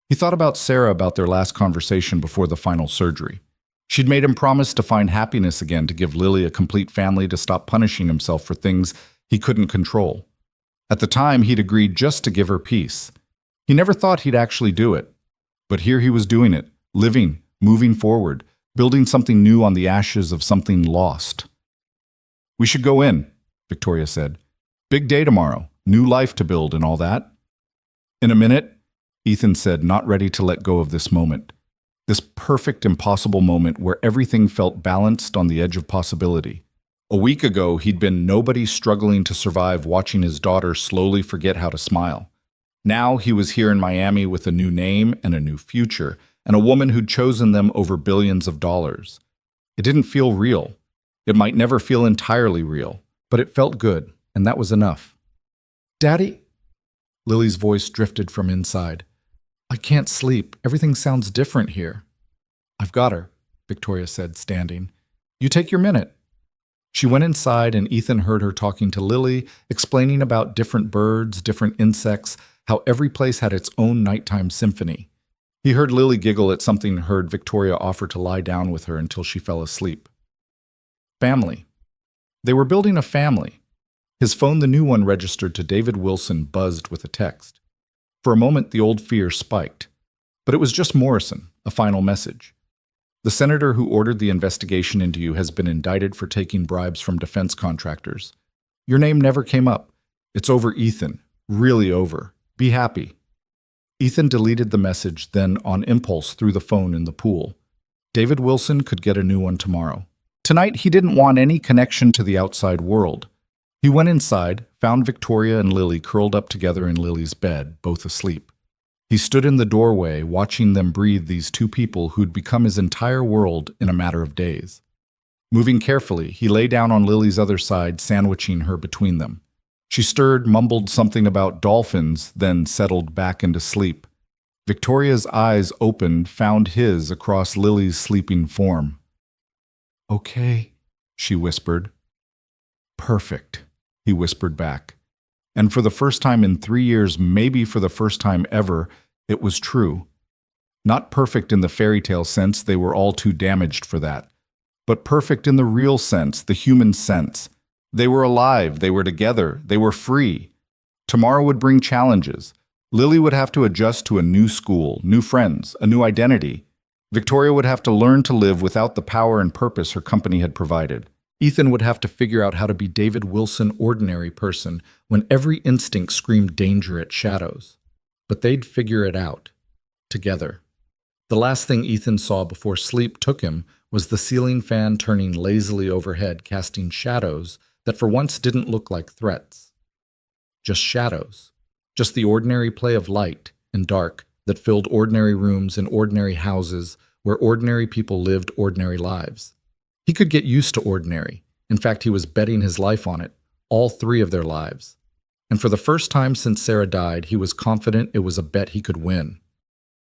He thought about Sarah about their last conversation before the final surgery. She'd made him promise to find happiness again, to give Lily a complete family, to stop punishing himself for things he couldn't control. At the time, he'd agreed just to give her peace. He never thought he'd actually do it. But here he was doing it, living, moving forward, building something new on the ashes of something lost. We should go in, Victoria said. Big day tomorrow, new life to build and all that. In a minute, Ethan said, not ready to let go of this moment. This perfect, impossible moment where everything felt balanced on the edge of possibility. A week ago, he'd been nobody struggling to survive, watching his daughter slowly forget how to smile. Now he was here in Miami with a new name and a new future, and a woman who'd chosen them over billions of dollars. It didn't feel real. It might never feel entirely real, but it felt good, and that was enough. Daddy? Lily's voice drifted from inside. I can't sleep. Everything sounds different here. I've got her, Victoria said, standing. You take your minute. She went inside, and Ethan heard her talking to Lily, explaining about different birds, different insects, how every place had its own nighttime symphony. He heard Lily giggle at something and heard Victoria offer to lie down with her until she fell asleep. Family. They were building a family. His phone, the new one registered to David Wilson, buzzed with a text. For a moment, the old fear spiked. But it was just Morrison, a final message. The senator who ordered the investigation into you has been indicted for taking bribes from defense contractors. Your name never came up. It's over, Ethan. Really over. Be happy. Ethan deleted the message, then on impulse threw the phone in the pool. David Wilson could get a new one tomorrow. Tonight, he didn't want any connection to the outside world. He went inside, found Victoria and Lily curled up together in Lily's bed, both asleep. He stood in the doorway, watching them breathe, these two people who'd become his entire world in a matter of days. Moving carefully, he lay down on Lily's other side, sandwiching her between them. She stirred, mumbled something about dolphins, then settled back into sleep. Victoria's eyes opened, found his across Lily's sleeping form. Okay, she whispered. Perfect, he whispered back. And for the first time in 3 years, maybe for the first time ever, it was true. Not perfect in the fairy tale sense, they were all too damaged for that. But perfect in the real sense, the human sense. They were alive, they were together, they were free. Tomorrow would bring challenges. Lily would have to adjust to a new school, new friends, a new identity. Victoria would have to learn to live without the power and purpose her company had provided. Ethan would have to figure out how to be David Wilson, ordinary person, when every instinct screamed danger at shadows. But they'd figure it out. Together. The last thing Ethan saw before sleep took him was the ceiling fan turning lazily overhead, casting shadows that for once didn't look like threats. Just shadows. Just the ordinary play of light and dark that filled ordinary rooms in ordinary houses where ordinary people lived ordinary lives. He could get used to ordinary. In fact, he was betting his life on it, all 3 of their lives. And for the first time since Sarah died, he was confident it was a bet he could win.